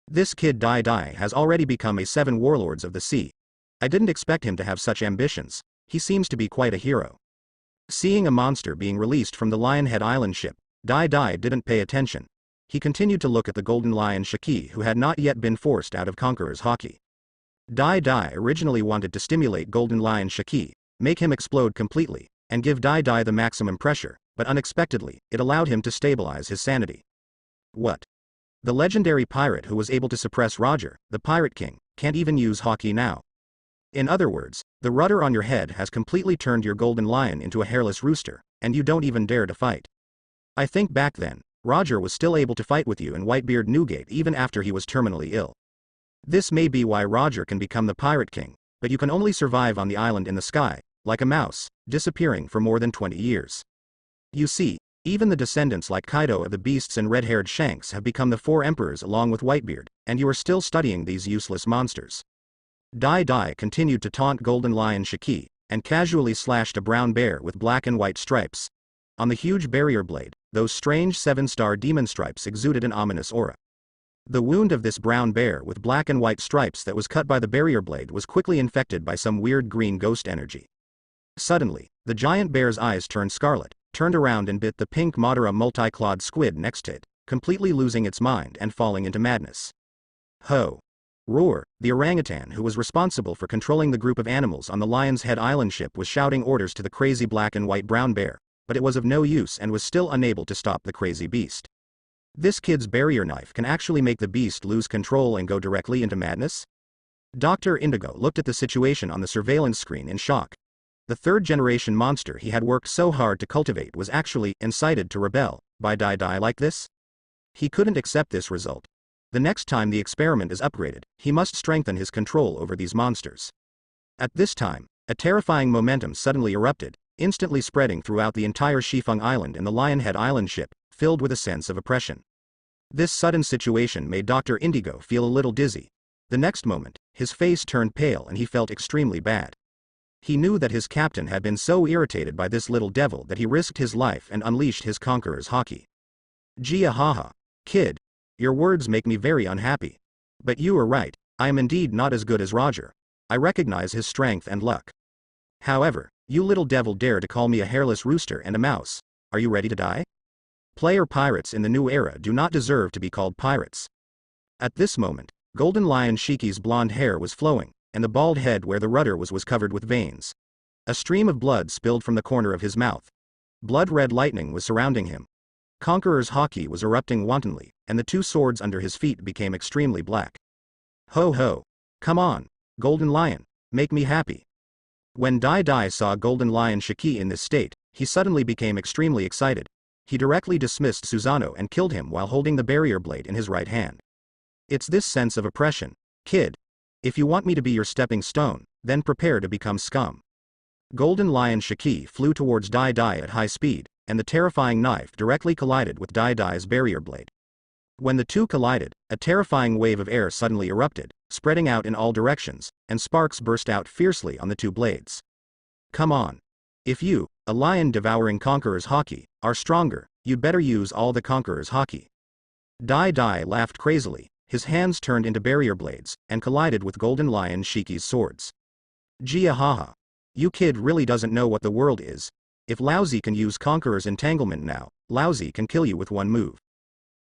This kid Dai Dai has already become a 7 warlords of the sea. I didn't expect him to have such ambitions. He seems to be quite a hero. Seeing a monster being released from the Lionhead Island ship, Dai Dai didn't pay attention. He continued to look at the Golden Lion Shiki, who had not yet been forced out of Conqueror's haki. Dai Dai originally wanted to stimulate Golden Lion Shiki, make him explode completely, and give Dai Dai the maximum pressure, but unexpectedly, it allowed him to stabilize his sanity. What? The legendary pirate who was able to suppress Roger, the Pirate King, can't even use hockey now. In other words, the rudder on your head has completely turned your golden lion into a hairless rooster, and you don't even dare to fight. I think back then, Roger was still able to fight with you in Whitebeard Newgate even after he was terminally ill. This may be why Roger can become the Pirate King, but you can only survive on the island in the sky, like a mouse, disappearing for more than 20 years. You see, even the descendants like Kaido of the Beasts and red-haired Shanks have become the 4 emperors along with Whitebeard, and you are still studying these useless monsters. Dai Dai continued to taunt Golden Lion Shiki, and casually slashed a brown bear with black and white stripes. On the huge barrier blade, those strange 7-star demon stripes exuded an ominous aura. The wound of this brown bear with black and white stripes that was cut by the barrier blade was quickly infected by some weird green ghost energy. Suddenly, the giant bear's eyes turned scarlet, turned around and bit the pink Madara multi-clawed squid next to it, completely losing its mind and falling into madness. Ho! Roar, the orangutan who was responsible for controlling the group of animals on the Lion's Head Island ship was shouting orders to the crazy black and white brown bear, but it was of no use and was still unable to stop the crazy beast. This kid's barrier knife can actually make the beast lose control and go directly into madness? Dr. Indigo looked at the situation on the surveillance screen in shock. The 3rd-generation monster he had worked so hard to cultivate was actually incited to rebel by Dai Dai like this? He couldn't accept this result. The next time the experiment is upgraded, he must strengthen his control over these monsters. At this time, a terrifying momentum suddenly erupted, instantly spreading throughout the entire Shifeng Island and the Lionhead Island ship, filled with a sense of oppression. This sudden situation made Dr. Indigo feel a little dizzy. The next moment, his face turned pale and he felt extremely bad. He knew that his captain had been so irritated by this little devil that he risked his life and unleashed his conqueror's haki. Gia haha. Kid. Your words make me very unhappy. But you are right, I am indeed not as good as Roger. I recognize his strength and luck. However, you little devil dare to call me a hairless rooster and a mouse. Are you ready to die? Player pirates in the new era do not deserve to be called pirates. At this moment, Golden Lion Shiki's blonde hair was flowing, and the bald head where the rudder was covered with veins. A stream of blood spilled from the corner of his mouth. Blood-red lightning was surrounding him. Conqueror's haki was erupting wantonly, and the 2 swords under his feet became extremely black. Ho ho! Come on, Golden Lion, make me happy. When Dai Dai saw Golden Lion Shiki in this state, he suddenly became extremely excited. He directly dismissed Susanoo and killed him while holding the barrier blade in his right hand. It's this sense of oppression, kid. If you want me to be your stepping stone, then prepare to become scum. Golden Lion Shiki flew towards Dai Dai at high speed, and the terrifying knife directly collided with Dai Dai's barrier blade. When the two collided, a terrifying wave of air suddenly erupted, spreading out in all directions, and sparks burst out fiercely on the 2 blades. Come on. If you, a lion devouring Conqueror's haki, are stronger, you'd better use all the Conqueror's haki. Dai Dai laughed crazily, his hands turned into barrier blades, and collided with Golden Lion Shiki's swords. Gia haha. You kid really doesn't know what the world is. If Lousy can use Conqueror's entanglement now, Lousy can kill you with one move.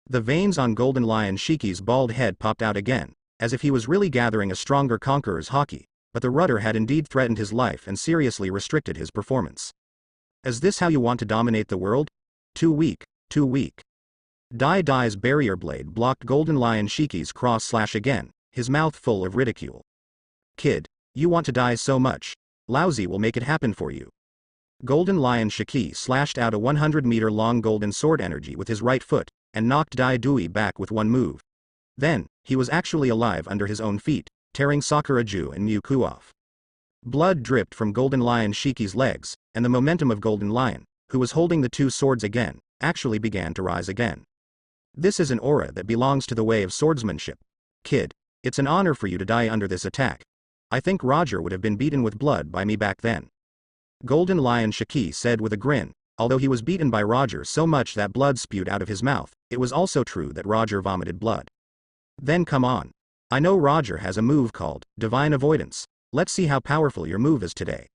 The veins on Golden Lion Shiki's bald head popped out again, as if he was really gathering a stronger Conqueror's haki, but the rudder had indeed threatened his life and seriously restricted his performance. Is this how you want to dominate the world? Too weak, too weak. Dai Dai's barrier blade blocked Golden Lion Shiki's cross slash again, his mouth full of ridicule. Kid, you want to die so much. Lousy will make it happen for you. Golden Lion Shiki slashed out a 100-meter-long golden sword energy with his right foot, and knocked Dai Dui back with one move. Then, he was actually alive under his own feet, tearing Sakuraju and Mewku off. Blood dripped from Golden Lion Shiki's legs, and the momentum of Golden Lion, who was holding the 2 swords again, actually began to rise again. This is an aura that belongs to the way of swordsmanship. Kid, it's an honor for you to die under this attack. I think Roger would have been beaten with blood by me back then. Golden Lion Shiki said with a grin. Although he was beaten by Roger so much that blood spewed out of his mouth, it was also true that Roger vomited blood. Then come on. I know Roger has a move called Divine Avoidance. Let's see how powerful your move is today.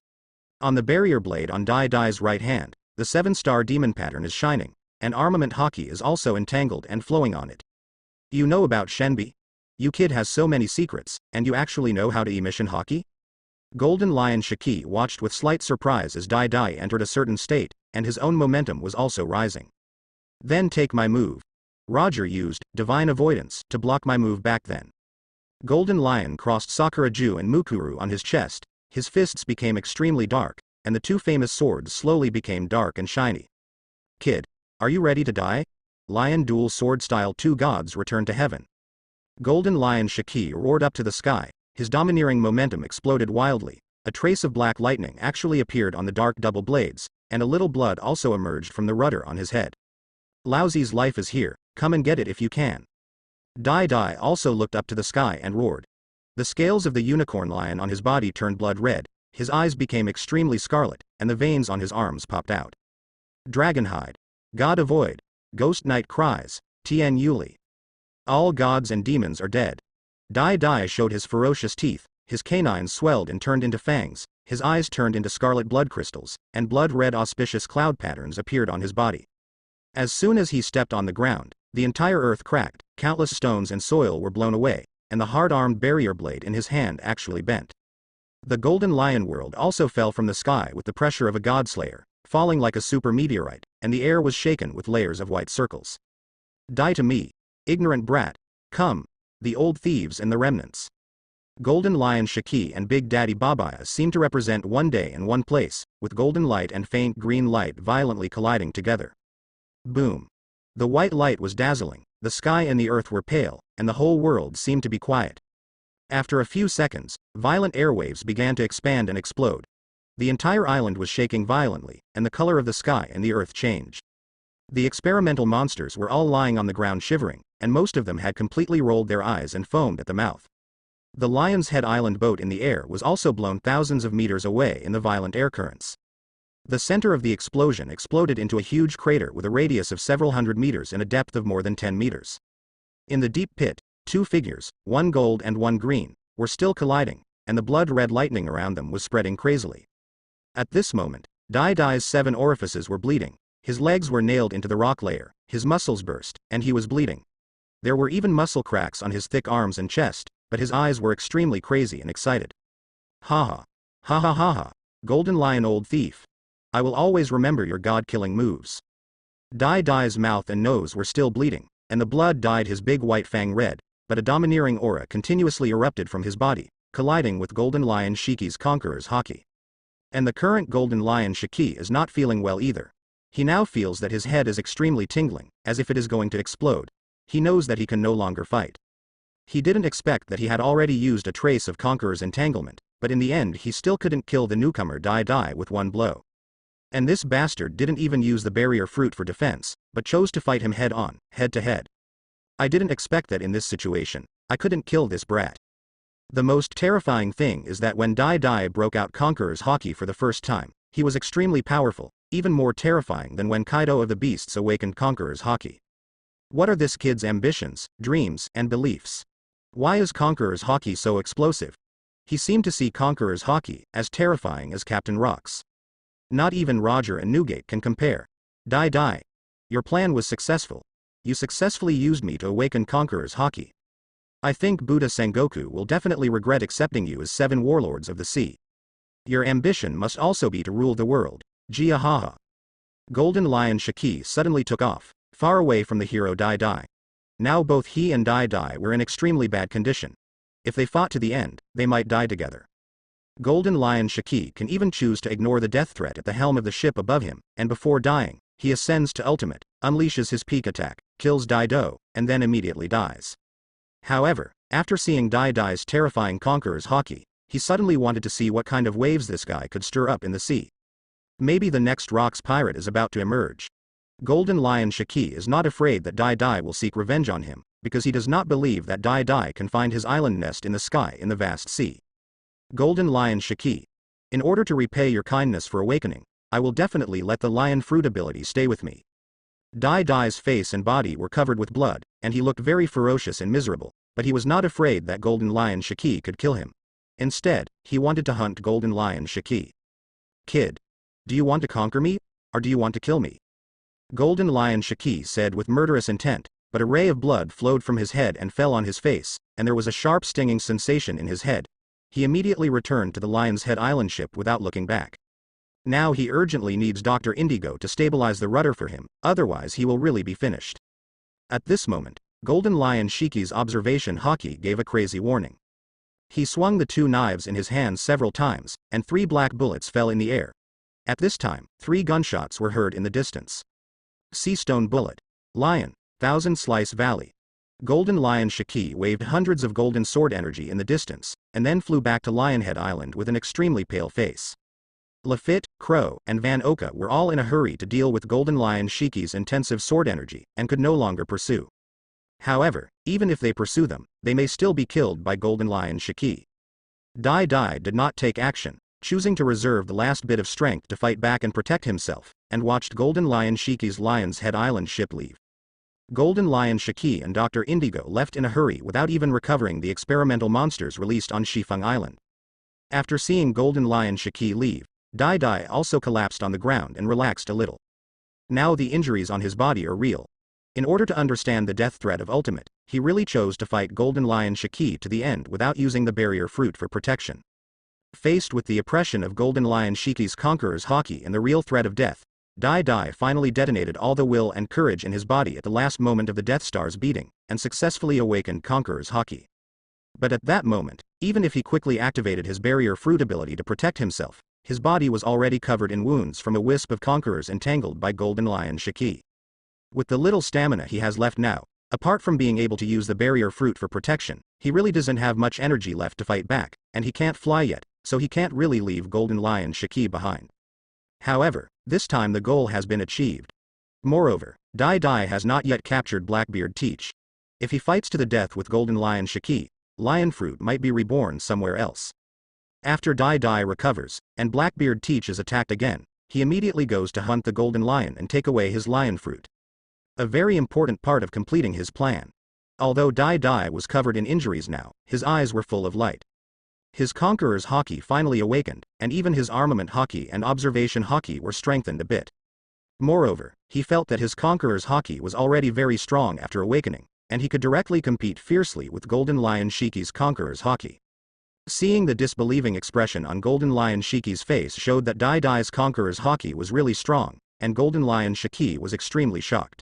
On the barrier blade on Dai Dai's right hand, the 7-star demon pattern is shining, and armament haki is also entangled and flowing on it. You know about Shenbi? You kid has so many secrets, and you actually know how to emission haki? Golden Lion Shiki watched with slight surprise as Dai Dai entered a certain state, and his own momentum was also rising. Then take my move. Roger used Divine Avoidance to block my move back then. Golden Lion crossed Sakuraju and Mukuru on his chest, his fists became extremely dark, and the two famous swords slowly became dark and shiny. Kid, are you ready to die? Lion Duel Sword Style 2 Gods Return to Heaven. Golden Lion Shiki roared up to the sky, his domineering momentum exploded wildly, a trace of black lightning actually appeared on the dark double blades, and a little blood also emerged from the rudder on his head. Laozi's life is here, come and get it if you can. Dai Dai also looked up to the sky and roared. The scales of the unicorn lion on his body turned blood red, his eyes became extremely scarlet, and the veins on his arms popped out. Dragonhide. God of Void. Ghost Knight cries, Tien Yuli. All gods and demons are dead. Dai Dai showed his ferocious teeth, his canines swelled and turned into fangs, his eyes turned into scarlet blood crystals, and blood-red auspicious cloud patterns appeared on his body. As soon as he stepped on the ground, the entire earth cracked, countless stones and soil were blown away, and the hard-armed barrier blade in his hand actually bent. The Golden Lion world also fell from the sky with the pressure of a godslayer, falling like a super meteorite, and the air was shaken with layers of white circles. Die to me, ignorant brat, come, the old thieves and the remnants. Golden Lion Shiki and Big Daddy Babaya seem to represent one day and one place, with golden light and faint green light violently colliding together. Boom. The white light was dazzling, the sky and the earth were pale, and the whole world seemed to be quiet. After a few seconds, violent airwaves began to expand and explode. The entire island was shaking violently, and the color of the sky and the earth changed. The experimental monsters were all lying on the ground shivering, and most of them had completely rolled their eyes and foamed at the mouth. The Lion's Head Island boat in the air was also blown thousands of meters away in the violent air currents. The center of the explosion exploded into a huge crater with a radius of several hundred meters and a depth of more than 10 meters. In the deep pit, two figures, one gold and one green, were still colliding, and the blood-red lightning around them was spreading crazily. At this moment, Dai Dai's 7 orifices were bleeding, his legs were nailed into the rock layer, his muscles burst, and he was bleeding. There were even muscle cracks on his thick arms and chest, but his eyes were extremely crazy and excited. Ha ha, Golden Lion old thief. I will always remember your god-killing moves. Dai Dai's mouth and nose were still bleeding, and the blood dyed his big white fang red, but a domineering aura continuously erupted from his body, colliding with Golden Lion Shiki's Conqueror's Haki. And the current Golden Lion Shiki is not feeling well either. He now feels that his head is extremely tingling, as if it is going to explode. He knows that he can no longer fight. He didn't expect that he had already used a trace of Conqueror's entanglement, but in the end he still couldn't kill the newcomer Dai Dai with one blow. And this bastard didn't even use the barrier fruit for defense, but chose to fight him head-on, head-to-head. I didn't expect that in this situation. I couldn't kill this brat. The most terrifying thing is that when Dai Dai broke out Conqueror's Haki for the first time, he was extremely powerful, even more terrifying than when Kaido of the Beasts awakened Conqueror's Haki. What are this kid's ambitions, dreams, and beliefs? Why is Conqueror's Haki so explosive? He seemed to see Conqueror's Haki as terrifying as Captain Rock's. Not even Roger and Newgate can compare. Dai Dai. Your plan was successful. You successfully used me to awaken Conqueror's Haki. I think Buddha Sengoku will definitely regret accepting you as 7 warlords of the sea. Your ambition must also be to rule the world. Jiahaha. Golden Lion Shiki suddenly took off, far away from the hero Dai Dai. Now both he and Dai Dai were in extremely bad condition. If they fought to the end, they might die together. Golden Lion Shiki can even choose to ignore the death threat at the helm of the ship above him, and before dying, he ascends to ultimate, unleashes his peak attack, kills Daido, and then immediately dies. However, after seeing Dai Dai's terrifying Conqueror's Haki, he suddenly wanted to see what kind of waves this guy could stir up in the sea. Maybe the next Rocks pirate is about to emerge. Golden Lion Shiki is not afraid that Dai Dai will seek revenge on him, because he does not believe that Dai Dai can find his island nest in the sky in the vast sea. Golden Lion Shiki. In order to repay your kindness for awakening, I will definitely let the lion fruit ability stay with me. Dai Dai's face and body were covered with blood, and he looked very ferocious and miserable, but he was not afraid that Golden Lion Shiki could kill him. Instead, he wanted to hunt Golden Lion Shiki. Kid. Do you want to conquer me, or do you want to kill me? Golden Lion Shiki said with murderous intent, but a ray of blood flowed from his head and fell on his face, and there was a sharp stinging sensation in his head. He immediately returned to the Lion's Head Island ship without looking back. Now he urgently needs Dr. Indigo to stabilize the rudder for him, otherwise he will really be finished. At this moment, Golden Lion Shiki's observation haki gave a crazy warning. He swung the two knives in his hands several times, and 3 black bullets fell in the air. At this time, 3 gunshots were heard in the distance. Sea Stone Bullet. Lion. Thousand Slice Valley. Golden Lion Shiki waved hundreds of golden sword energy in the distance, and then flew back to Lionhead Island with an extremely pale face. Lafitte, Crow, and Van Oka were all in a hurry to deal with Golden Lion Shiki's intensive sword energy, and could no longer pursue. However, even if they pursue them, they may still be killed by Golden Lion Shiki. Dai Dai did not take action, choosing to reserve the last bit of strength to fight back and protect himself, and watched Golden Lion Shiki's Lion's Head Island ship leave. Golden Lion Shiki and Dr. Indigo left in a hurry without even recovering the experimental monsters released on Shifeng Island. After seeing Golden Lion Shiki leave, Dai Dai also collapsed on the ground and relaxed a little. Now the injuries on his body are real. In order to understand the death threat of Ultimate, he really chose to fight Golden Lion Shiki to the end without using the barrier fruit for protection. Faced with the oppression of Golden Lion Shiki's Conqueror's haki and the real threat of death, Dai Dai finally detonated all the will and courage in his body at the last moment of the Death Star's beating, and successfully awakened Conqueror's haki. But at that moment, even if he quickly activated his barrier fruit ability to protect himself, his body was already covered in wounds from a wisp of Conquerors entangled by Golden Lion Shiki. With the little stamina he has left now, apart from being able to use the barrier fruit for protection, he really doesn't have much energy left to fight back, and he can't fly yet, so he can't really leave Golden Lion Shiki behind. However, this time the goal has been achieved. Moreover, Dai Dai has not yet captured Blackbeard Teach. If he fights to the death with Golden Lion Shiki, Lion Fruit might be reborn somewhere else. After Dai Dai recovers, and Blackbeard Teach is attacked again, he immediately goes to hunt the Golden Lion and take away his Lion Fruit. A very important part of completing his plan. Although Dai Dai was covered in injuries now, his eyes were full of light. His Conqueror's haki finally awakened, and even his armament haki and observation haki were strengthened a bit. Moreover, he felt that his Conqueror's haki was already very strong after awakening, and he could directly compete fiercely with Golden Lion Shiki's Conqueror's haki. Seeing the disbelieving expression on Golden Lion Shiki's face showed that Dai Dai's Conqueror's haki was really strong, and Golden Lion Shiki was extremely shocked.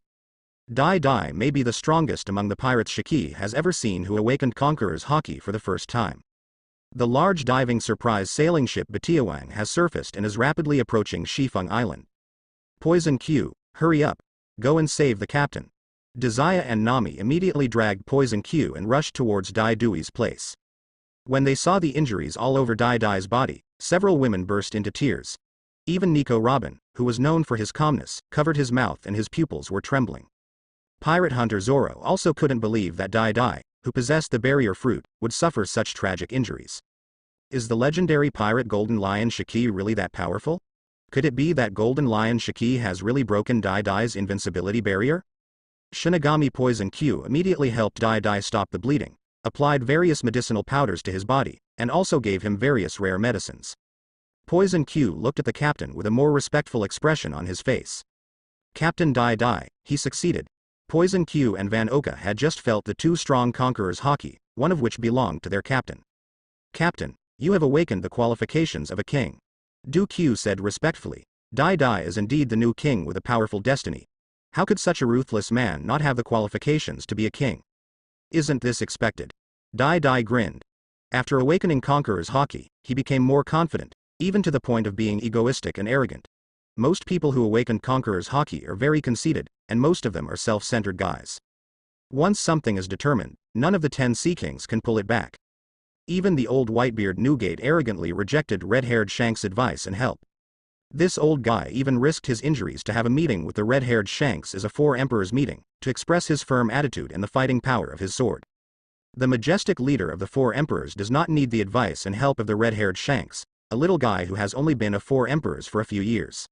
Dai Dai may be the strongest among the pirates Shiki has ever seen who awakened Conqueror's haki for the first time. The large diving surprise sailing ship Batiawang has surfaced and is rapidly approaching Shifeng Island. Poison Q, hurry up. Go and save the captain. Desire and Nami immediately dragged Poison Q and rushed towards Dai Dui's place. When they saw the injuries all over Dai Dai's body, several women burst into tears. Even Nico Robin, who was known for his calmness, covered his mouth and his pupils were trembling. Pirate Hunter Zoro also couldn't believe that Dai Dai, who possessed the barrier fruit, would suffer such tragic injuries. Is the legendary pirate Golden Lion Shiki really that powerful? Could it be that Golden Lion Shiki has really broken Dai Dai's invincibility barrier? Shinigami Poison Q immediately helped Dai Dai stop the bleeding, applied various medicinal powders to his body, and also gave him various rare medicines. Poison Q looked at the captain with a more respectful expression on his face. Captain Dai Dai, he succeeded. Poison Q and Van Oka had just felt the 2 strong Conquerors' haki, one of which belonged to their captain. Captain, you have awakened the qualifications of a king. Du Q said respectfully. Dai Dai is indeed the new king with a powerful destiny. How could such a ruthless man not have the qualifications to be a king? Isn't this expected? Dai Dai grinned. After awakening Conqueror's haki, he became more confident, even to the point of being egoistic and arrogant. Most people who awaken Conqueror's haki are very conceited, and most of them are self-centered guys. Once something is determined, none of the 10 Sea Kings can pull it back. Even the old Whitebeard Newgate arrogantly rejected red-haired Shanks' advice and help. This old guy even risked his injuries to have a meeting with the red-haired Shanks as a 4 Emperors meeting, to express his firm attitude and the fighting power of his sword. The majestic leader of the 4 Emperors does not need the advice and help of the red-haired Shanks, a little guy who has only been a 4 Emperors for a few years.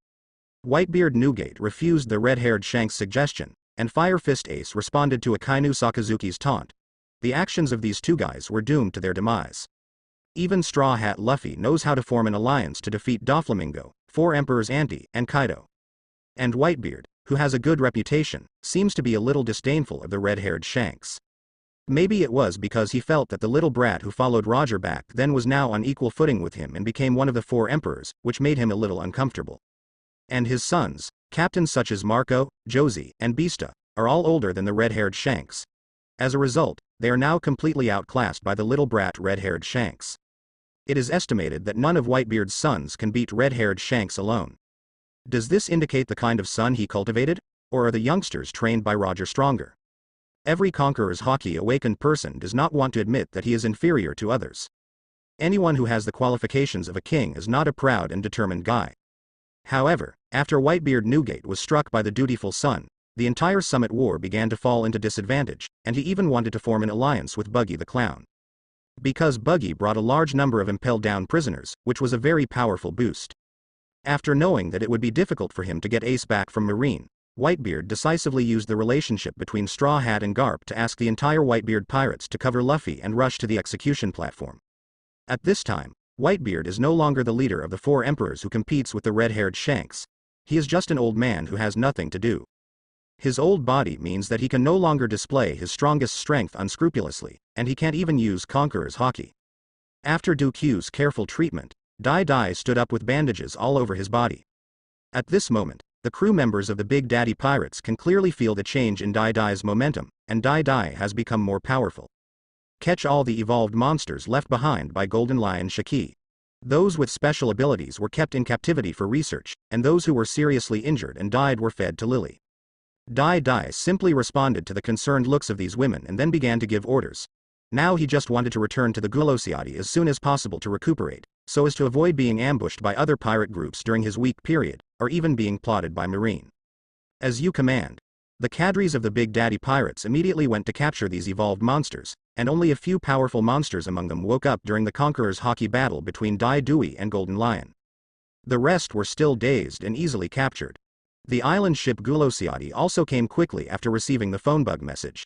Whitebeard Newgate refused the red-haired Shanks' suggestion, and Fire Fist Ace responded to Akainu Sakazuki's taunt. The actions of these 2 guys were doomed to their demise. Even Straw Hat Luffy knows how to form an alliance to defeat Doflamingo, 4 Emperors Auntie, and Kaido. And Whitebeard, who has a good reputation, seems to be a little disdainful of the red-haired Shanks. Maybe it was because he felt that the little brat who followed Roger back then was now on equal footing with him and became one of the 4 Emperors, which made him a little uncomfortable. And his sons, captains such as Marco, Josie, and Beasta, are all older than the red-haired Shanks. As a result, they are now completely outclassed by the little brat red-haired Shanks. It is estimated that none of Whitebeard's sons can beat red-haired Shanks alone. Does this indicate the kind of son he cultivated? Or are the youngsters trained by Roger stronger? Every Conqueror's Hockey awakened person does not want to admit that he is inferior to others. Anyone who has the qualifications of a king is not a proud and determined guy. However, after Whitebeard Newgate was struck by the dutiful son, the entire Summit War began to fall into disadvantage, and he even wanted to form an alliance with Buggy the Clown. Because Buggy brought a large number of impelled down prisoners, which was a very powerful boost. After knowing that it would be difficult for him to get Ace back from Marine, Whitebeard decisively used the relationship between Straw Hat and Garp to ask the entire Whitebeard pirates to cover Luffy and rush to the execution platform. At this time, Whitebeard is no longer the leader of the 4 emperors who competes with the red-haired Shanks. He is just an old man who has nothing to do. His old body means that he can no longer display his strongest strength unscrupulously, and he can't even use Conqueror's Hockey. After Dukyu's careful treatment, Dai Dai stood up with bandages all over his body. At this moment, the crew members of the Big Daddy Pirates can clearly feel the change in Dai Dai's momentum, and Dai Dai has become more powerful. Catch all the evolved monsters left behind by Golden Lion Shiki. Those with special abilities were kept in captivity for research, and those who were seriously injured and died were fed to Lily. Dai Dai simply responded to the concerned looks of these women and then began to give orders. Now he just wanted to return to the Gulosiati as soon as possible to recuperate, so as to avoid being ambushed by other pirate groups during his weak period, or even being plotted by Marine. As you command. The cadres of the Big Daddy Pirates immediately went to capture these evolved monsters, and only a few powerful monsters among them woke up during the Conqueror's Hockey battle between Dai Dui and Golden Lion. The rest were still dazed and easily captured. The island ship Gulosiati also came quickly after receiving the phone bug message.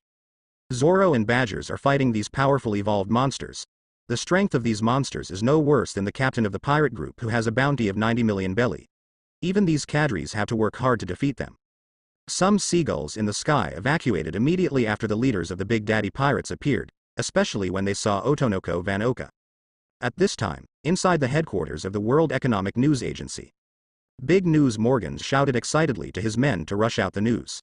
Zoro and Badgers are fighting these powerful evolved monsters. The strength of these monsters is no worse than the captain of the pirate group who has a bounty of 90 million belly. Even these cadres have to work hard to defeat them. Some seagulls in the sky evacuated immediately after the leaders of the Big Daddy Pirates appeared, especially when they saw Otonoko Van Oka. At this time, inside the headquarters of the World Economic News Agency, Big News Morgans shouted excitedly to his men to rush out the news.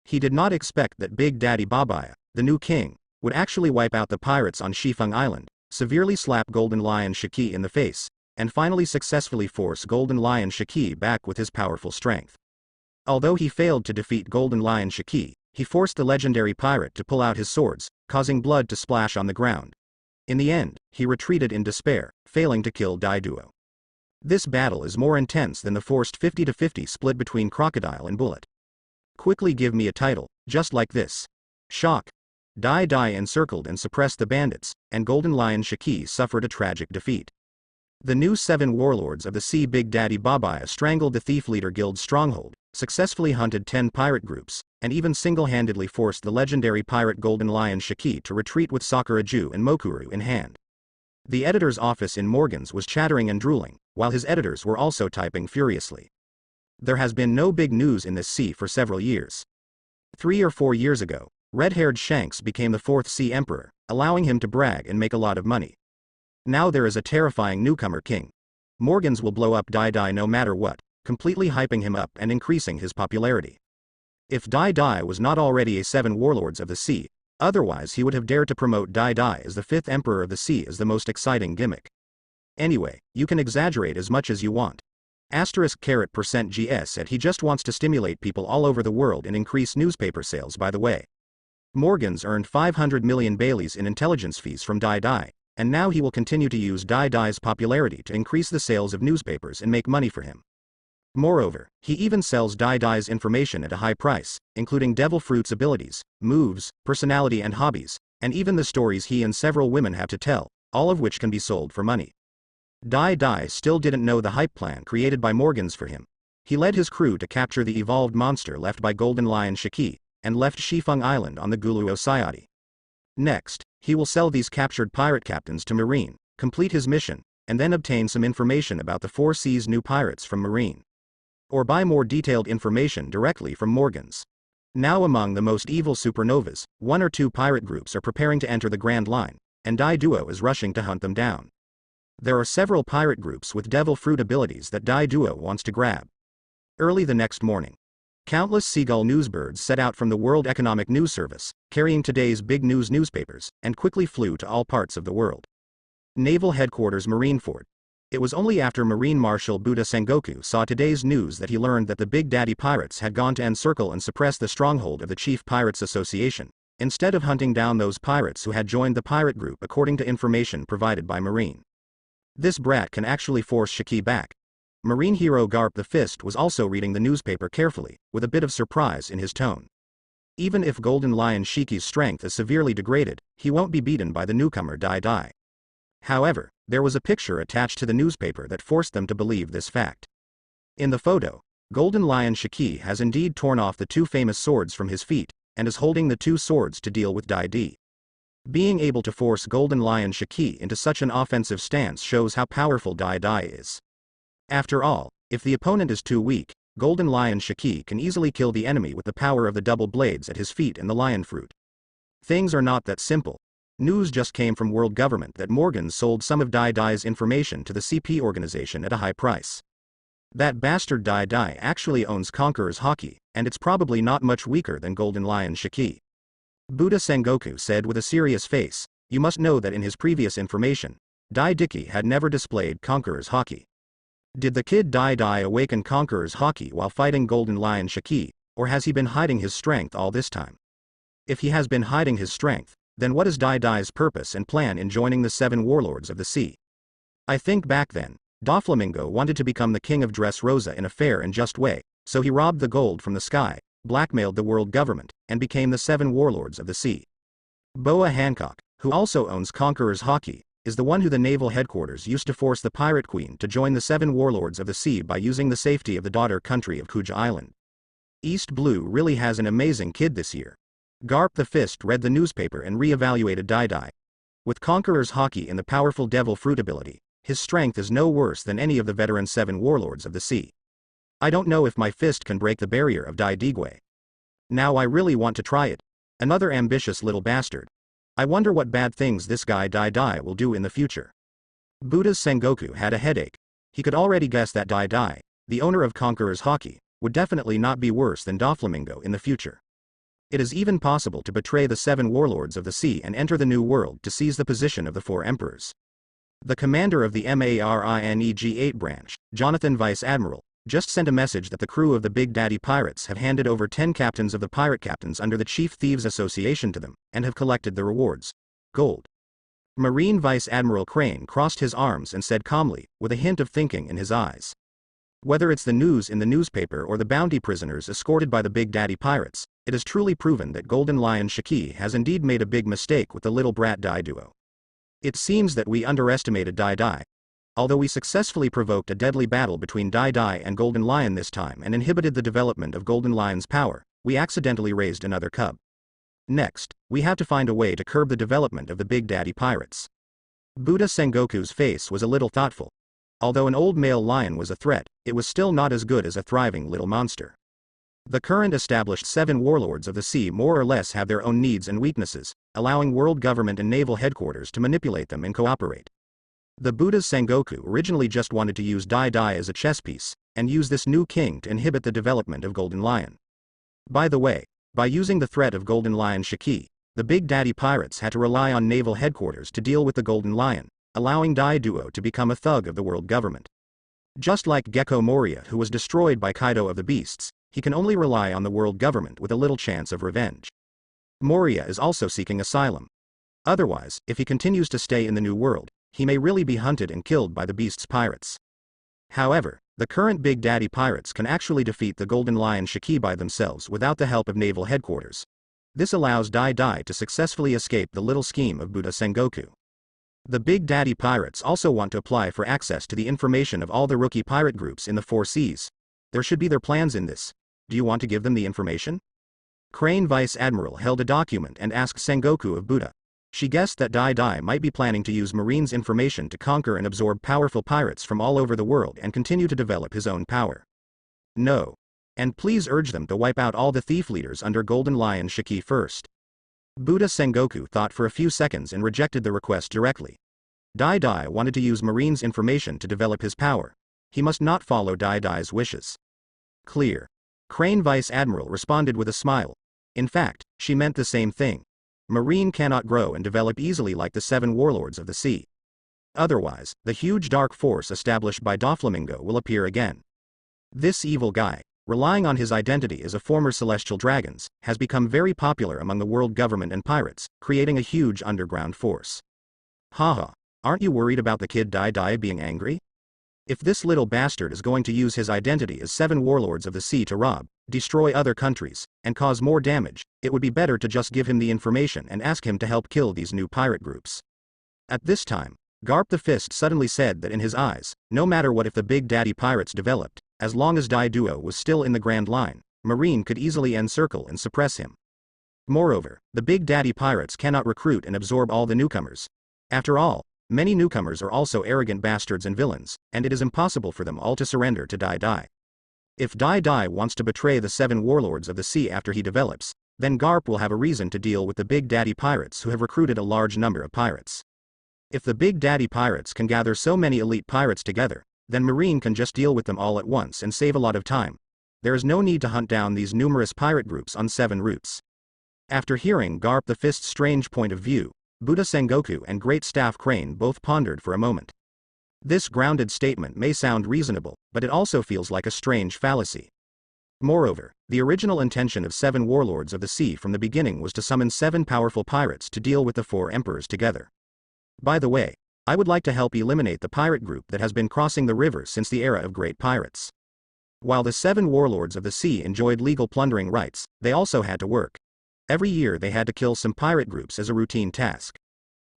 He did not expect that Big Daddy Babaya, the new king, would actually wipe out the pirates on Shifeng Island, severely slap Golden Lion Shiki in the face, and finally successfully force Golden Lion Shiki back with his powerful strength. Although he failed to defeat Golden Lion Shiki, he forced the legendary pirate to pull out his swords, causing blood to splash on the ground. In the end, he retreated in despair, failing to kill Daiduo. This battle is more intense than the forced 50-50 split between Crocodile and Bullet. Quickly give me a title, just like this. Shock. Dai Dai encircled and suppressed the bandits, and Golden Lion Shiki suffered a tragic defeat. The new 7 warlords of the sea Big Daddy Babaya strangled the Thief Leader Guild's stronghold, successfully hunted 10 pirate groups, and even single-handedly forced the legendary pirate Golden Lion Shiki to retreat with Sakuraju and Mokuru in hand. The editor's office in Morgan's was chattering and drooling, while his editors were also typing furiously. There has been no big news in this sea for several years. 3 or 4 years ago, red-haired Shanks became the 4th Sea Emperor, allowing him to brag and make a lot of money. Now there is a terrifying newcomer king. Morgans will blow up Dai Dai no matter what, completely hyping him up and increasing his popularity. If Dai Dai was not already a 7 warlords of the sea, otherwise he would have dared to promote Dai Dai as the 5th emperor of the sea as the most exciting gimmick. Anyway, you can exaggerate as much as you want. %GS said he just wants to stimulate people all over the world and increase newspaper sales. By the way, Morgans earned 500 million Baileys in intelligence fees from Dai Dai, and now he will continue to use Dai Dai's popularity to increase the sales of newspapers and make money for him. Moreover, he even sells Dai Dai's information at a high price, including Devil Fruit's abilities, moves, personality and hobbies, and even the stories he and several women have to tell, all of which can be sold for money. Dai Dai still didn't know the hype plan created by Morgans for him. He led his crew to capture the evolved monster left by Golden Lion Shiki, and left Shifeng Island on the Guluosayati. Next, he will sell these captured pirate captains to Marine, complete his mission, and then obtain some information about the 4 Seas new pirates from Marine. Or buy more detailed information directly from Morgans. Now among the most evil supernovas, 1 or 2 pirate groups are preparing to enter the Grand Line, and Daiduo is rushing to hunt them down. There are several pirate groups with Devil Fruit abilities that Daiduo wants to grab. Early the next morning, Countless seagull newsbirds set out from the World Economic News Service, carrying today's big news newspapers, and quickly flew to all parts of the world. Naval Headquarters Marineford. It was only after Marine Marshal Buddha Sengoku saw today's news that he learned that the Big Daddy pirates had gone to encircle and suppress the stronghold of the Chief Pirates Association, instead of hunting down those pirates who had joined the pirate group according to information provided by Marine. This brat can actually force Shiki back. Marine hero Garp the Fist was also reading the newspaper carefully, with a bit of surprise in his tone. Even if Golden Lion Shiki's strength is severely degraded, he won't be beaten by the newcomer Dai Dai. However, there was a picture attached to the newspaper that forced them to believe this fact. In the photo, Golden Lion Shiki has indeed torn off the two famous swords from his feet, and is holding the two swords to deal with Dai Di. Being able to force Golden Lion Shiki into such an offensive stance shows how powerful Dai Dai is. After all, if the opponent is too weak, Golden Lion Shiki can easily kill the enemy with the power of the double blades at his feet and the lion fruit. Things are not that simple. News just came from world government that Morgan sold some of Dai Dai's information to the CP organization at a high price. That bastard Dai Dai actually owns Conqueror's Hockey, and it's probably not much weaker than Golden Lion Shiki. Buddha Sengoku said with a serious face, "You must know that in his previous information, Dai Diki had never displayed Conqueror's Hockey. Did the kid Dai Dai awaken Conqueror's Hockey while fighting Golden Lion Shiki, or has he been hiding his strength all this time? If he has been hiding his strength, then what is Dai Dai's purpose and plan in joining the 7 warlords of the sea? I think back then, Doflamingo wanted to become the king of Dressrosa in a fair and just way, so he robbed the gold from the sky, blackmailed the world government, and became the 7 warlords of the sea. Boa Hancock, who also owns Conqueror's Hockey, is the one who the naval headquarters used to force the pirate queen to join the 7 warlords of the sea by using the safety of the daughter country of Kuja Island. East Blue really has an amazing kid this year." Garp the Fist read the newspaper and re-evaluated Dai Dai. With Conqueror's Hockey and the powerful Devil Fruit ability, his strength is no worse than any of the veteran 7 warlords of the sea. I don't know if my fist can break the barrier of Dai Digwe. Now I really want to try it. Another ambitious little bastard. I wonder what bad things this guy Dai Dai will do in the future. Buddha's Sengoku had a headache. He could already guess that Dai Dai, the owner of Conqueror's Hockey, would definitely not be worse than Doflamingo in the future. It is even possible to betray the 7 warlords of the sea and enter the New World to seize the position of the 4 emperors. The commander of the MARINEG-8 branch, Jonathan Vice Admiral, just sent a message that the crew of the Big Daddy Pirates have handed over 10 captains of the pirate captains under the Chief Thieves Association to them, and have collected the rewards. Gold. Marine Vice Admiral Crane crossed his arms and said calmly, with a hint of thinking in his eyes. Whether it's the news in the newspaper or the bounty prisoners escorted by the Big Daddy Pirates, it is truly proven that Golden Lion Shiki has indeed made a big mistake with the little brat Dai duo. It seems that we underestimated Dai Dai. Although we successfully provoked a deadly battle between Dai Dai and Golden Lion this time and inhibited the development of Golden Lion's power, we accidentally raised another cub. Next, we have to find a way to curb the development of the Big Daddy Pirates. Buddha Sengoku's face was a little thoughtful. Although an old male lion was a threat, it was still not as good as a thriving little monster. The current established 7 warlords of the sea more or less have their own needs and weaknesses, allowing world government and naval headquarters to manipulate them and cooperate. The Buddha's Sengoku originally just wanted to use Dai Dai as a chess piece, and use this new king to inhibit the development of Golden Lion. By the way, by using the threat of Golden Lion Shiki, the Big Daddy Pirates had to rely on naval headquarters to deal with the Golden Lion, allowing Dai Duo to become a thug of the world government. Just like Gecko Moria, who was destroyed by Kaido of the Beasts, he can only rely on the world government with a little chance of revenge. Moria is also seeking asylum. Otherwise, if he continues to stay in the New World, he may really be hunted and killed by the Beast's pirates. However, the current Big Daddy Pirates can actually defeat the Golden Lion Shiki by themselves without the help of naval headquarters. This allows Dai Dai to successfully escape the little scheme of Buddha Sengoku. The Big Daddy Pirates also want to apply for access to the information of all the rookie pirate groups in the 4 seas. There should be their plans in this. Do you want to give them the information? Crane Vice Admiral held a document and asked Sengoku of Buddha. She guessed that Dai Dai might be planning to use Marine's information to conquer and absorb powerful pirates from all over the world and continue to develop his own power. No. And please urge them to wipe out all the thief leaders under Golden Lion Shiki first. Buddha Sengoku thought for a few seconds and rejected the request directly. Dai Dai wanted to use Marine's information to develop his power. He must not follow Dai Dai's wishes. Clear. Crane Vice Admiral responded with a smile. In fact, she meant the same thing. Marine cannot grow and develop easily like the 7 warlords of the sea. Otherwise, the huge dark force established by Doflamingo will appear again. This evil guy, relying on his identity as a former celestial dragons, has become very popular among the world government and pirates, creating a huge underground force. Haha, aren't you worried about the kid Dai being angry? If this little bastard is going to use his identity as 7 warlords of the sea to rob, destroy other countries, and cause more damage, it would be better to just give him the information and ask him to help kill these new pirate groups. At this time, Garp the Fist suddenly said that in his eyes, no matter what if the Big Daddy pirates developed, as long as Dai Duo was still in the Grand Line, Marine could easily encircle and suppress him. Moreover, the Big Daddy pirates cannot recruit and absorb all the newcomers. After all, many newcomers are also arrogant bastards and villains, and it is impossible for them all to surrender to Dai. If Dai wants to betray the 7 warlords of the sea after he develops, then Garp will have a reason to deal with the Big Daddy pirates who have recruited a large number of pirates. If the Big Daddy pirates can gather so many elite pirates together, then Marine can just deal with them all at once and save a lot of time. There is no need to hunt down these numerous pirate groups on 7 routes. After hearing Garp the Fist's strange point of view, Buddha Sengoku and Great Staff Crane both pondered for a moment. This grounded statement may sound reasonable, but it also feels like a strange fallacy. Moreover, the original intention of 7 warlords of the sea from the beginning was to summon 7 powerful pirates to deal with the 4 emperors together. By the way, I would like to help eliminate the pirate group that has been crossing the river since the era of great pirates. While the 7 warlords of the sea enjoyed legal plundering rights, they also had to work. Every year they had to kill some pirate groups as a routine task.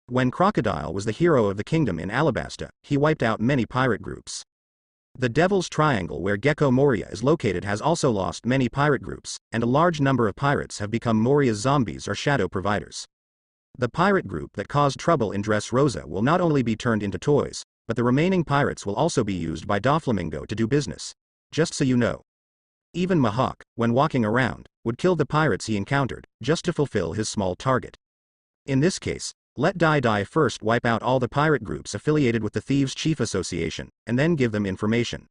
When Crocodile was the hero of the kingdom in Alabasta, he wiped out many pirate groups. The Devil's Triangle where Gecko Moria is located has also lost many pirate groups, and a large number of pirates have become Moria's zombies or shadow providers. The pirate group that caused trouble in Dressrosa will not only be turned into toys, but the remaining pirates will also be used by Doflamingo to do business. Just so you know. Even Mahawk, when walking around, would kill the pirates he encountered, just to fulfill his small target. In this case, let Dai first wipe out all the pirate groups affiliated with the Thieves' Chief Association, and then give them information.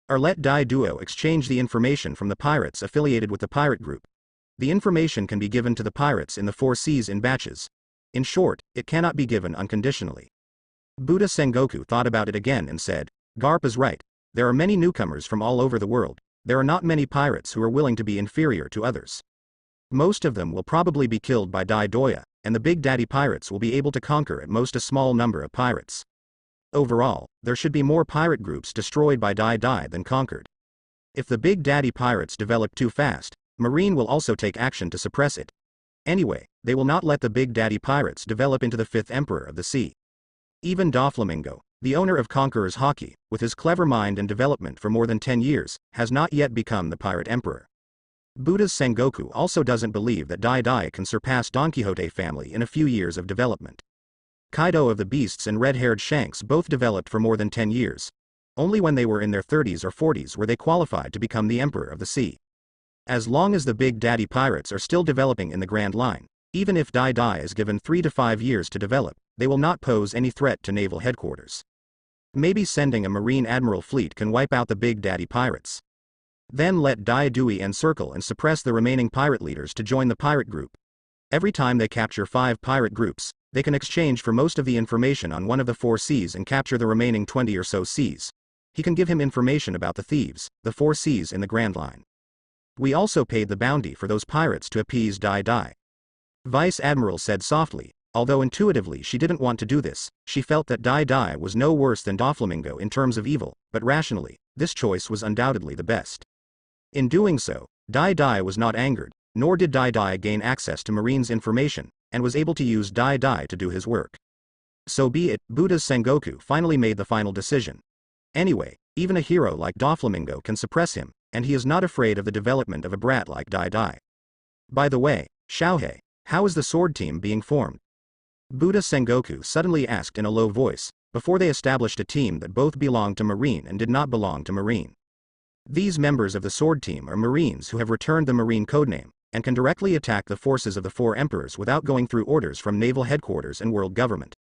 Or let Dai Duo exchange the information from the pirates affiliated with the pirate group. The information can be given to the pirates in the 4 seas in batches. In short, it cannot be given unconditionally. Buddha Sengoku thought about it again and said, Garp is right. There are many newcomers from all over the world. There are not many pirates who are willing to be inferior to others. Most of them will probably be killed by Dai Doya, and the Big Daddy pirates will be able to conquer at most a small number of pirates. Overall, there should be more pirate groups destroyed by Dai than conquered. If the Big Daddy pirates develop too fast, Marine will also take action to suppress it. Anyway, they will not let the Big Daddy pirates develop into the 5th emperor of the sea. Even Doflamingo, the owner of Conqueror's Hockey, with his clever mind and development for more than 10 years, has not yet become the pirate emperor. Buddha's Sengoku also doesn't believe that Dai can surpass Don Quixote family in a few years of development. Kaido of the Beasts and red-haired Shanks both developed for more than 10 years. Only when they were in their 30s or 40s were they qualified to become the emperor of the sea. As long as the Big Daddy pirates are still developing in the Grand Line, even if Dai is given 3 to 5 years to develop, they will not pose any threat to naval headquarters. Maybe sending a Marine Admiral fleet can wipe out the Big Daddy pirates. Then let Dai Dui encircle and suppress the remaining pirate leaders to join the pirate group. Every time they capture 5 pirate groups, they can exchange for most of the information on one of the 4 seas and capture the remaining 20 or so seas. He can give him information about the thieves, the 4 seas in the Grand Line. We also paid the bounty for those pirates to appease Dai. Vice Admiral said softly, although intuitively she didn't want to do this. She felt that Dai was no worse than Doflamingo in terms of evil, but rationally, this choice was undoubtedly the best. In doing so, Dai was not angered, nor did Dai gain access to Marine's information, and was able to use Dai to do his work. So be it. Buddha's Sengoku finally made the final decision. Anyway, even a hero like Doflamingo can suppress him, and he is not afraid of the development of a brat like Dai. By the way, Xiaohei, how is the sword team being formed? Buddha Sengoku suddenly asked in a low voice, before they established a team that both belonged to Marine and did not belong to Marine. These members of the sword team are Marines who have returned the Marine codename, and can directly attack the forces of the 4 emperors without going through orders from naval headquarters and world government.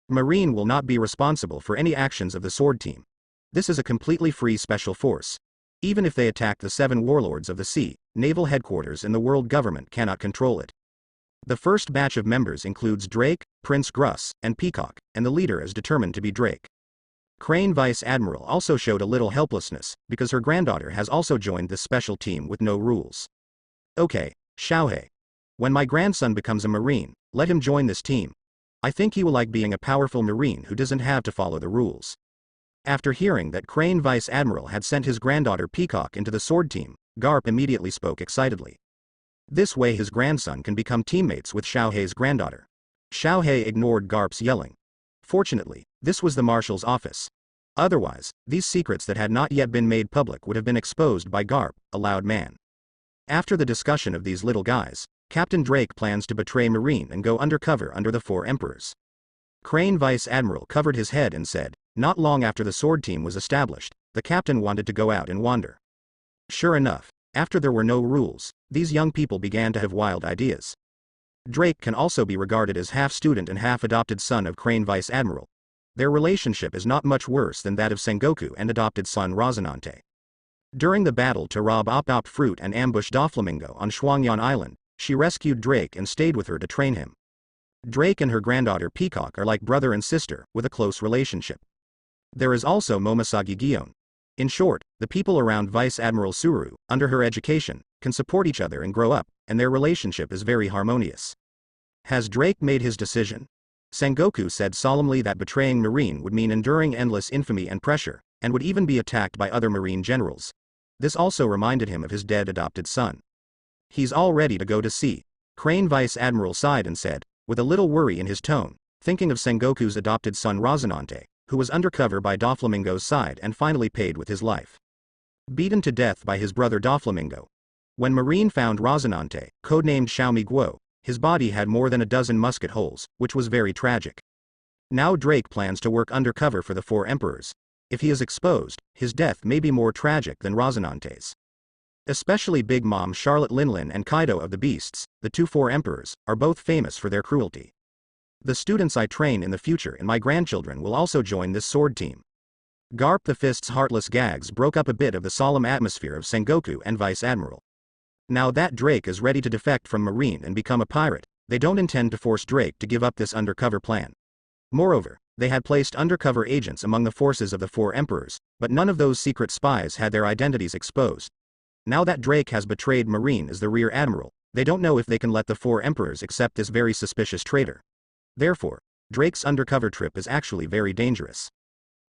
Marine will not be responsible for any actions of the sword team. This is a completely free special force. Even if they attack the 7 warlords of the sea, naval headquarters and the world government cannot control it. The first batch of members includes Drake, Prince Gruss, and Peacock, and the leader is determined to be Drake. Crane Vice Admiral also showed a little helplessness, because her granddaughter has also joined this special team with no rules. Okay, Xiaohei. When my grandson becomes a Marine, let him join this team. I think he will like being a powerful Marine who doesn't have to follow the rules. After hearing that Crane Vice Admiral had sent his granddaughter Peacock into the sword team, Garp immediately spoke excitedly. This way his grandson can become teammates with Xiaohei's granddaughter. Xiaohei ignored Garp's yelling. Fortunately, this was the marshal's office. Otherwise, these secrets that had not yet been made public would have been exposed by Garp, a loud man. After the discussion of these little guys, Captain Drake plans to betray Marine and go undercover under the 4 emperors. Crane Vice Admiral covered his head and said, not long after the sword team was established, the captain wanted to go out and wander. Sure enough, after there were no rules, these young people began to have wild ideas. Drake can also be regarded as half-student and half-adopted son of Crane Vice Admiral. Their relationship is not much worse than that of Sengoku and adopted son Rosinante. During the battle to rob Op Fruit and ambush Doflamingo on Shuangyan Island, she rescued Drake and stayed with her to train him. Drake and her granddaughter Peacock are like brother and sister, with a close relationship. There is also Momosagi Gion. In short, the people around Vice Admiral Suru, under her education, can support each other and grow up, and their relationship is very harmonious. Has Drake made his decision? Sengoku said solemnly that betraying Marine would mean enduring endless infamy and pressure, and would even be attacked by other Marine generals. This also reminded him of his dead adopted son. He's all ready to go to sea. Crane Vice Admiral sighed and said, with a little worry in his tone, thinking of Sengoku's adopted son Rosinante, who was undercover by Doflamingo's side and finally paid with his life. Beaten to death by his brother Doflamingo. When Marine found Rosinante, codenamed Xiaomi Guo, his body had more than a dozen musket holes, which was very tragic. Now Drake plans to work undercover for the 4 emperors. If he is exposed, his death may be more tragic than Rosinante's. Especially Big Mom Charlotte Linlin and Kaido of the Beasts, the 2 4 emperors, are both famous for their cruelty. The students I train in the future and my grandchildren will also join this sword team. Garp the Fist's heartless gags broke up a bit of the solemn atmosphere of Sengoku and Vice Admiral. Now that Drake is ready to defect from Marine and become a pirate, they don't intend to force Drake to give up this undercover plan. Moreover, they had placed undercover agents among the forces of the 4 emperors, but none of those secret spies had their identities exposed. Now that Drake has betrayed Marine as the rear admiral, they don't know if they can let the 4 emperors accept this very suspicious traitor. Therefore, Drake's undercover trip is actually very dangerous.